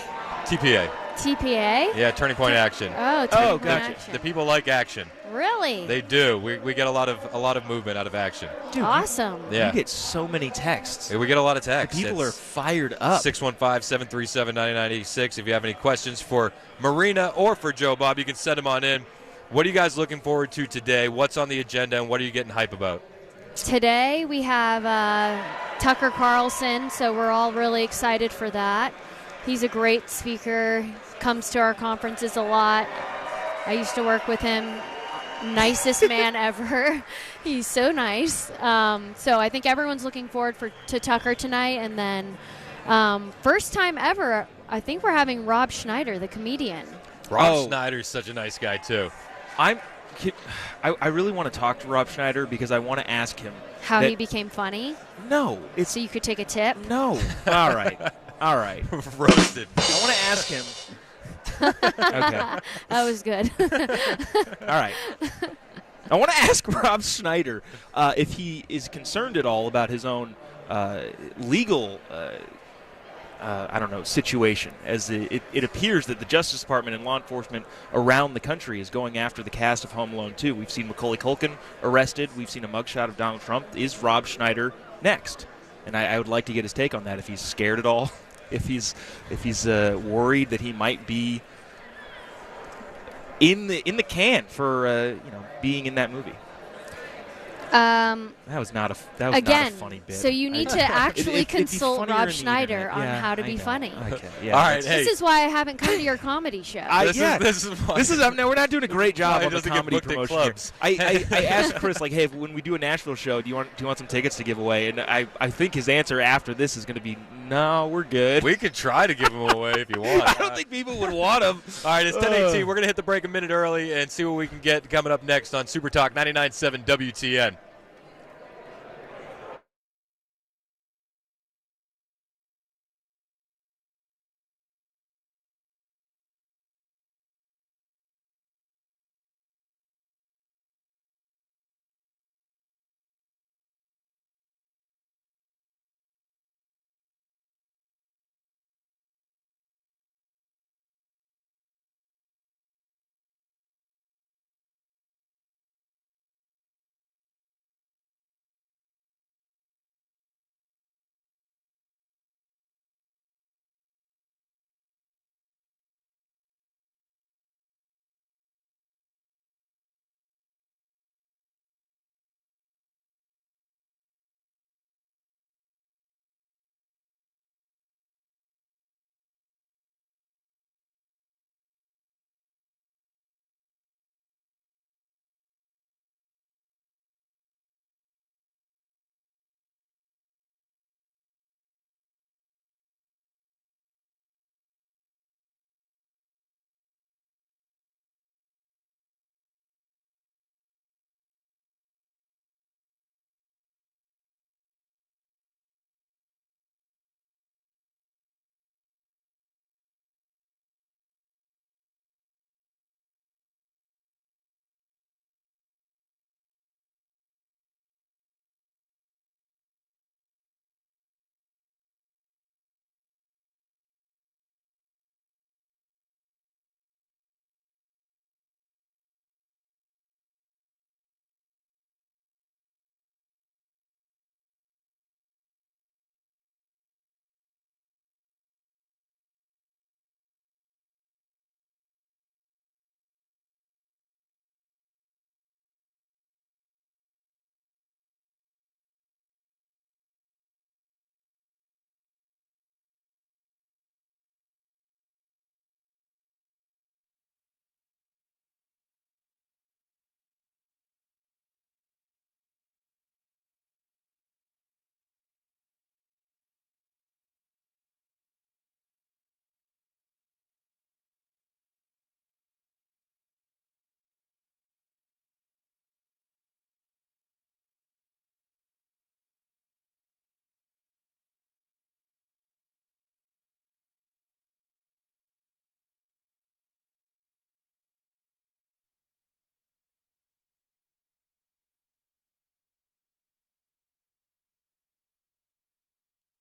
TPA. TPA? Yeah, Turning Point Action. Oh, Turning Point gotcha. Action. The people like action. Really? They do. We get a lot of movement out of action. Dude, awesome. Yeah. You get so many texts. We get a lot of texts. People are fired up. 615-737-9986. If you have any questions for Marina or for Joe Bob, you can send them on in. What are you guys looking forward to today? What's on the agenda, and what are you getting hype about? Today we have Tucker Carlson, so we're all really excited for that. He's a great speaker, comes to our conferences a lot. I used to work with him. Nicest man ever. He's so nice. So I think everyone's looking forward to Tucker tonight. And then first time ever, I think we're having Rob Schneider, the comedian. Rob Schneider's such a nice guy, too. I really want to talk to Rob Schneider because I want to ask him. How he became funny? No. So you could take a tip? No. All right. Roasted. I want to ask him. Okay. That was good. All right. I want to ask Rob Schneider if he is concerned at all about his own legal, situation. As it appears that the Justice Department and law enforcement around the country is going after the cast of Home Alone 2. We've seen Macaulay Culkin arrested. We've seen a mugshot of Donald Trump. Is Rob Schneider next? And I would like to get his take on that. If he's scared at all. If he's worried that he might be in the can for being in that movie. That was not a funny bit. So you need to actually consult funnier Rob in the Schneider internet. on Yeah, how to I be know. funny. Okay. Yeah. All right. This is why I haven't come to your comedy show. This is No, we're not doing a great job on the doesn't get comedy booked at promotion here. clubs. I asked Chris, like, hey, when we do a Nashville show, do you want some tickets to give away? And I think his answer after this is going to be, no, we're good. We could try to give them away if you want. I don't think people would want them. All right, it's 10:18. We're going to hit the break a minute early and see what we can get coming up next on Super Talk 99.7 WTN.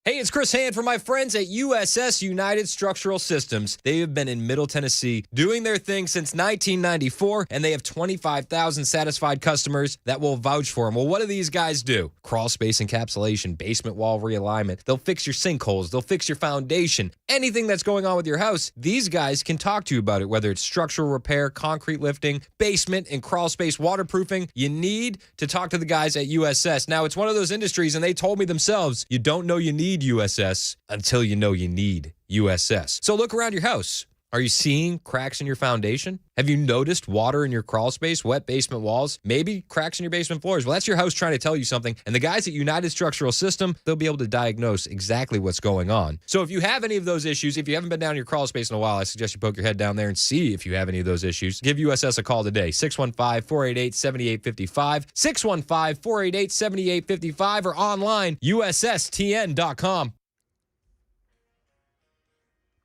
Hey, it's Chris Hand from my friends at USS United Structural Systems. They have been in Middle Tennessee doing their thing since 1994, and they have 25,000 satisfied customers that will vouch for them. Well, what do these guys do? Crawl space encapsulation, basement wall realignment. They'll fix your sinkholes. They'll fix your foundation. Anything that's going on with your house, these guys can talk to you about it, whether it's structural repair, concrete lifting, basement, and crawl space waterproofing. You need to talk to the guys at USS. Now, it's one of those industries, and they told me themselves, you don't know you need USS until you know you need USS. So look around your house. Are you seeing cracks in your foundation? Have you noticed water in your crawl space, wet basement walls, maybe cracks in your basement floors? Well, that's your house trying to tell you something. And the guys at United Structural System, they'll be able to diagnose exactly what's going on. So if you have any of those issues, if you haven't been down your crawl space in a while, I suggest you poke your head down there and see if you have any of those issues. Give USS a call today, 615-488-7855, 615-488-7855, or online, USSTN.com.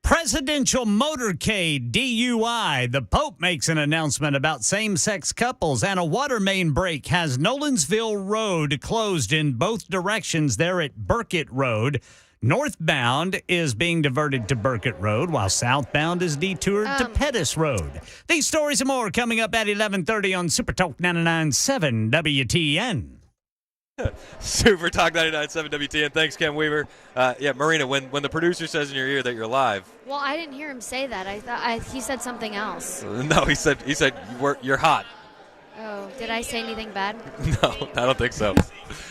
Presidential motorcade DUI. The Pope makes an announcement about same-sex couples, and a water main break has Nolensville Road closed in both directions there at Burkett Road. Northbound is being diverted to Burkett Road, while southbound is detoured to Pettis Road. These stories and more coming up at 11:30 on Super Talk 99.7 WTN. Super Talk 99.7 WTN. Thanks, Ken Weaver. Yeah, Marina, when the producer says in your ear that you're live. Well, I didn't hear him say that. I thought he said something else. No, he said you're hot. Oh, did I say anything bad? No, I don't think so.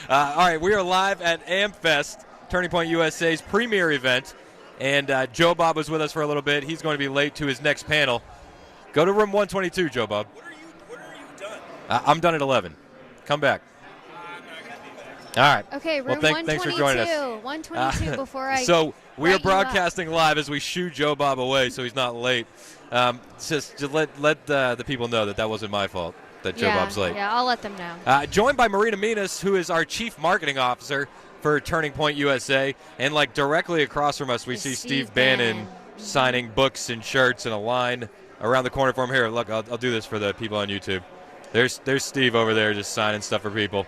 All right, we are live at AmFest, Turning Point USA's premier event, and Joe Bob was with us for a little bit. He's going to be late to his next panel. Go to room 122, Joe Bob. What are you done? I'm done at 11. Come back. All right. Okay, room well, thanks for joining us. 122 before I. So we are write you up. broadcasting live as we shoo Joe Bob away, so he's not late. Just let the people know that wasn't my fault that Joe Bob's late. Yeah, I'll let them know. Joined by Marina Minas, who is our chief marketing officer for Turning Point USA, and like directly across from us, we see Steve Bannon signing books and shirts in a line around the corner from here. Look, I'll do this for the people on YouTube. There's Steve over there just signing stuff for people.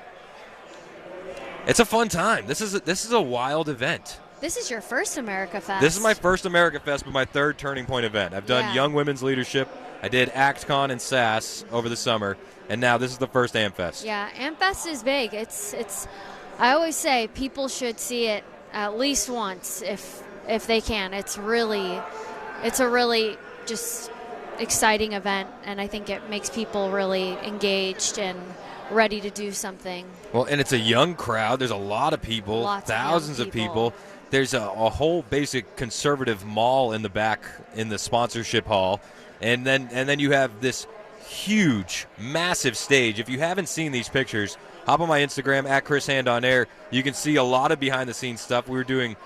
It's a fun time. This is a wild event. This is your first America Fest. This is my first America Fest, but my third Turning Point event. I've done Young Women's Leadership. I did ActCon and SAS over the summer, and now this is the first AmFest. Yeah, AmFest is big. It's. I always say people should see it at least once if they can. It's a really just exciting event, and I think it makes people really engaged and ready to do something. Well, and it's a young crowd. There's a lot of people, thousands of people. There's a whole basic conservative mall in the back in the sponsorship hall, and then you have this huge, massive stage. If you haven't seen these pictures, hop on my Instagram at Chris Hand on Air. You can see a lot of behind-the-scenes stuff. We were doing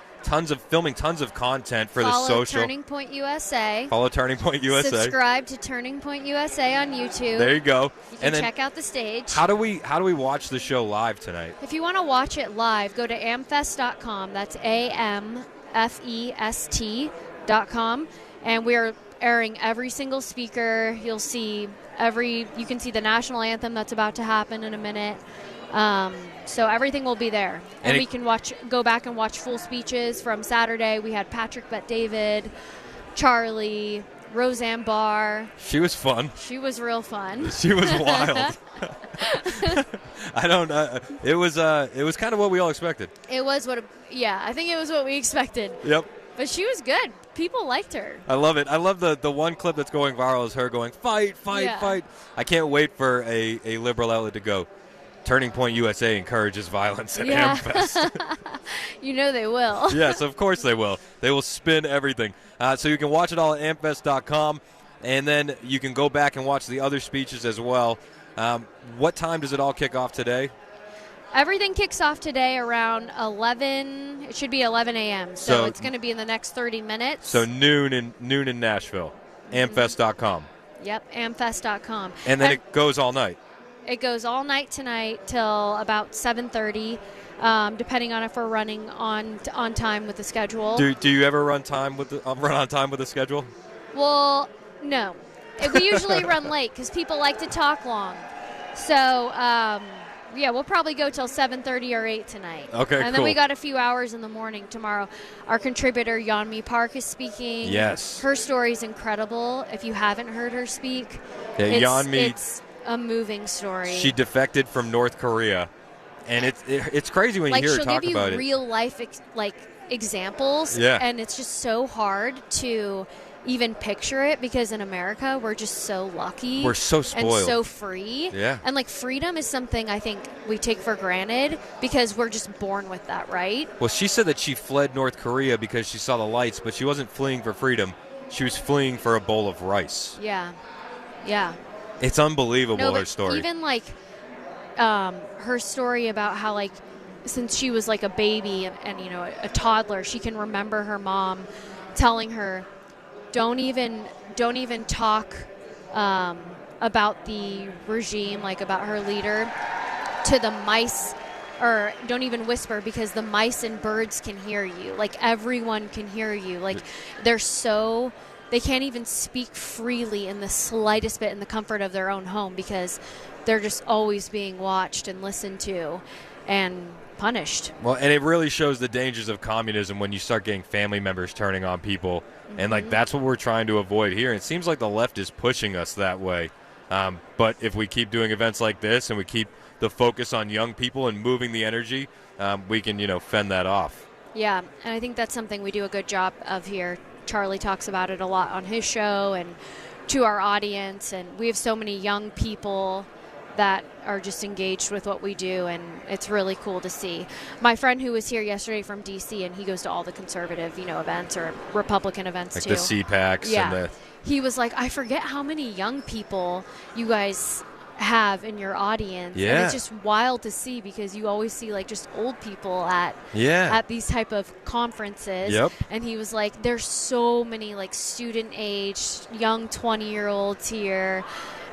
filming tons of content for the social. Follow Turning Point USA. Follow Turning Point USA. Subscribe to Turning Point USA on YouTube. There you go. You can check out the stage. How do we watch the show live tonight? If you want to watch it live, go to amfest.com. That's AMFEST.com. And we are airing every single speaker. You can see the national anthem that's about to happen in a minute. So everything will be there. And we can go back and watch full speeches from Saturday. We had Patrick Bet-David, Charlie, Roseanne Barr. She was fun. She was real fun. She was wild. I don't know. It was kind of what we all expected. I think it was what we expected. Yep. But she was good. People liked her. I love it. I love the one clip that's going viral is her going, fight, fight, fight. I can't wait for a liberal outlet to go, Turning Point USA encourages violence at AmFest. You know they will. Yes, of course they will. They will spin everything. So you can watch it all at amfest.com, and then you can go back and watch the other speeches as well. What time does it all kick off today? Everything kicks off today around 11. It should be 11 a.m. So it's going to be in the next 30 minutes. So noon in Nashville. Amfest.com. Yep, amfest.com. And then it goes all night. It goes all night tonight till about 7:30, depending on if we're running on time with the schedule. Do you ever run on time with the schedule? Well, no. We usually run late because people like to talk long. So Yeah, we'll probably go till 7:30 or 8 tonight. Okay, And then we got a few hours in the morning tomorrow. Our contributor, Yeonmi Park, is speaking. Yes. Her story is incredible. If you haven't heard her speak, Yeah, Yeonmi, it's a moving story. she defected from North Korea. And it's crazy when you hear her talk about she'll give you it. real life examples. Yeah. And it's just so hard to even picture it because in America we're just so lucky. We're so spoiled. And so free. Yeah. And freedom is something I think we take for granted because we're just born with that, right? Well, she said that she fled North Korea because she saw the lights, but she wasn't fleeing for freedom. She was fleeing for a bowl of rice. Yeah. Yeah. It's unbelievable, No, her but story. even her story about how since she was a baby and a toddler, she can remember her mom telling her, don't even talk about the regime, about her leader, to the mice, or don't even whisper because the mice and birds can hear you. Everyone can hear you. They can't even speak freely in the slightest bit in the comfort of their own home because they're just always being watched and listened to and punished. Well, and it really shows the dangers of communism when you start getting family members turning on people. And that's what we're trying to avoid here. And it seems like the left is pushing us that way. But if we keep doing events like this and we keep the focus on young people and moving the energy, we can, fend that off. Yeah, and I think that's something we do a good job of here. Charlie talks about it a lot on his show and to our audience. And we have so many young people that are just engaged with what we do, and it's really cool to see. My friend who was here yesterday from D.C., and he goes to all the conservative, events or Republican events too. The CPACs. Yeah. And he was like, I forget how many young people you guys have in your audience. Yeah. And it's just wild to see because you always see just old people at these type of conferences. Yep. And he was like, there's so many student age, young 20-year-olds here.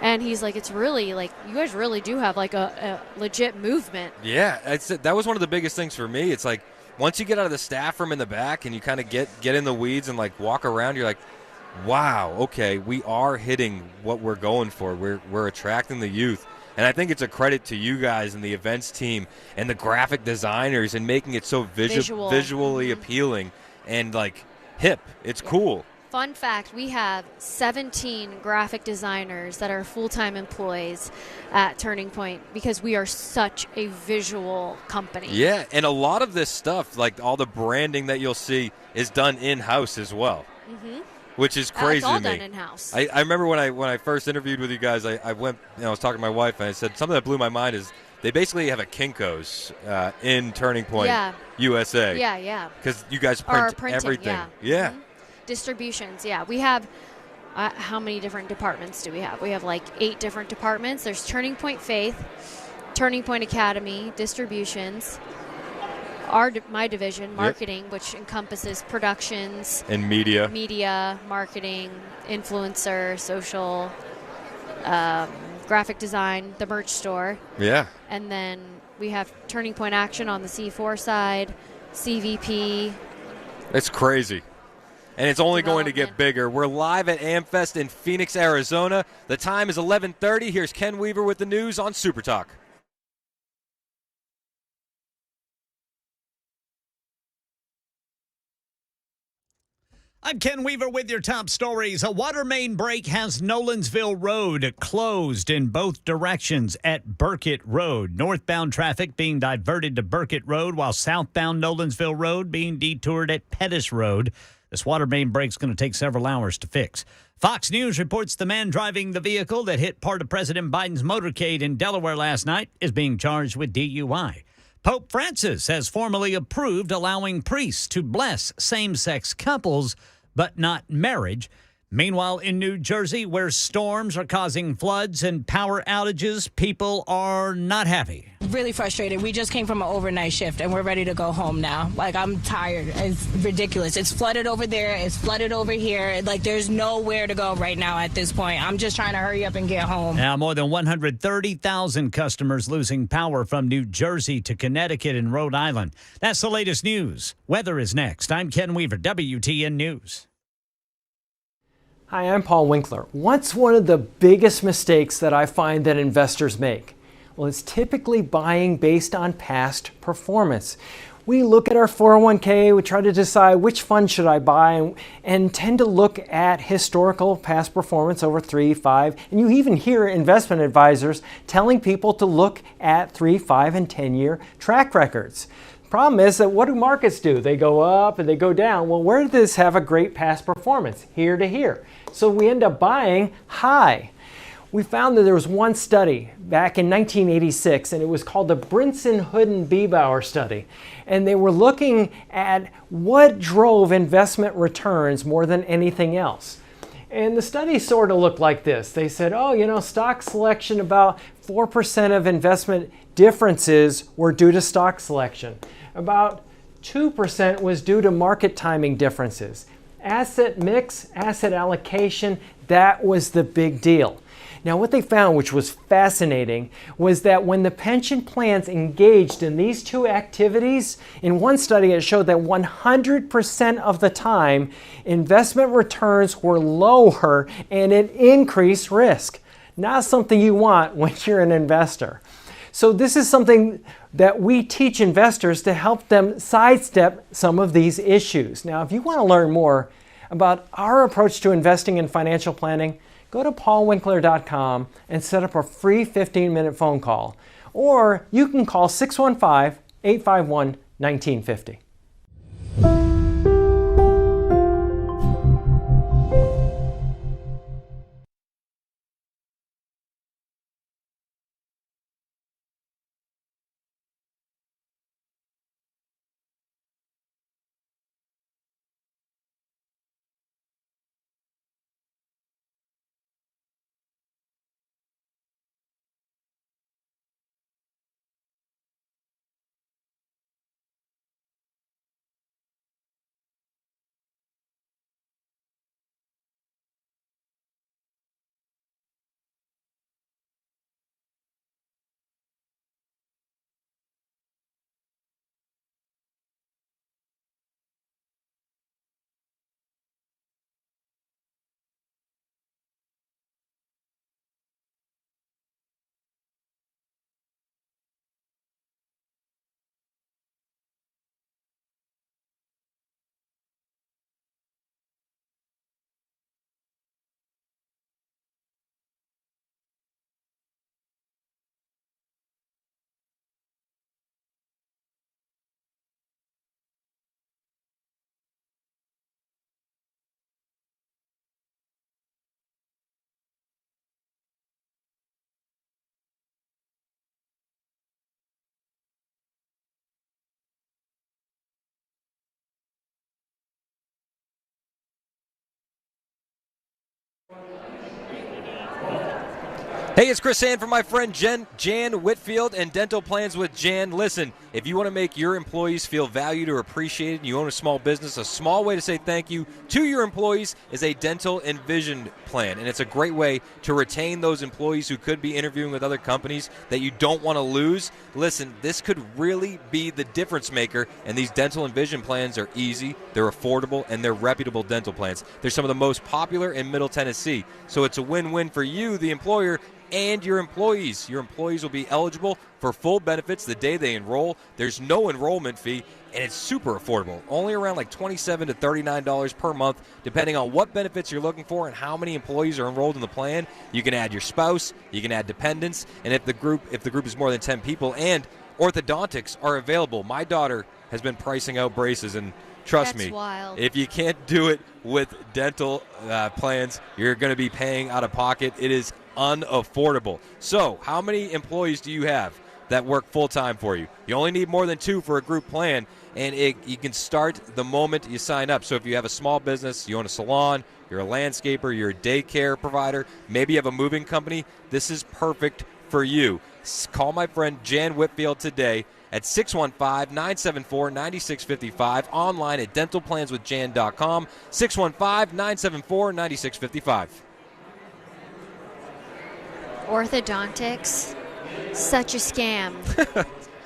And he's like, it's really you guys really do have a legit movement. Yeah, that was one of the biggest things for me. It's once you get out of the staff room in the back and you kind of get in the weeds and walk around, you're like, wow, okay, we are hitting what we're going for. We're attracting the youth. And I think it's a credit to you guys and the events team and the graphic designers and making it so visually appealing and hip. It's cool. Fun fact, we have 17 graphic designers that are full-time employees at Turning Point because we are such a visual company. Yeah, and a lot of this stuff, all the branding that you'll see, is done in-house as well. Mm-hmm. Which is crazy it's all to me. done in-house. I remember when I first interviewed with you guguys, I went, I was talking to my wife, and I said something that blew my mind is they basically have a Kinko's in Turning Point, USA. Yeah, yeah. Because you guys print printing, everything. Yeah. Mm-hmm. Distributions, yeah. We have, how many different departments do we have? We have 8 different departments. There's Turning Point Faith, Turning Point Academy, Distributions, my division, Marketing, which encompasses productions. And media. Media, marketing, influencer, social, graphic design, the merch store. Yeah. And then we have Turning Point Action on the C4 side, CVP. It's crazy. And it's only going to get bigger. We're live at AmFest in Phoenix, Arizona. The time is 11:30. Here's Ken Weaver with the news on Super Talk. I'm Ken Weaver with your top stories. A water main break has Nolensville Road closed in both directions at Burkett Road. Northbound traffic being diverted to Burkett Road, while southbound Nolensville Road being detoured at Pettis Road. This water main break's going to take several hours to fix. Fox News reports the man driving the vehicle that hit part of President Biden's motorcade in Delaware last night is being charged with DUI. Pope Francis has formally approved allowing priests to bless same-sex couples, but not marriage. Meanwhile, in New Jersey, where storms are causing floods and power outages, people are not happy. Really frustrated. We just came from an overnight shift and we're ready to go home now. I'm tired. It's ridiculous. It's flooded over there. It's flooded over here. There's nowhere to go right now at this point. I'm just trying to hurry up and get home. Now, more than 130,000 customers losing power from New Jersey to Connecticut and Rhode Island. That's the latest news. Weather is next. I'm Ken Weaver, WTN News. Hi, I'm Paul Winkler. What's one of the biggest mistakes that I find that investors make? Well, it's typically buying based on past performance. We look at our 401k, we try to decide which fund should I buy, and tend to look at historical past performance over 3, 5, and you even hear investment advisors telling people to look at 3, 5, and 10-year track records. Problem is that what do markets do? They go up and they go down. Well, where does this have a great past performance? Here to here. So we end up buying high. We found that there was one study back in 1986, and it was called the Brinson-Huden-Biebauer study. And they were looking at what drove investment returns more than anything else. And the study sort of looked like this. They said, stock selection, about 4% of investment differences were due to stock selection. About 2% was due to market timing differences. Asset mix, asset allocation, that was the big deal. Now, what they found, which was fascinating, was that when the pension plans engaged in these two activities, in one study it showed that 100% of the time, investment returns were lower and it increased risk. Not something you want when you're an investor. So this is something that we teach investors to help them sidestep some of these issues. Now, if you want to learn more about our approach to investing in financial planning, go to paulwinkler.com and set up a free 15-minute phone call. Or you can call 615-851-1950. Hey, it's Chris Sand from my friend Jan Whitfield and Dental Plans with Jan. Listen, if you want to make your employees feel valued or appreciated and you own a small business, a small way to say thank you to your employees is a dental and vision plan. And it's a great way to retain those employees who could be interviewing with other companies that you don't want to lose. Listen, this could really be the difference maker, and these dental and vision plans are easy, they're affordable, and they're reputable dental plans. They're some of the most popular in Middle Tennessee. So it's a win-win for you, the employer, and your employees. Your employees will be eligible for full benefits the day they enroll. There's no enrollment fee, and it's super affordable. Only around like $27 to $39 per month, depending on what benefits you're looking for and how many employees are enrolled in the plan. You can add your spouse, you can add dependents, and if the group is more than 10 people, and orthodontics are available. My daughter has been pricing out braces, and trust me, wild. If you can't do it with dental plans, you're going to be paying out of pocket. It is unaffordable. So, how many employees do you have that work full-time for you? You only need more than 2 for a group plan, and you can start the moment you sign up. So if you have a small business, you own a salon, you're a landscaper, you're a daycare provider, maybe you have a moving company, this is perfect for you. Call my friend Jan Whitfield today at 615-974-9655, online at dentalplanswithjan.com, 615-974-9655. Orthodontics, such a scam.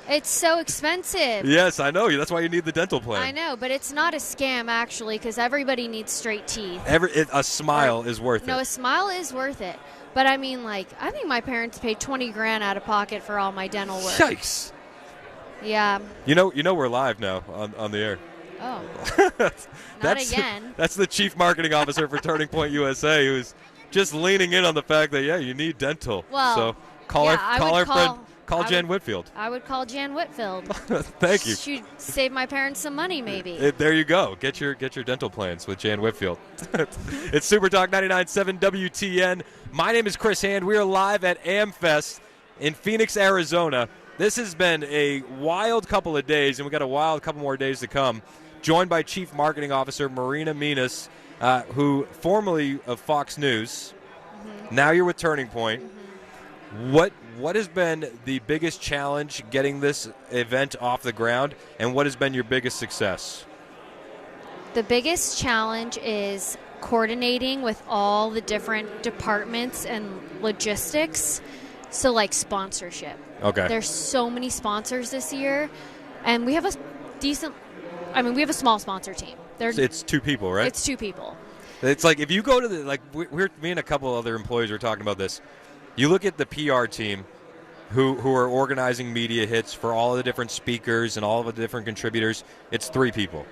It's so expensive. Yes, I know. That's why you need the dental plan. I know, but it's not a scam, actually, because everybody needs straight teeth. A smile is worth No, it. a smile is worth it. But I mean, like, I think my parents paid $20,000 out of pocket for all my dental work. Yikes. Yeah. You know we're live now on the air. Oh. That's, again. That's the chief marketing officer for Turning Point USA, who's just leaning in on the fact that you need dental. Well, so call our friend. Call Jan Whitfield. I would call Jan Whitfield. Thank you. She'd save my parents some money, maybe. There you go. Get your dental plans with Jan Whitfield. It's Super Talk 99.7 WTN. My name is Chris Hand. We are live at AmFest in Phoenix, Arizona. This has been a wild couple of days, and we got a wild couple more days to come. Joined by Chief Marketing Officer Marina Minas, who formerly of Fox News. Mm-hmm. Now you're with Turning Point. Mm-hmm. What has been the biggest challenge getting this event off the ground, and what has been your biggest success? The biggest challenge is coordinating with all the different departments and logistics. So, like sponsorship. Okay. There's so many sponsors this year, and we have a small sponsor team. It's 2 people, right? It's 2 people. It's like if you go to me and a couple other employees were talking about this. You look at the PR team who are organizing media hits for all of the different speakers and all of the different contributors. It's 3 people.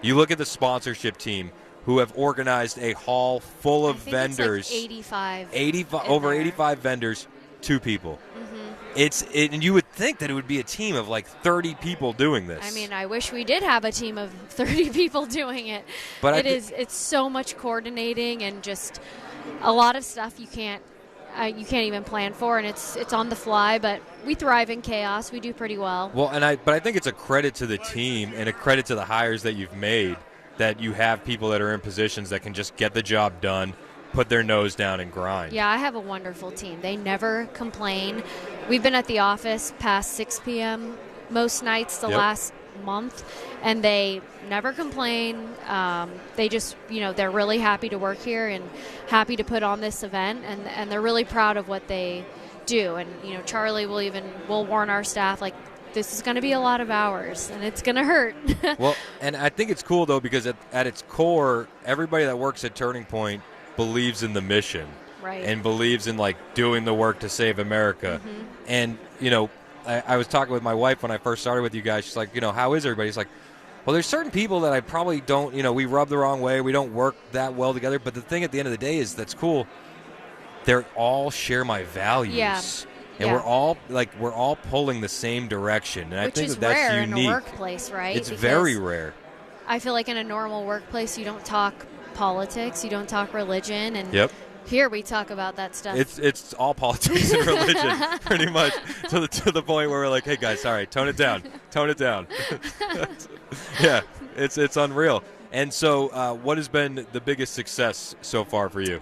You look at the sponsorship team who have organized a hall full of vendors. It's like 85 vendors, 2 people. Mm-hmm. And you would think that it would be a team of like 30 people doing this. I mean, I wish we did have a team of 30 people doing it. But it's so much coordinating and just a lot of stuff you can't even plan for, and it's on the fly, but we thrive in chaos. We do pretty well. Well, but I think it's a credit to the team and a credit to the hires that you've made that you have people that are in positions that can just get the job done, put their nose down and grind. Yeah, I have a wonderful team. They never complain. We've been at the office past 6 p.m. most nights the last month, and they never complain. They just, they're really happy to work here and happy to put on this event, and they're really proud of what they do. And, Charlie will warn our staff, like, this is going to be a lot of hours, and it's going to hurt. Well, and I think it's cool, though, because at its core, everybody that works at Turning Point believes in the mission. Right. And believes in, like, doing the work to save America. Mm-hmm. And, I was talking with my wife when I first started with you guys. She's like, how is everybody? She's like, well, there's certain people that I probably don't, we rub the wrong way. We don't work that well together. But the thing at the end of the day is that's cool. They all share my values. Yeah. And we're all pulling the same direction. And Which I think is that's rare unique. In a workplace, right? It's because very rare. I feel like in a normal workplace, you don't talk politics, you don't talk religion, and yep. Here we talk about that stuff. It's all politics and religion, pretty much, to the point where we're like, hey guys, all right, tone it down. Yeah, it's unreal. And so, what has been the biggest success so far for you?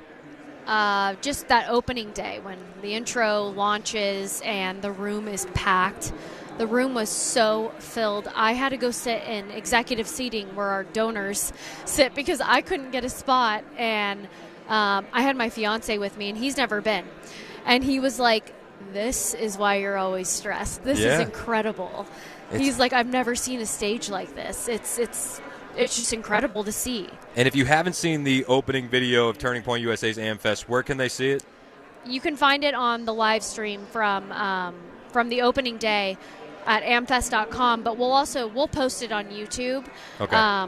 Just that opening day when the intro launches and the room is packed. The room was so filled. I had to go sit in executive seating where our donors sit because I couldn't get a spot, and I had my fiance with me, and he's never been. And he was like, this is why you're always stressed. This is incredible. He's like, I've never seen a stage like this. It's just incredible to see. And if you haven't seen the opening video of Turning Point USA's AmFest, where can they see it? You can find it on the live stream from the opening day at amfest.com, but we'll post it on YouTube. Okay.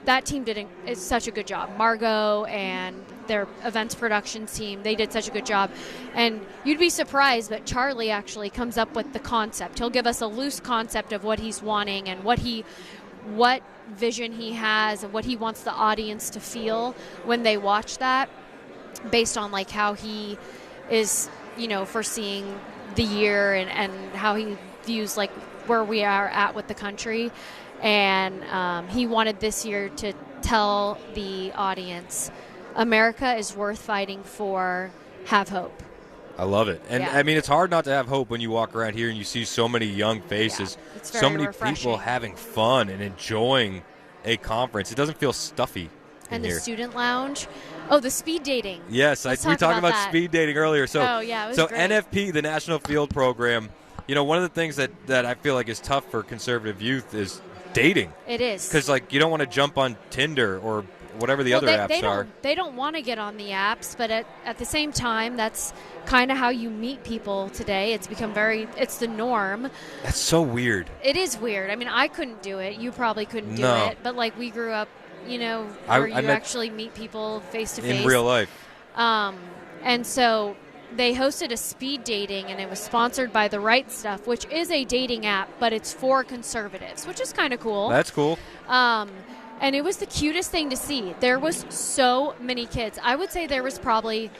That team did such a good job. Margot and their events production team, they did such a good job. And you'd be surprised, but Charlie actually comes up with the concept. He'll give us a loose concept of what he's wanting and what vision he has and what he wants the audience to feel when they watch that, based on like how he is, foreseeing the year and how he views like where we are at with the country. And he wanted this year to tell the audience, America is worth fighting for, have hope. I love it. And I mean, it's hard not to have hope when you walk around here and you see so many young faces, so many people having fun and enjoying a conference. It doesn't feel stuffy and in the here. student lounge. Oh, the speed dating. Yes, we talked about speed dating earlier. So, it was so great. NFP, the National Field Program, one of the things that I feel like is tough for conservative youth is dating. It is. Because, like, you don't want to jump on Tinder or whatever the other apps are. They don't want to get on the apps, but at the same time, that's kind of how you meet people today. It's become it's the norm. That's so weird. It is weird. I mean, I couldn't do it. You probably couldn't do No. it. But, like, we grew up, where you actually meet people face to face. In real life. And so they hosted a speed dating, and it was sponsored by The Right Stuff, which is a dating app, but it's for conservatives, which is kind of cool. That's cool. And it was the cutest thing to see. There was so many kids. I would say there was probably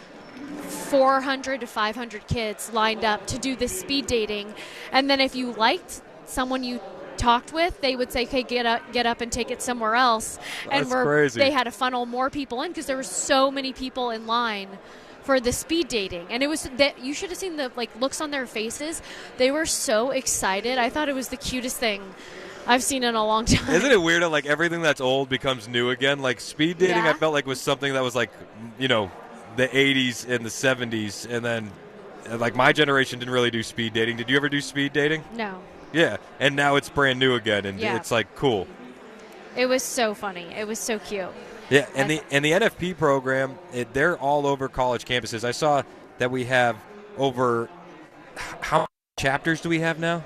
400 to 500 kids lined up to do this speed dating. And then if you liked someone you talked with, they would say, "Okay, get up and take it somewhere else." And That's crazy. They had to funnel more people in because there were so many people in line for the speed dating. And it was that you should have seen the looks on their faces. They were so excited. I thought it was the cutest thing I've seen in a long time. Isn't it weird how everything that's old becomes new again? Like speed dating, Yeah. I felt like was something that was the 80s and the 70s, and then my generation didn't really do speed dating. Did you ever do speed dating? No. Yeah, and now it's brand new again, and Yeah. it's cool. It was so funny. It was so cute. Yeah, and the NFP program, they're all over college campuses. I saw that we have over how many chapters do we have now?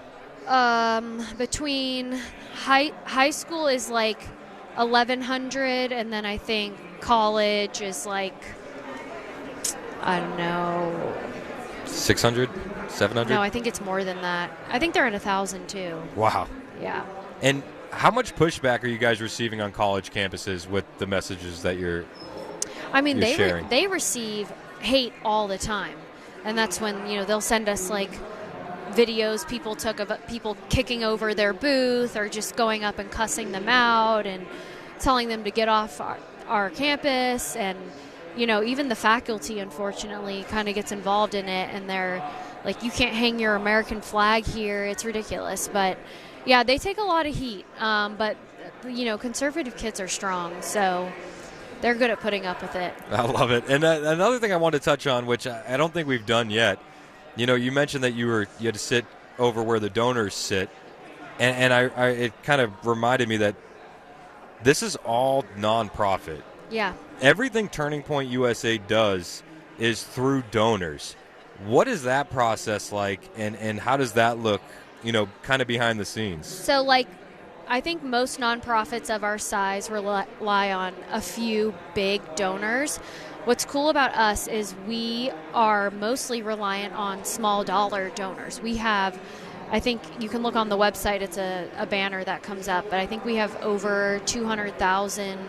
Between high school is 1,100, and then I think college is I don't know. 600, 700. No, I think it's more than that. I think they're at 1,000 too. Wow. Yeah. And how much pushback are you guys receiving on college campuses with the messages that you're? I mean, you're sharing? they receive hate all the time, and that's when they'll send us videos people took of people kicking over their booth or just going up and cussing them out and telling them to get off our campus. And even the faculty unfortunately kind of gets involved in it, and they're like, you can't hang your American flag here. It's ridiculous. But yeah, they take a lot of heat, but conservative kids are strong, so they're good at putting up with it. I love it. And another thing I want to touch on, which I don't think we've done yet, you mentioned that you had to sit over where the donors sit, and it kind of reminded me that this is all nonprofit. Yeah. Everything Turning Point USA does is through donors. What is that process like, and how does that look, kind of behind the scenes? So, I think most nonprofits of our size rely on a few big donors. What's cool about us is we are mostly reliant on small dollar donors. We have, I think you can look on the website, it's a banner that comes up, but I think we have over 200,000,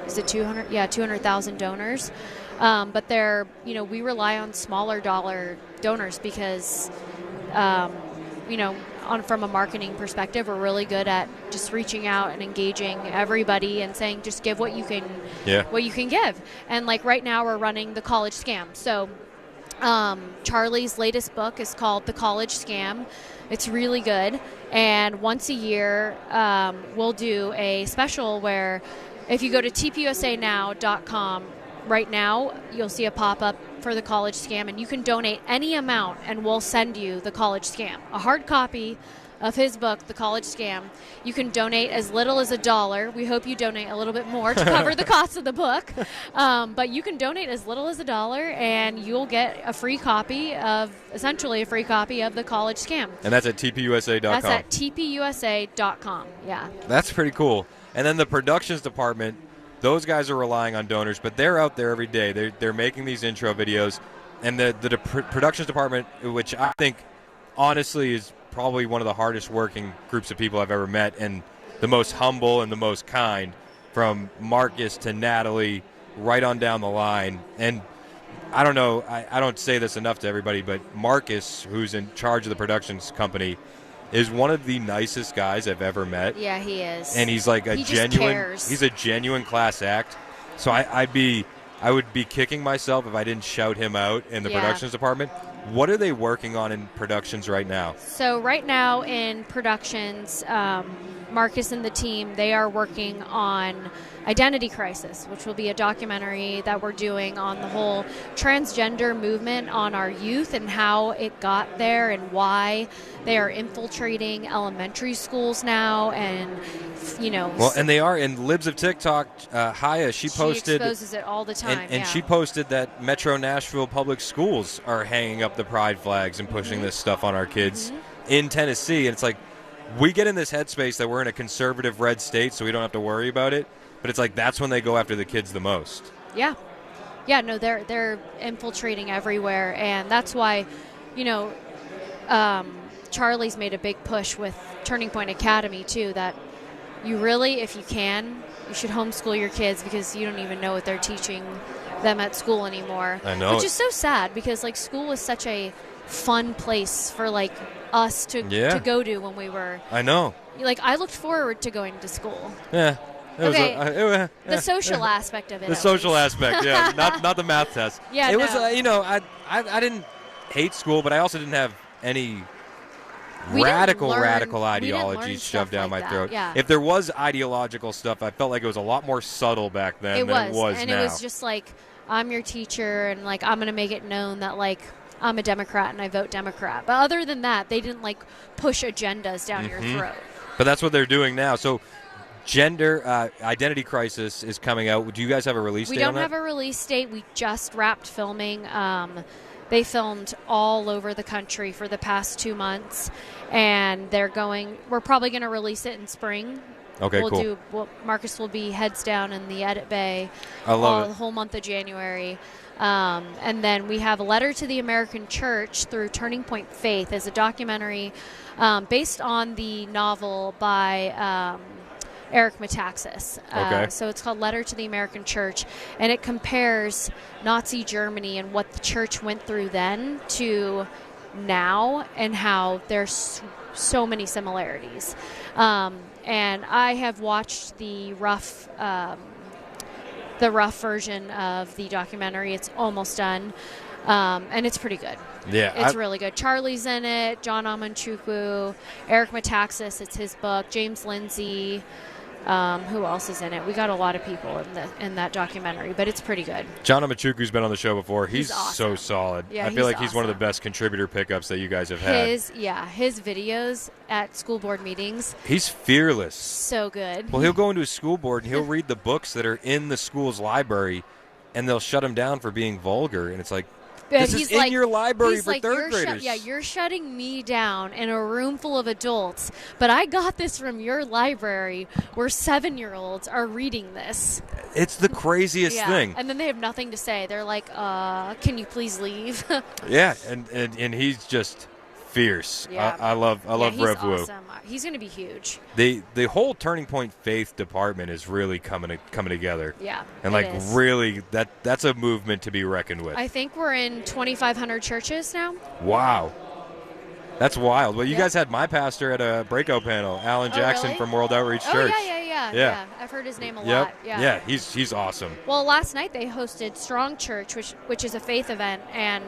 is it 200? Yeah, 200,000 donors. But they're, we rely on smaller dollar donors because, from a marketing perspective, we're really good at just reaching out and engaging everybody and saying, just give what you can, what you can give. And right now we're running the college scam. So Charlie's latest book is called The College Scam. It's really good. And once a year, we'll do a special where if you go to tpusanow.com right now, you'll see a pop-up for the college scam, and you can donate any amount, and we'll send you the college scam, a hard copy of his book, The College Scam. You can donate as little as $1. We hope you donate a little bit more to cover the cost of the book, but you can donate as little as $1, and you'll get essentially a free copy of The College Scam. And that's at tpusa.com. That's at tpusa.com. Yeah. That's pretty cool. And then the productions department, those guys are relying on donors, but they're out there every day. They're making these intro videos, and the productions department, which I think honestly is probably one of the hardest working groups of people I've ever met, and the most humble and the most kind, from Marcus to Natalie, right on down the line. And I don't know, I don't say this enough to everybody, but Marcus, who's in charge of the productions company, is one of the nicest guys I've ever met. Yeah, he is. And he's like He just cares. he's a genuine class act. So I would be kicking myself if I didn't shout him out in the productions department. What are they working on in productions right now? So right now in productions, Marcus and the team, they are working on Identity Crisis, which will be a documentary that we're doing on the whole transgender movement on our youth and how it got there and why they are infiltrating elementary schools now. And, Well, and they are. And Libs of TikTok, Haya, she posted. She exposes it all the time. And she posted that Metro Nashville Public Schools are hanging up the pride flags and pushing this stuff on our kids in Tennessee. And it's like, we get in this headspace that we're in a conservative red state, so we don't have to worry about it. But it's like that's when they go after the kids the most. Yeah. Yeah, no, they're infiltrating everywhere. And that's why, Charlie's made a big push with Turning Point Academy, too, that you really, if you can, you should homeschool your kids because you don't even know what they're teaching them at school anymore. I know. Which is so sad because, school was such a fun place for, us to go to when we were. I know. I looked forward to going to school. Yeah. The social aspect of it. The social aspect, yeah. not the math test. Yeah, it was, I didn't hate school, but I also didn't have any radical ideology shoved down my throat. Yeah. If there was ideological stuff, I felt like it was a lot more subtle back then than it was and now. it was just I'm your teacher, and I'm going to make it known that I'm a Democrat and I vote Democrat. But other than that, they didn't push agendas down your throat. But that's what they're doing now. So Gender Identity Crisis is coming out. Do you guys have a release date on that? We don't have a release date. We just wrapped filming. They filmed all over the country for the past 2 months, and we're probably going to release it in spring. Okay, cool. Marcus will be heads down in the edit bay I love it. the whole month of January. And then we have A Letter to the American Church through Turning Point Faith as a documentary based on the novel by Eric Metaxas. Okay. So it's called Letter to the American Church, and it compares Nazi Germany and what the church went through then to now and how there's so many similarities. And I have watched the rough version of the documentary. It's almost done, and it's pretty good. Yeah, it's really good. Charlie's in it, John Amanchukwu, Eric Metaxas, it's his book, James Lindsay. Who else is in it? We got a lot of people in that documentary, but it's pretty good. John Amachuku's been on the show before. He's awesome. So solid. Yeah, I feel like he's he's one of the awesome. best contributor pickups that you guys have had. His videos at school board meetings, He's fearless. so good. Well, he'll go into a school board and he'll read the books that are in the school's library, and they'll shut him down for being vulgar. And it's like, But this is he's in like- your library he's for like, third "You're graders. you're shutting me down in a room full of adults, but I got this from your library where 7-year-olds are reading this." It's the craziest Yeah, thing. and then they have nothing to say. They're like, can you please leave?" Yeah, and he's just fierce. Yeah. I love he's Rev Wu. awesome. He's going to be huge. The whole Turning Point Faith department is really coming together. Yeah, And it is. really that's a movement to be reckoned with. I think we're in 2,500 churches now. Wow. That's wild. Well, you guys had my pastor at a breakout panel, Alan Jackson really? from World Outreach Oh, Church. yeah. I've heard his name a lot. Yeah, he's awesome. Well, last night they hosted Strong Church, which is a faith event, and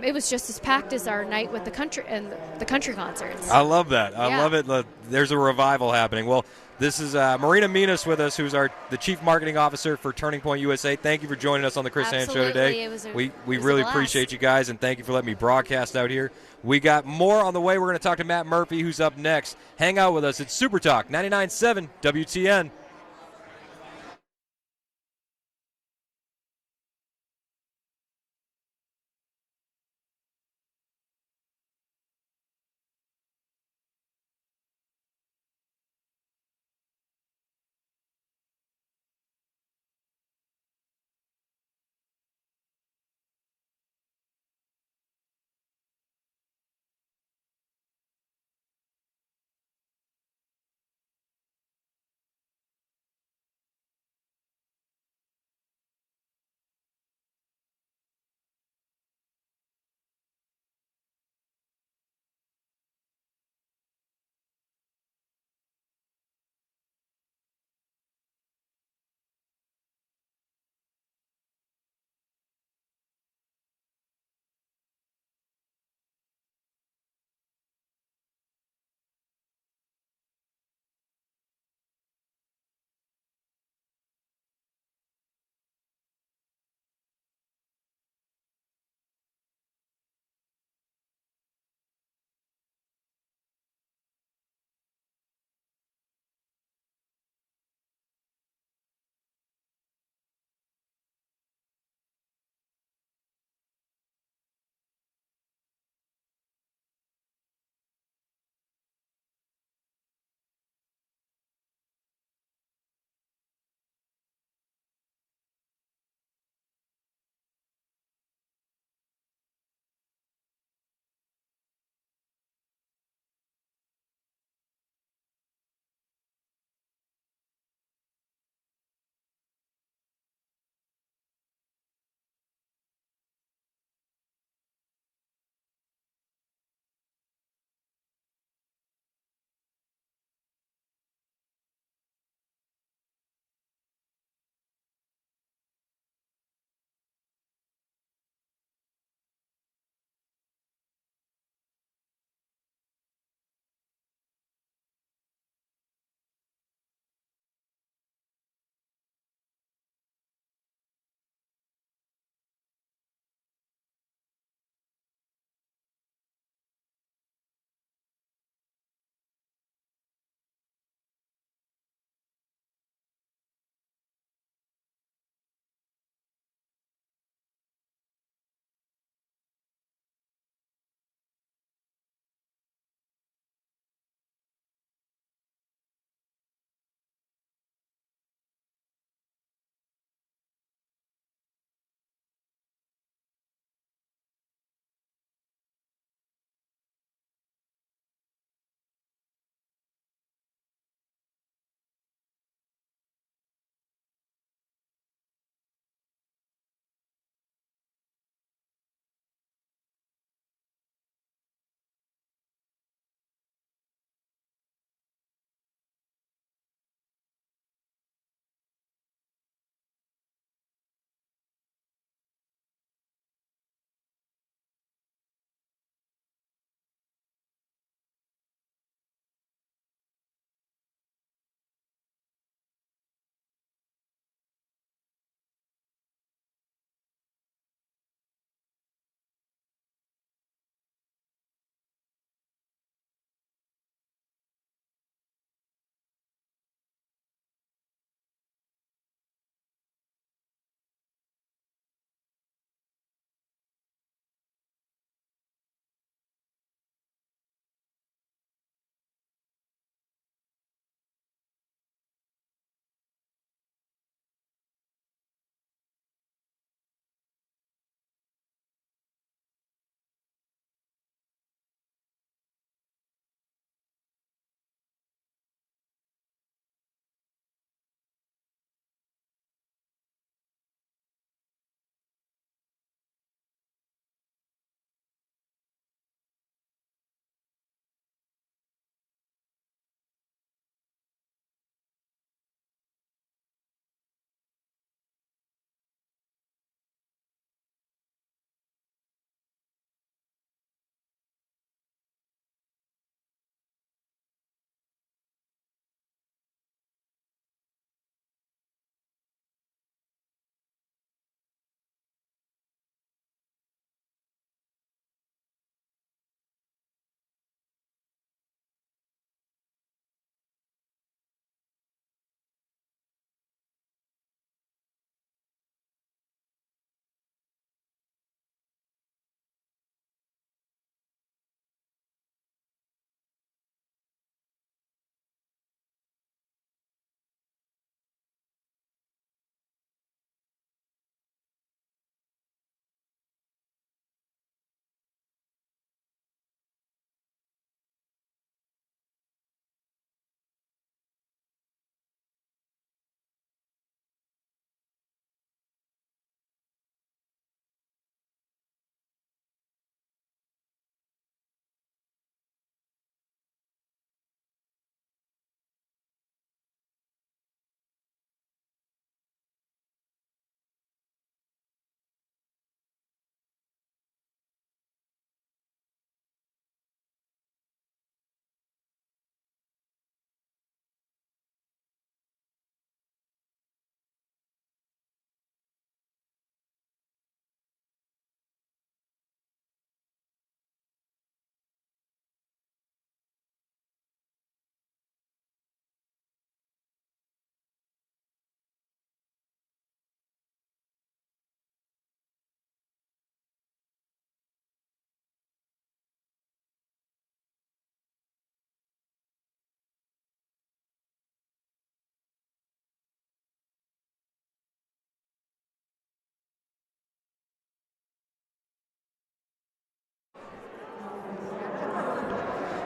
it was just as packed as our night with the country concerts. I love that. I Yeah. love it. There's a revival happening. Well, this is Marina Minas with us, who's the Chief Marketing Officer for Turning Point USA. Thank you for joining us on the Chris Hand Show today. It was a- we it was a really blast. appreciate you guys, and thank you for letting me broadcast out here. We got more on the way. We're going to talk to Matt Murphy, who's up next. Hang out with us. It's Super Talk 99.7 WTN.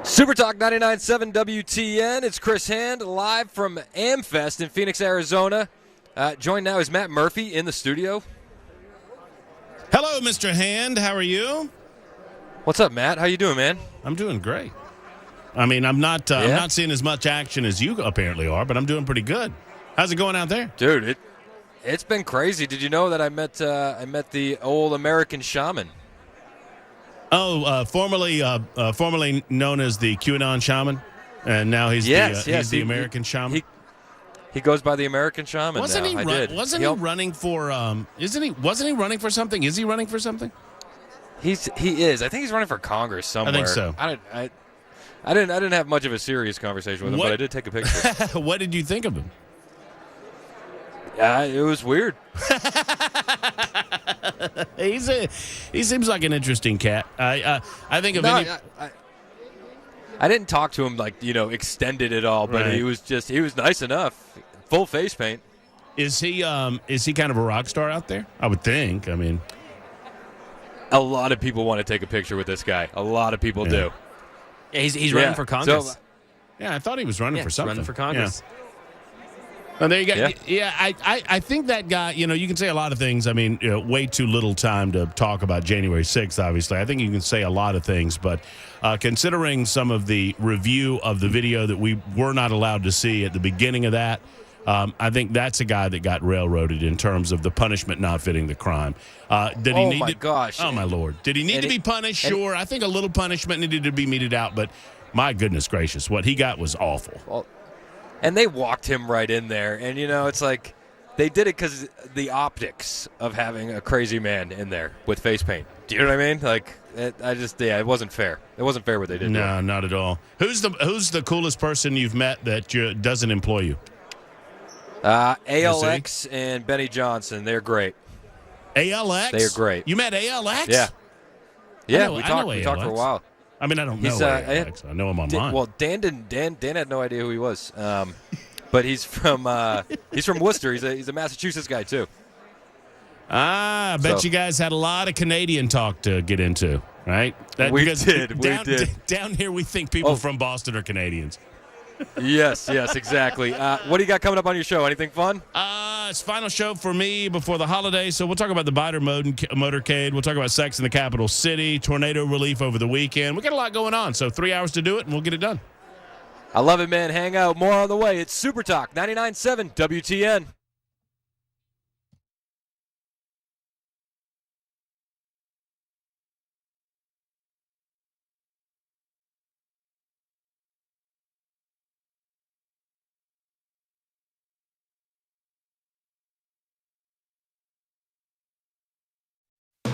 Super Talk 99.7 WTN. It's Chris Hand live from AmFest in Phoenix, Arizona. Joined now is Matt Murphy in the studio. Hello, Mr. Hand. How are you? What's up, Matt? How you doing, man? I'm doing great. I mean, I'm not seeing as much action as you apparently are, but I'm doing pretty good. How's it going out there? Dude, it's been crazy. Did you know that I met the old American shaman? Oh, formerly known as the QAnon shaman, and now he's the American shaman. He goes by the American shaman. Wasn't he running for? Wasn't he running for something? Is he running for something? He is. I think he's running for Congress somewhere. I think so. I didn't have much of a serious conversation with him, but I did take a picture. What did you think of him? It was weird. He seems like an interesting cat. I think of I didn't talk to him extended at all, but Right. he was nice enough. Full face paint. Is he kind of a rock star out there? I would think. I mean, a lot of people want to take a picture with this guy. A lot of people do. Yeah, he's running for Congress. I thought he was running for something. Running for Congress. Yeah. Oh, there you go. Yeah, I think that guy, you can say a lot of things. I mean, way too little time to talk about January 6th, obviously. I think you can say a lot of things, but considering some of the review of the video that we were not allowed to see at the beginning of that, I think that's a guy that got railroaded in terms of the punishment not fitting the crime. Did he need gosh. Oh, my Lord. Did he need to be punished? Sure. I think a little punishment needed to be meted out, but my goodness gracious, what he got was awful. Well, and they walked him right in there. And, it's like they did it because the optics of having a crazy man in there with face paint. Do you know what I mean? Like, it wasn't fair. It wasn't fair what they did. No, not at all. Who's the coolest person you've met that doesn't employ you? ALX and Benny Johnson. They're great. ALX? They're great. You met ALX? Yeah. Yeah, we talked for a while. I mean, I don't know ALX. I know him online. Dan had no idea who he was. But he's from Worcester. He's a Massachusetts guy too. I bet you guys had a lot of Canadian talk to get into, right? We did. Down here, we think people from Boston are Canadians. Yes, exactly. What do you got coming up on your show? Anything fun? It's final show for me before the holidays, so we'll talk about the Biter motorcade. We'll talk about sex in the capital city, tornado relief over the weekend. We got a lot going on, so 3 hours to do it, and we'll get it done. I love it, man. Hang out. More on the way. It's Super Talk 99.7 WTN.